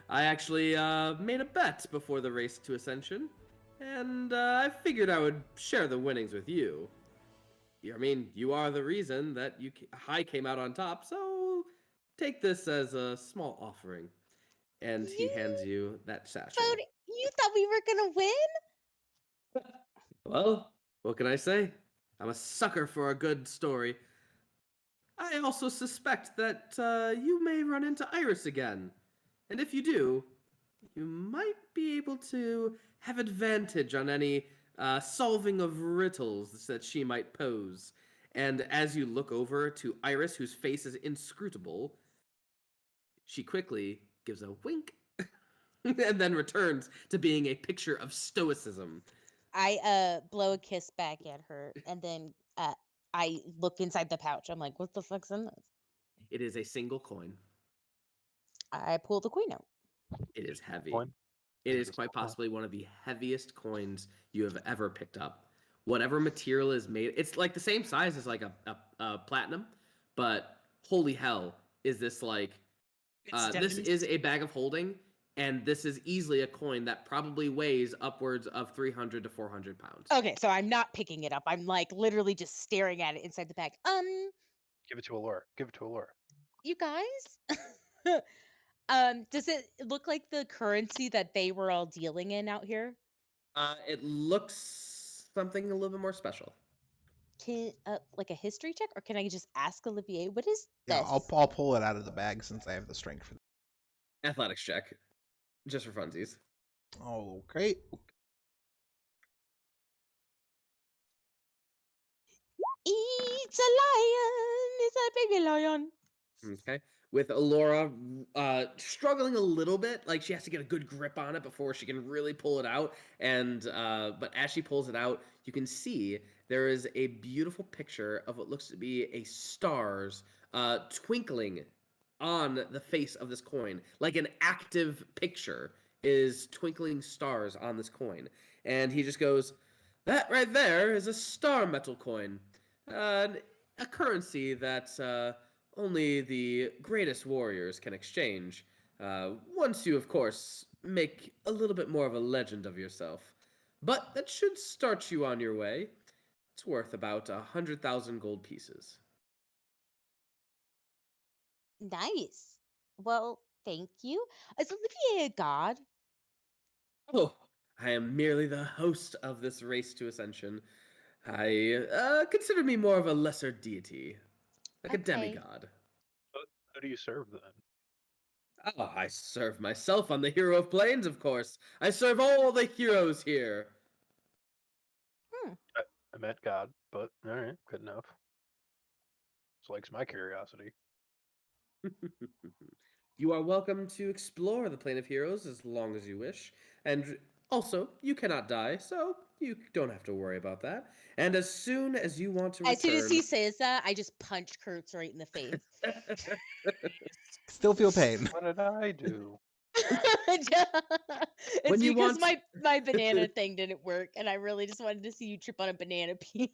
S2: I actually made a bet before the race to Ascension, and I figured I would share the winnings with you. I mean, you are the reason that I came out on top, so take this as a small offering. And he hands you that satchel.
S3: You thought we were gonna win?
S2: Well, what can I say? I'm a sucker for a good story. I also suspect that you may run into Iris again. And if you do, you might be able to have advantage on any solving of riddles that she might pose. And as you look over to Iris, whose face is inscrutable, she quickly gives a wink and then returns to being a picture of stoicism.
S3: I blow a kiss back at her, and then I look inside the pouch. I'm like, what the fuck's in this?
S2: It is a single coin.
S3: I pull the coin out.
S2: It is heavy.
S5: Coin?
S2: It is quite possibly one of the heaviest coins you have ever picked up. Whatever material is made, it's like the same size as like a platinum, but holy hell, is this like this is a bag of holding. And this is easily a coin that probably weighs upwards of 300 to 400 pounds.
S3: Okay, so I'm not picking it up. I'm like literally just staring at it inside the bag.
S5: Give it to Elora. Give it to Elora.
S3: You guys? Does it look like the currency that they were all dealing in out here?
S2: It looks something a little bit more special.
S3: Can like a history check, or can I just ask Olivier what is
S1: Yeah,
S3: this?
S1: I'll pull it out of the bag since I have the strength for that.
S2: Athletics check, just for funsies.
S1: Oh, great.
S3: It's a lion. It's a baby lion.
S2: Okay. With Elora struggling a little bit, like she has to get a good grip on it before she can really pull it out. And but as she pulls it out, you can see there is a beautiful picture of what looks to be a stars twinkling on the face of this coin, like an active picture is twinkling stars on this coin. And he just goes, "That right there is a star metal coin, a currency that's only the greatest warriors can exchange. Once you, of course, make a little bit more of a legend of yourself. But that should start you on your way. It's worth about 100,000 gold pieces."
S3: Nice. Well, thank you. Is Olivier a god?
S2: Oh, I am merely the host of this race to ascension. I consider me more of a lesser deity, like a
S3: Okay.
S2: demigod.
S5: Who do you serve then?
S2: Oh, I serve myself on the Hero of Plains, of course. I serve all the heroes here.
S5: I meant God, but all right, good enough. Likes my curiosity.
S2: You are welcome to explore the Plane of Heroes as long as you wish. And also, you cannot die, so you don't have to worry about that. And as soon as you want to return...
S3: As soon as he says that, I just punch Kertz right in the face.
S1: Still feel pain.
S5: What did I do?
S3: It's
S2: When you
S3: because
S2: want-
S3: my banana thing didn't work, and I really just wanted to see you trip on a banana peel.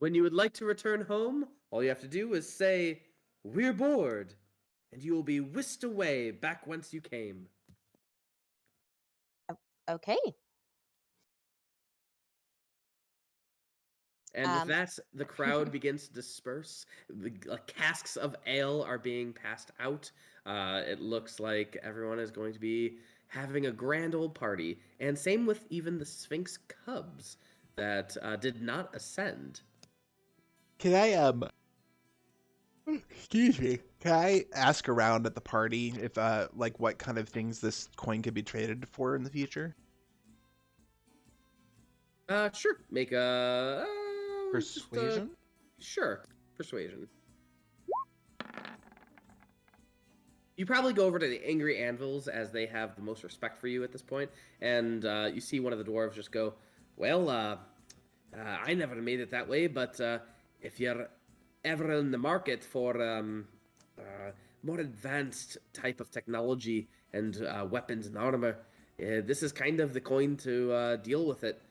S2: When you would like to return home, all you have to do is say, "We're bored," and you will be whisked away back whence you came.
S3: Okay.
S2: And with that, the crowd begins to disperse. The casks of ale are being passed out. It looks like everyone is going to be having a grand old party. And same with even the Sphinx cubs that did not ascend.
S1: Can I excuse me? Can I ask around at the party if like what kind of things this coin could be traded for in the future?
S2: Sure. Make a
S1: Persuasion?
S2: Sure. Persuasion. You probably go over to the Angry Anvils as they have the most respect for you at this point, and you see one of the dwarves just go, "Well, I never made it that way, but if you're ever in the market for more advanced type of technology and weapons and armor, this is kind of the coin to deal with it.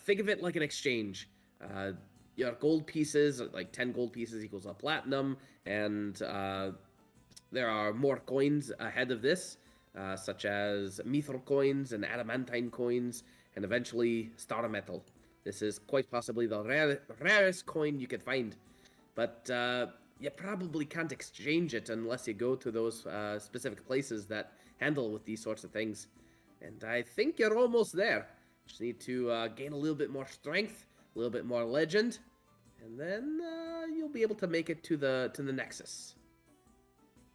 S2: Think of it like an exchange. Your gold pieces, like 10 gold pieces equals a platinum, and there are more coins ahead of this, such as mithril coins and adamantine coins, and eventually star metal. This is quite possibly the rarest coin you could find, but you probably can't exchange it unless you go to those specific places that handle with these sorts of things. And I think you're almost there. Just need to gain a little bit more strength, a little bit more legend, and then you'll be able to make it to the Nexus.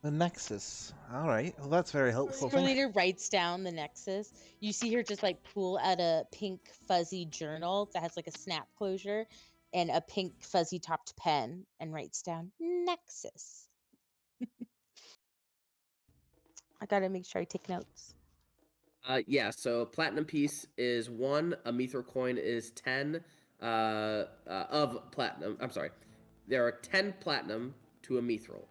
S1: The Nexus. All right. Well, that's very helpful. Thank you.
S3: Sporelina writes down the Nexus. You see her just like pull out a pink fuzzy journal that has like a snap closure and a pink fuzzy topped pen and writes down Nexus. I gotta make sure I take notes.
S2: Yeah, so platinum piece is 1, a mithril coin is 10 of platinum. I'm sorry. There are 10 platinum to a mithril.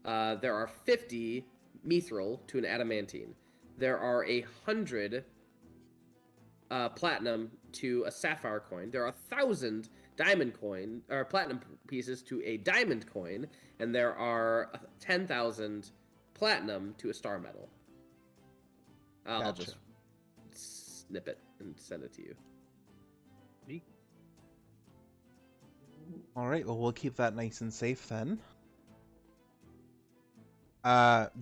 S2: There are 50 mithril to an adamantine. There are 100 platinum to a sapphire coin. There are 1,000 diamond coin or platinum pieces to a diamond coin, and there are 10,000 platinum to a star metal. I'll
S1: Gotcha.
S2: just snip it and send it to you.
S1: All right, well, we'll keep that nice and safe then.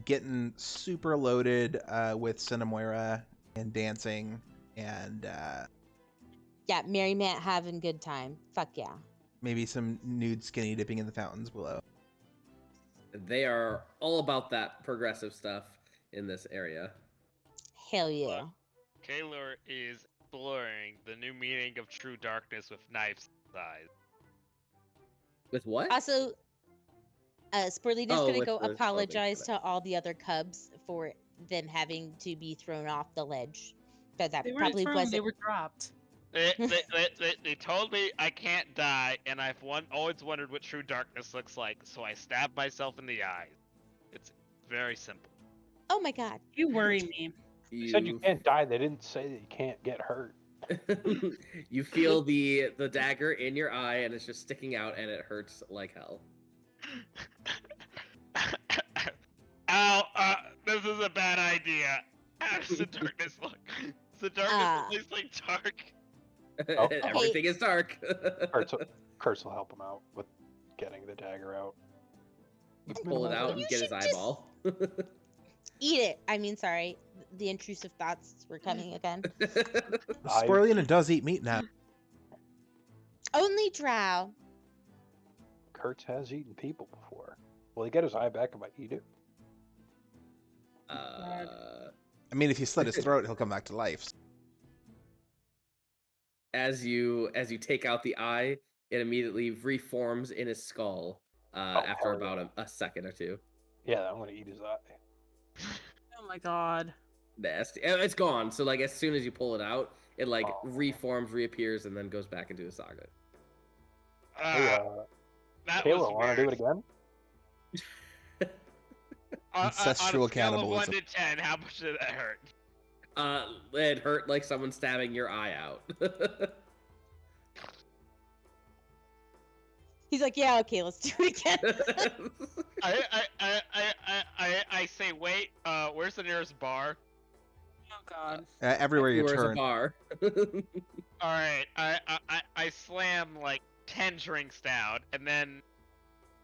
S1: Getting super loaded with Cinnamoira and dancing and
S3: Yeah, Mary Matt having good time. Fuck yeah.
S1: maybe some nude skinny dipping in the fountains below.
S2: They are all about that progressive stuff in this area.
S3: Hell yeah.
S6: Kaelor is exploring the new meaning of true darkness with knife's eyes.
S2: With what?
S3: Also, Sporelina's
S2: Oh,
S3: gonna
S2: with
S3: go
S2: the clothing,
S3: apologize
S2: got
S3: to all the other cubs for them having to be thrown off the ledge. But that
S4: They weren't
S3: probably
S4: thrown,
S3: wasn't.
S4: they were dropped.
S6: They told me I can't die, and I've always wondered what true darkness looks like, so I stabbed myself in the eyes. It's very simple.
S3: Oh my god.
S7: You worry me.
S5: They said you can't die. They didn't say that you can't get hurt.
S2: You feel the dagger in your eye, and it's just sticking out, and it hurts like hell.
S6: Ow! This is a bad idea. How does the darkness look? Does the darkness look like dark?
S5: Oh.
S2: Everything is dark.
S5: Kertz will help him out with getting the dagger out.
S2: You pull it out and
S3: You
S2: get his
S3: should just-
S2: eyeball.
S3: Eat it. I mean, sorry. The intrusive thoughts were coming again.
S1: Sporelina does eat meat now.
S3: Only Drow.
S5: Kertz has eaten people before. Will he get his eye back if I eat it?
S1: I mean, if you slit his throat, he'll come back to life.
S2: As you take out the eye, it immediately reforms in his skull after
S5: hell
S2: about a second or two.
S5: Yeah, I'm gonna eat his eye.
S4: Oh my god.
S2: Nasty. It's gone. So like as soon as you pull it out, it like reforms, reappears, and then goes back into his socket.
S5: Hey,
S6: That
S5: Kaelor,
S6: was
S5: want to do it
S6: weird.
S5: again?
S1: Incestual
S6: on a scale of 1
S1: cannibalism.
S6: to 10, how much did that hurt?
S2: It hurt like someone stabbing your eye out.
S3: He's like, yeah, okay, let's do it again.
S6: I say, wait, where's the nearest bar?
S4: Oh god.
S1: Everywhere you
S2: Where's a
S1: turn.
S2: bar?
S6: Alright, I slam like 10 drinks down, and then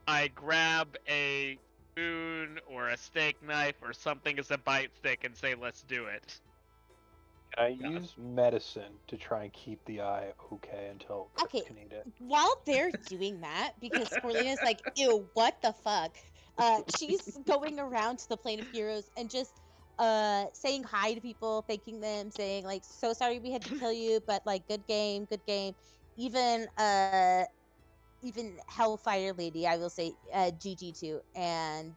S6: I grab a spoon or a steak knife or something as a bite stick and say, let's do it.
S5: Can I use medicine to try and keep the eye okay until Kertz
S3: Okay.
S5: can eat it?
S3: While they're doing that, because Sporelina's like, ew, what the fuck? She's going around to the Plane of Heroes and just saying hi to people, thanking them, saying like, so sorry we had to kill you, but like, good game, good game. Even Hellfire Lady, I will say GG too, and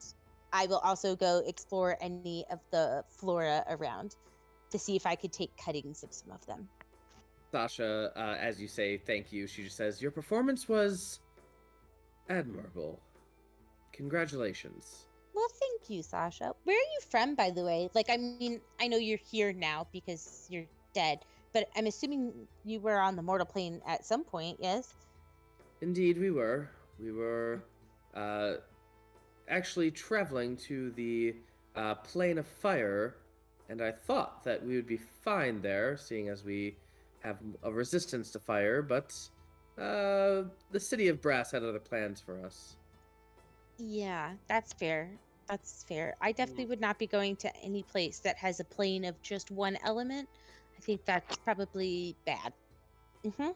S3: I will also go explore any of the flora around to see if I could take cuttings of some of them.
S2: Sasha, as you say thank you, she just says, your performance was admirable. Congratulations.
S3: Well, thank you, Sasha. Where are you from, by the way? Like, I mean, I know you're here now because you're dead, but I'm assuming you were on the mortal plane at some point, yes?
S2: Indeed, we were. We were actually traveling to the plane of fire, and I thought that we would be fine there, seeing as we have a resistance to fire, but the city of Brass had other plans for us.
S3: Yeah, that's fair. That's fair. I definitely would not be going to any place that has a plane of just one element. I think that's probably bad. Mm-hmm.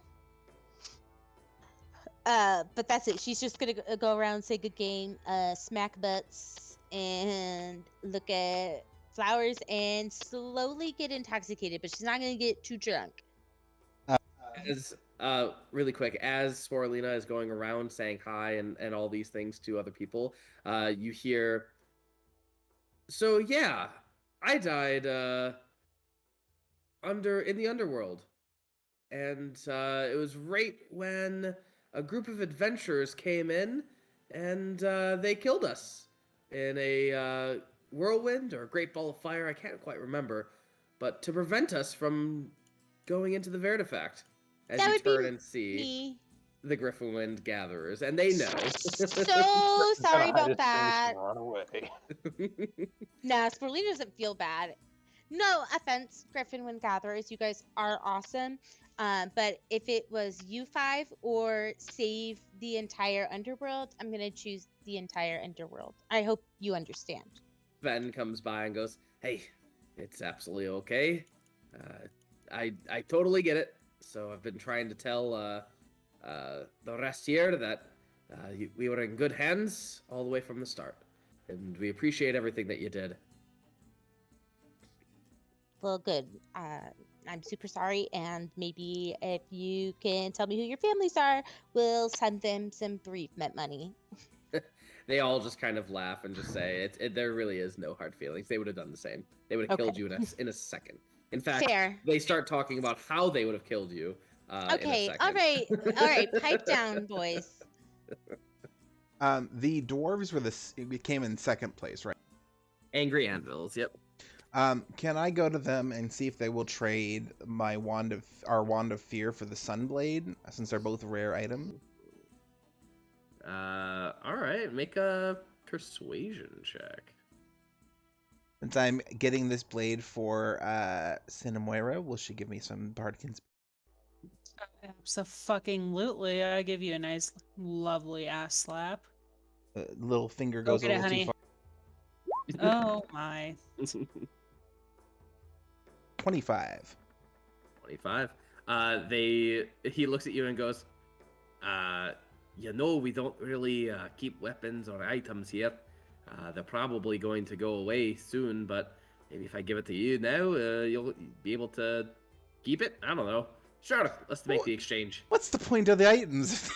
S3: But that's it. She's just gonna go around, say good game, smack butts, and look at flowers and slowly get intoxicated, but she's not gonna get too drunk.
S2: As really quick, as Sporelina is going around saying hi and all these things to other people, you hear, so yeah, I died in the underworld, and it was right when a group of adventurers came in, and they killed us in a whirlwind or a great ball of fire. I can't quite remember, but to prevent us from going into the Vertifact. As
S3: That
S2: you
S3: would be
S2: turn and see,
S3: Me.
S2: the Griffinwind gatherers, and they know.
S3: So
S5: He's
S3: sorry
S5: gonna hide
S3: about
S5: his face
S3: that.
S5: and run away.
S3: Nah, Sporelina doesn't feel bad. No offense, Griffinwind Gatherers, you guys are awesome. But if it was you five or save the entire underworld, I'm gonna choose the entire underworld. I hope you understand.
S2: Ven comes by and goes, "Hey, it's absolutely okay. I totally get it. So I've been trying to tell the rest here that we were in good hands all the way from the start, and we appreciate everything that you did."
S3: Well, good. I'm super sorry, and maybe if you can tell me who your families are, we'll send them some bereavement money.
S2: They all just kind of laugh and just say, there really is no hard feelings. They would have done the same. They would have killed
S3: Okay.
S2: you in a second. In fact,
S3: Fair.
S2: they start talking about how they would have killed you in a
S3: Okay,
S2: second.
S3: all right, pipe down, boys.
S1: The dwarves came in second place, right?
S2: Angry anvils, yep.
S1: Can I go to them and see if they will trade my wand of fear for the sunblade, since they're both rare items?
S2: All right, make a persuasion check.
S1: Since I'm getting this blade for Cinnamoira, will she give me some Bardkin's?
S4: Abso-fucking-lutely. I give you a nice, lovely ass slap.
S1: Little finger
S4: Go
S1: goes a
S4: get it,
S1: little
S4: honey.
S1: too
S4: Oh my.
S1: 25.
S2: 25. He looks at you and goes, we don't really keep weapons or items here. They're probably going to go away soon, but maybe if I give it to you now, you'll be able to keep it? I don't know. Sure, let's make the exchange.
S1: What's the point of the items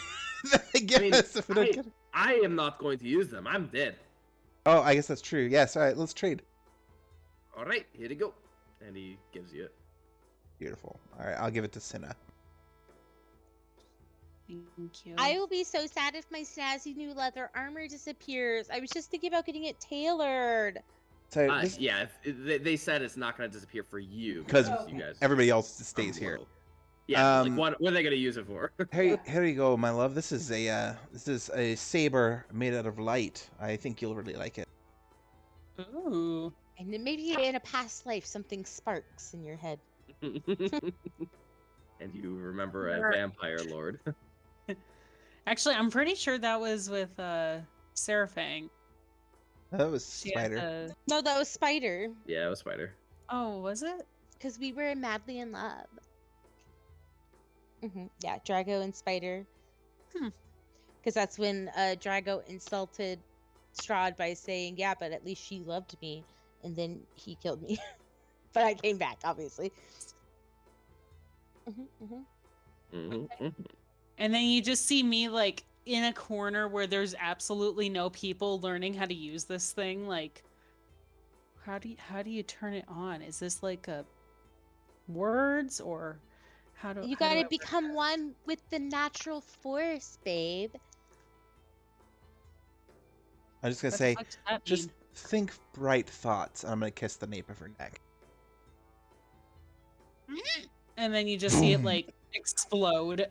S1: that they give us if we don't get it?
S2: I am not going to use them. I'm dead.
S1: Oh, I guess that's true. Yes, all right, let's trade.
S2: All right, here you go. And he gives you it.
S1: Beautiful. All right, I'll give it to Cinna.
S4: Thank you.
S3: I will be so sad if my snazzy new leather armor disappears. I was just thinking about getting it tailored.
S1: So
S2: They said it's not going to disappear for you.
S1: because
S2: you guys
S1: everybody else stays here.
S2: Yeah, what are they going to use it for?
S1: Here you go, my love. This is a saber made out of light. I think you'll really like it.
S4: Ooh.
S3: And then maybe in a past life, something sparks in your head.
S2: And you remember a vampire lord.
S4: Actually, I'm pretty sure that was with Seraphang.
S1: That was
S4: She had
S1: Spider.
S3: No, that was Spider.
S2: Yeah, it was Spider.
S4: Oh, was it?
S3: Because we were madly in love. Yeah, Drago and Spider. Because that's when Drago insulted Strahd by saying, "Yeah, but at least she loved me," and then he killed me. But I came back, obviously.
S4: And then you just see me like in a corner where there's absolutely no people learning how to use this thing. Like, how do you turn it on? Is this like a words or how do
S3: You gotta become one with the natural force, babe.
S1: I'm just gonna say, just think bright thoughts, and I'm gonna kiss the nape of her neck.
S4: And then you just see it like explode.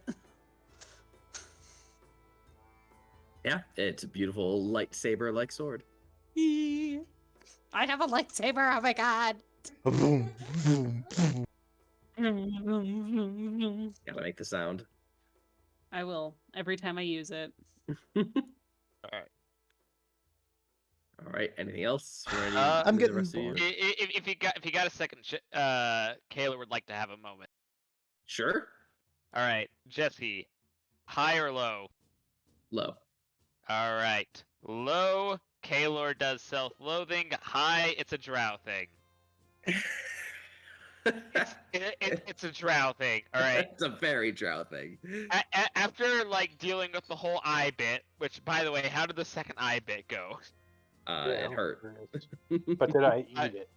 S2: Yeah, it's a beautiful lightsaber-like sword.
S4: I have a lightsaber. Oh my god.
S1: Boom, boom, boom.
S2: Gotta make the sound.
S4: I will every time I use it.
S2: All right. Anything else? For any,
S1: I'm
S2: the
S1: getting
S2: rest of you?
S1: bored.
S6: If you got a second, Kaelor would like to have a moment.
S2: Sure.
S6: All right, Jesse, high or low?
S2: Low.
S6: All right, low. Kaelor does self-loathing. High, it's a Drow thing. It's a Drow thing. All right.
S2: It's a very Drow thing.
S6: After like dealing with the whole eye bit, which by the way, how did the second eye bit go?
S2: It hurt.
S5: But did I eat it?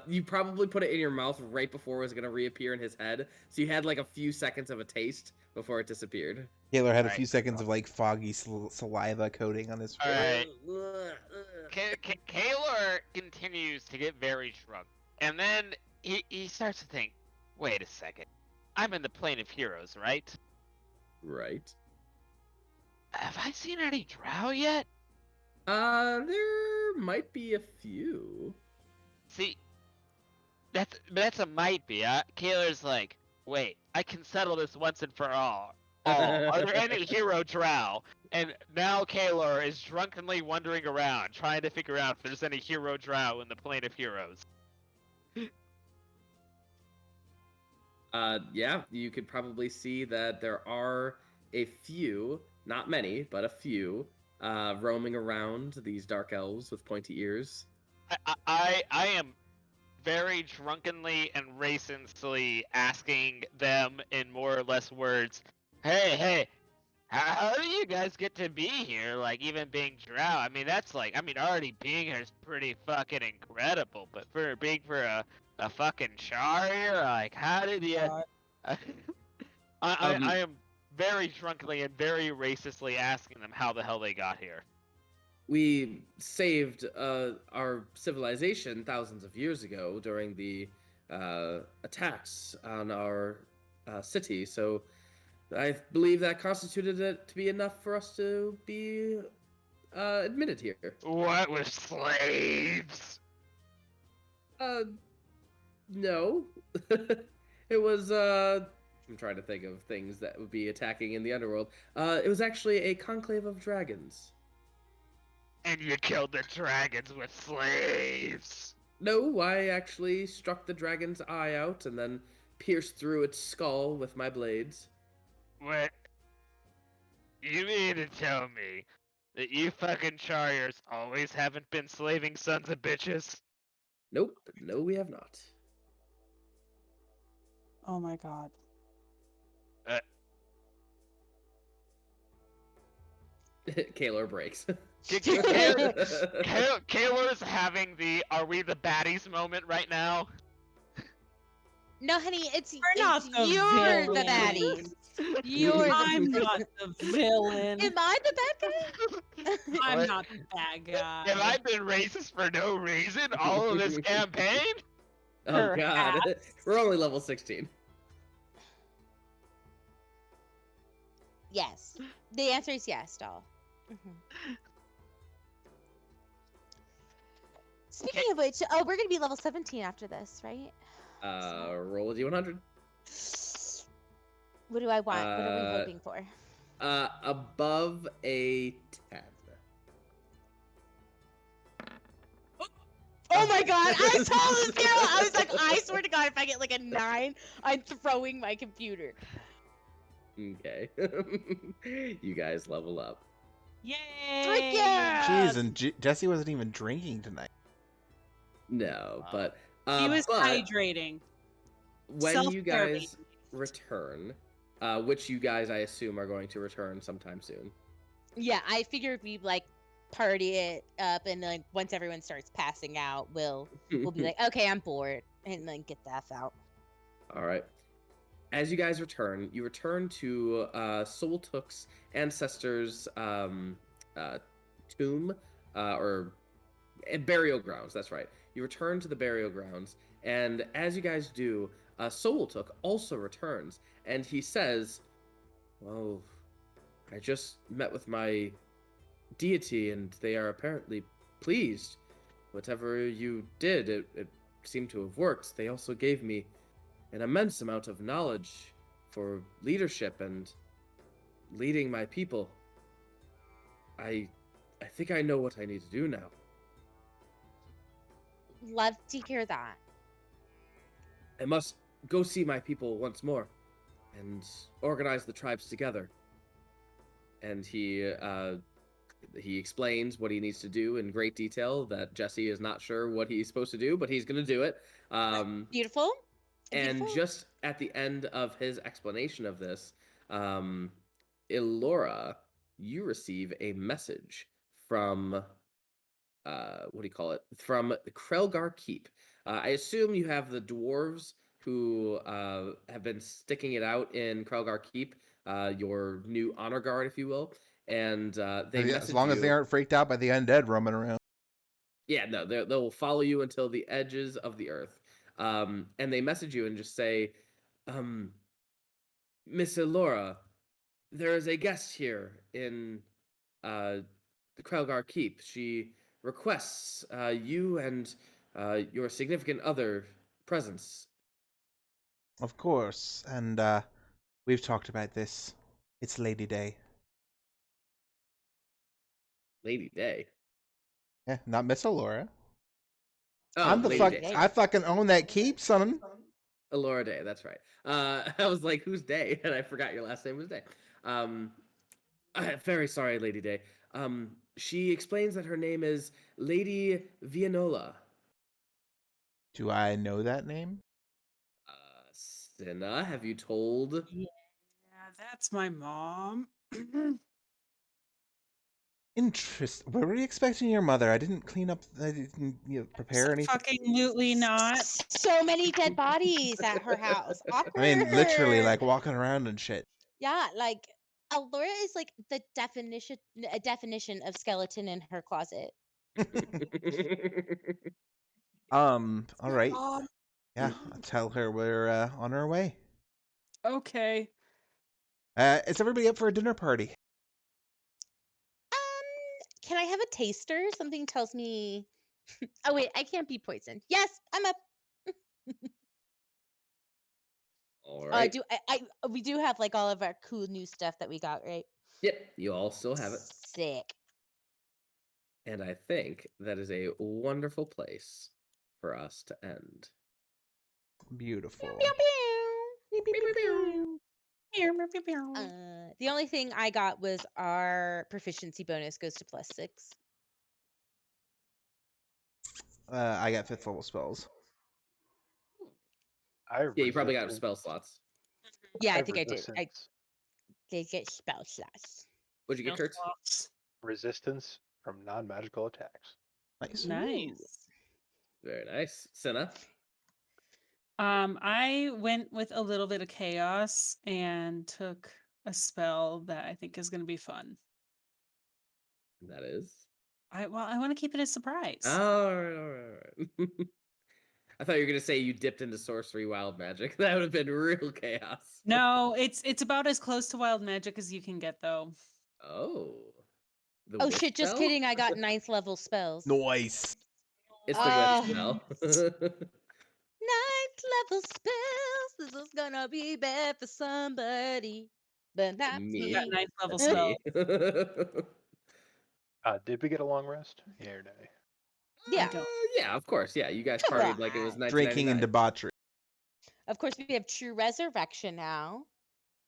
S2: You probably put it in your mouth right before it was gonna reappear in his head, so you had like a few seconds of a taste before it disappeared.
S1: Taylor had a
S6: Right.
S1: few seconds of like foggy saliva coating on his face.
S6: Alright. Kaelor continues to get very drunk, and then he starts to think, wait a second, I'm in the plane of heroes, right?
S2: Right.
S6: Have I seen any Drow yet?
S2: There might be a few.
S6: See, that's a might be. Kaelor's like, wait, I can settle this once and for all. Are there any hero Drow? And now Kaelor is drunkenly wandering around, trying to figure out if there's any hero Drow in the plane of heroes.
S2: Yeah, you could probably see that there are a few, not many, but a few, roaming around these dark elves with pointy ears.
S6: I am very drunkenly and racistly asking them in more or less words, hey, how do you guys get to be here? Like, even being Drow, I mean, that's like, already being here is pretty fucking incredible, but for being for a fucking Sharier, like, how did you... I am very drunkenly and very racistly asking them how the hell they got here.
S2: We saved our civilization thousands of years ago during the attacks on our city, so I believe that constituted it to be enough for us to be admitted here.
S6: What, with slaves?
S2: No. It was, I'm trying to think of things that would be attacking in the underworld. It was actually a conclave of dragons.
S6: And you killed the dragons with slaves.
S2: No, I actually struck the dragon's eye out and then pierced through its skull with my blades.
S6: What? You mean to tell me that you fucking Shariers always haven't been slaving sons of bitches?
S2: Nope, no we have not.
S7: Oh my god.
S2: Kaelor breaks.
S6: Kaelor's having the "are we the baddies" moment right now.
S3: No, honey, it's
S7: not the
S3: you're the
S7: villain.
S3: baddie. You're
S7: I'm
S3: the
S7: not the villain.
S3: Am I the bad guy?
S7: I'm
S6: What?
S7: not the bad guy.
S6: Have I been racist for no reason all of this campaign?
S2: Oh god. We're only level 16.
S3: Yes. The answer is yes, doll. Speaking of which, we're gonna be level 17 after this, right?
S2: Roll a d100.
S3: What do I want? What are we voting for?
S2: Above a 10.
S3: Oh my god, I saw this girl! I was like, I swear to god, if I get like a 9, I'm throwing my computer.
S2: Okay. You guys level up.
S7: Yay!
S3: yeah!
S1: Jeez, and Jesse wasn't even drinking tonight.
S2: No, but
S7: He was
S2: but
S7: hydrating.
S2: when you
S7: Self-care,
S2: guys return, which you guys I assume are going to return sometime soon.
S3: Yeah, I figured we'd like party it up, and like once everyone starts passing out, we'll be like, okay, I'm bored, and then get the F out.
S2: All right. As you guys return, you return to Soltuk's ancestors' tomb or burial grounds. That's right. You return to the burial grounds, and as you guys do, Soltuk also returns, and he says, "Well, I just met with my deity, and they are apparently pleased. Whatever you did, it seemed to have worked. They also gave me an immense amount of knowledge for leadership and leading my people. I think I know what I need to do now."
S3: Love to hear that.
S2: "I must go see my people once more and organize the tribes together." And he explains what he needs to do in great detail, that Jesse is not sure what he's supposed to do, but he's going to do it.
S3: Beautiful.
S2: And
S3: Beautiful.
S2: just at the end of his explanation of this, Elora, you receive a message from what do you call it? From the Krelgar Keep. I assume you have the dwarves who have been sticking it out in Krelgar Keep, your new honor guard, if you will. And they
S1: As
S2: message
S1: long as
S2: you-
S1: they aren't freaked out by the undead roaming around.
S2: Yeah, no, they'll follow you until the edges of the earth. And they message you and just say, Miss Elora, there is a guest here in the Krelgar Keep. She requests you and your significant other presence.
S1: Of course, and we've talked about this. It's Lady Day.
S2: Lady Day.
S1: Yeah, not Miss Elora.
S2: Oh,
S1: I'm the
S2: Lady
S1: fuck.
S2: Day.
S1: I fucking own that keep, son.
S2: Elora Day, that's right. I was like, who's Day? And I forgot your last name was Day. I'm very sorry, Lady Day. She explains that her name is Lady Vianola.
S1: Do I know that name?
S2: Cinna, have you told?
S7: Yeah, that's my mom.
S1: Interest. What were you expecting your mother? I didn't clean up. I didn't prepare anything.
S7: Fucking mutely not.
S3: So many dead bodies at her house. Awkward.
S1: I mean, literally, like walking around and shit.
S3: Yeah, like Elora is like the definition of skeleton in her closet.
S1: All right.
S7: Mom.
S1: Yeah, I'll tell her we're on our way.
S7: Okay.
S1: Is everybody up for a dinner party?
S3: Can I have a taster? Something tells me. Oh wait, I can't be poisoned. Yes, I'm up.
S2: All right.
S3: We do have like all of our cool new stuff that we got, right?
S2: Yep, you all still have it.
S3: Sick.
S2: And I think that is a wonderful place for us to end.
S1: Beautiful.
S3: Pew, pew. Pew, pew, pew. The only thing I got was our proficiency bonus goes to +6.
S1: I got 5th level spells.
S2: Yeah, you probably got spell slots.
S3: Yeah, I think I did.
S5: resistance.
S3: I did get spell slots.
S2: What'd you get, Kertz?
S5: Resistance from non-magical attacks.
S1: Nice.
S7: Nice.
S2: Very nice. Cinna?
S7: I went with a little bit of chaos and took a spell that I think is going to be fun.
S2: That is?
S7: I want to keep it a surprise.
S2: All right. I thought you were going to say you dipped into sorcery wild magic. That would have been real chaos.
S7: No, it's about as close to wild magic as you can get, though.
S2: Oh. The
S3: Oh
S2: witch
S3: shit, just
S2: spell?
S3: kidding. I got 9th level spells.
S1: Nice.
S2: It's the witch spell.
S3: 9th level spells. This is gonna be bad for somebody, but not
S2: Me.
S7: You
S3: me.
S7: got 9th level
S2: That's
S7: spell.
S2: me.
S5: Did we get a long rest? Yeah or nay?
S3: Yeah,
S7: don't.
S2: Yeah, of course. Yeah, you guys
S3: Come
S2: partied like it was
S3: on.
S2: 1999.
S1: Drinking and debauchery.
S3: of course we have true resurrection now.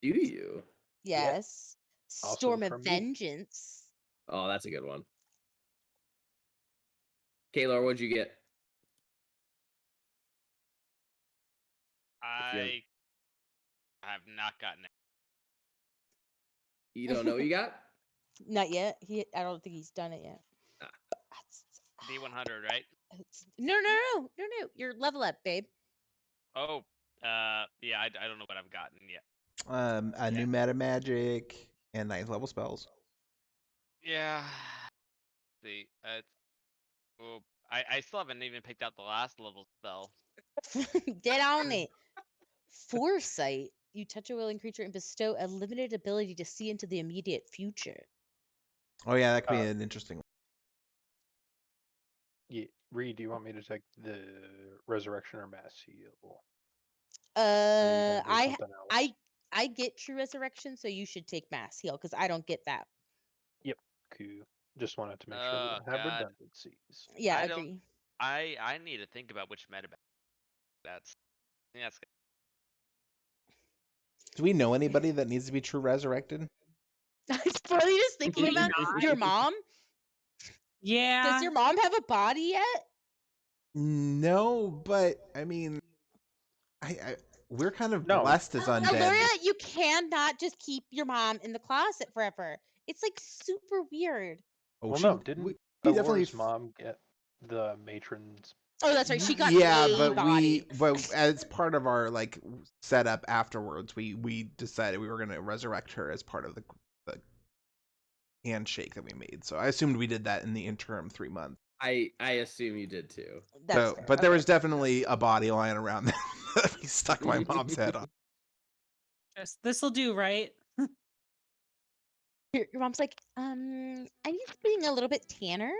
S2: Do you?
S3: Yes.
S5: Also
S3: Storm of
S5: from me.
S3: vengeance.
S2: Oh, that's a good one. Kaelor, what'd you get?
S6: I have not gotten it.
S2: You don't know what you got?
S3: Not yet. I don't think he's done it yet.
S2: Ah.
S6: D100, right?
S3: No. You're level up, babe.
S6: Oh, yeah, I don't know what I've gotten yet.
S1: A new meta magic and 9th level spells.
S6: Yeah. See, oh, I still haven't even picked out the last level spell.
S3: Get on it. Foresight. You touch a willing creature and bestow a limited ability to see into the immediate future.
S1: Oh yeah, that could be an interesting one.
S5: Yeah, Reed, do you want me to take the resurrection or mass heal?
S3: I get true resurrection, so you should take mass heal because I don't get that.
S5: Yep, cool. Just wanted to make sure we
S6: Oh,
S5: don't have
S6: God.
S5: redundancies.
S3: Yeah,
S6: I
S3: agree.
S6: I need to think about which meta that's. I think that's
S1: Do we know anybody that needs to be true resurrected?
S3: I was probably just thinking
S7: Maybe
S3: about
S7: not.
S3: your mom.
S7: Yeah.
S3: Does your mom have a body yet?
S1: No, but I mean, we're kind of
S5: No.
S1: blessed as undead.
S3: Elora, you cannot just keep your mom in the closet forever. It's like super weird.
S1: Oh,
S5: Well,
S1: she-
S5: no, didn't
S1: we definitely
S5: Elora's mom get the matron's?
S3: Oh, that's right. She got
S1: yeah,
S3: a
S1: but
S3: body.
S1: but as part of our like setup afterwards, we decided we were gonna resurrect her as part of the handshake that we made. So I assumed we did that in the interim 3 months.
S2: I assume you did too.
S3: That's
S1: So,
S3: fair.
S1: but there
S3: Okay.
S1: was definitely a body lying around that we stuck my mom's head on.
S7: This'll do, right?
S3: Your mom's like, I need something a little bit tanner.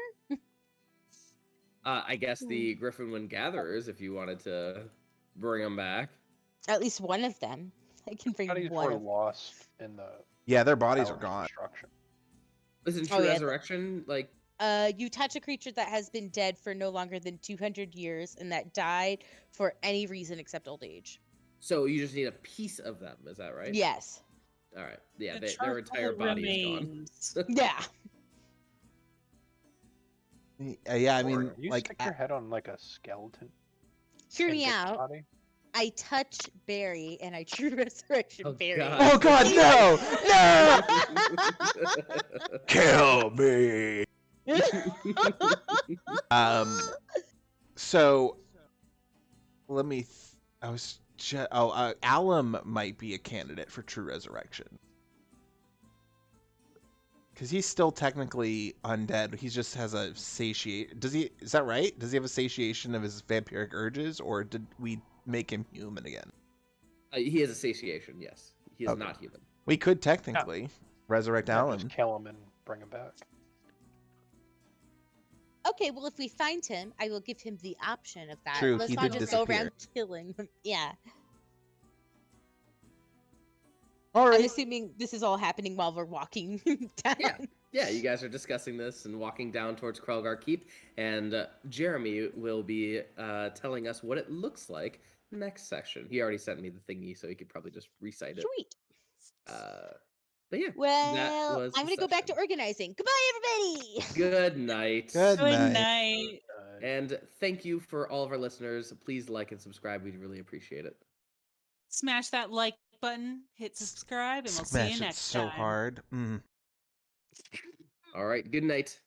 S2: I guess the Griffin Gatherers, if you wanted to bring them back.
S3: At least one of them. I can bring
S5: Bodies
S3: one
S5: were
S3: of
S5: lost in the
S1: Yeah, their bodies are
S5: tower's
S1: gone.
S5: destruction.
S2: Isn't
S3: Oh,
S2: True
S3: yeah,
S2: Resurrection like?
S3: You touch a creature that has been dead for no longer than 200 years and that died for any reason except old age.
S2: So you just need a piece of them, is that right?
S3: Yes.
S2: All right. Yeah,
S7: The
S2: their entire
S7: charcoal
S2: body is gone.
S7: remains.
S3: Yeah.
S1: Yeah, I
S5: Or
S1: mean,
S5: you
S1: like,
S5: stick your head on like a skeleton.
S3: Hear
S5: and
S3: me
S5: get the
S3: out.
S5: body?
S3: I touch Barry and I true resurrection
S2: Oh,
S3: Barry.
S2: God.
S1: oh God, no, no! Kill me. So let me. I was. Alum might be a candidate for True Resurrection because he's still technically undead. He just has a satiate. Does he? Is that right? Does he have a satiation of his vampiric urges, or did we make him human again?
S2: He has a satiation. Yes, he is
S1: Okay.
S2: not human.
S1: We could technically resurrect
S5: Yeah,
S1: Alum.
S5: just kill him and bring him back.
S3: Okay, well, if we find him, I will give him the option of that.
S1: True,
S3: Let's
S1: he
S3: not
S1: did
S3: just go
S1: disappear.
S3: around killing him. Yeah.
S1: All
S3: I'm
S1: right.
S3: assuming this is all happening while we're walking down.
S2: Yeah. Yeah, you guys are discussing this and walking down towards Krelgar Keep, and Jeremy will be telling us what it looks like next session. He already sent me the thingy, so he could probably just recite it.
S3: Sweet.
S2: But yeah, that
S3: Well,
S2: was
S3: I'm
S2: the
S3: going to go back to
S2: session.
S3: organizing. Goodbye, everybody.
S2: Good night.
S1: Good
S7: Good
S1: night.
S7: night.
S2: And thank you for all of our listeners. Please like and subscribe. We'd really appreciate it.
S7: Smash that like button, hit subscribe, and we'll see
S1: Smash
S7: you
S1: it
S7: next
S1: so
S7: time.
S1: hard.
S2: All right. Good night.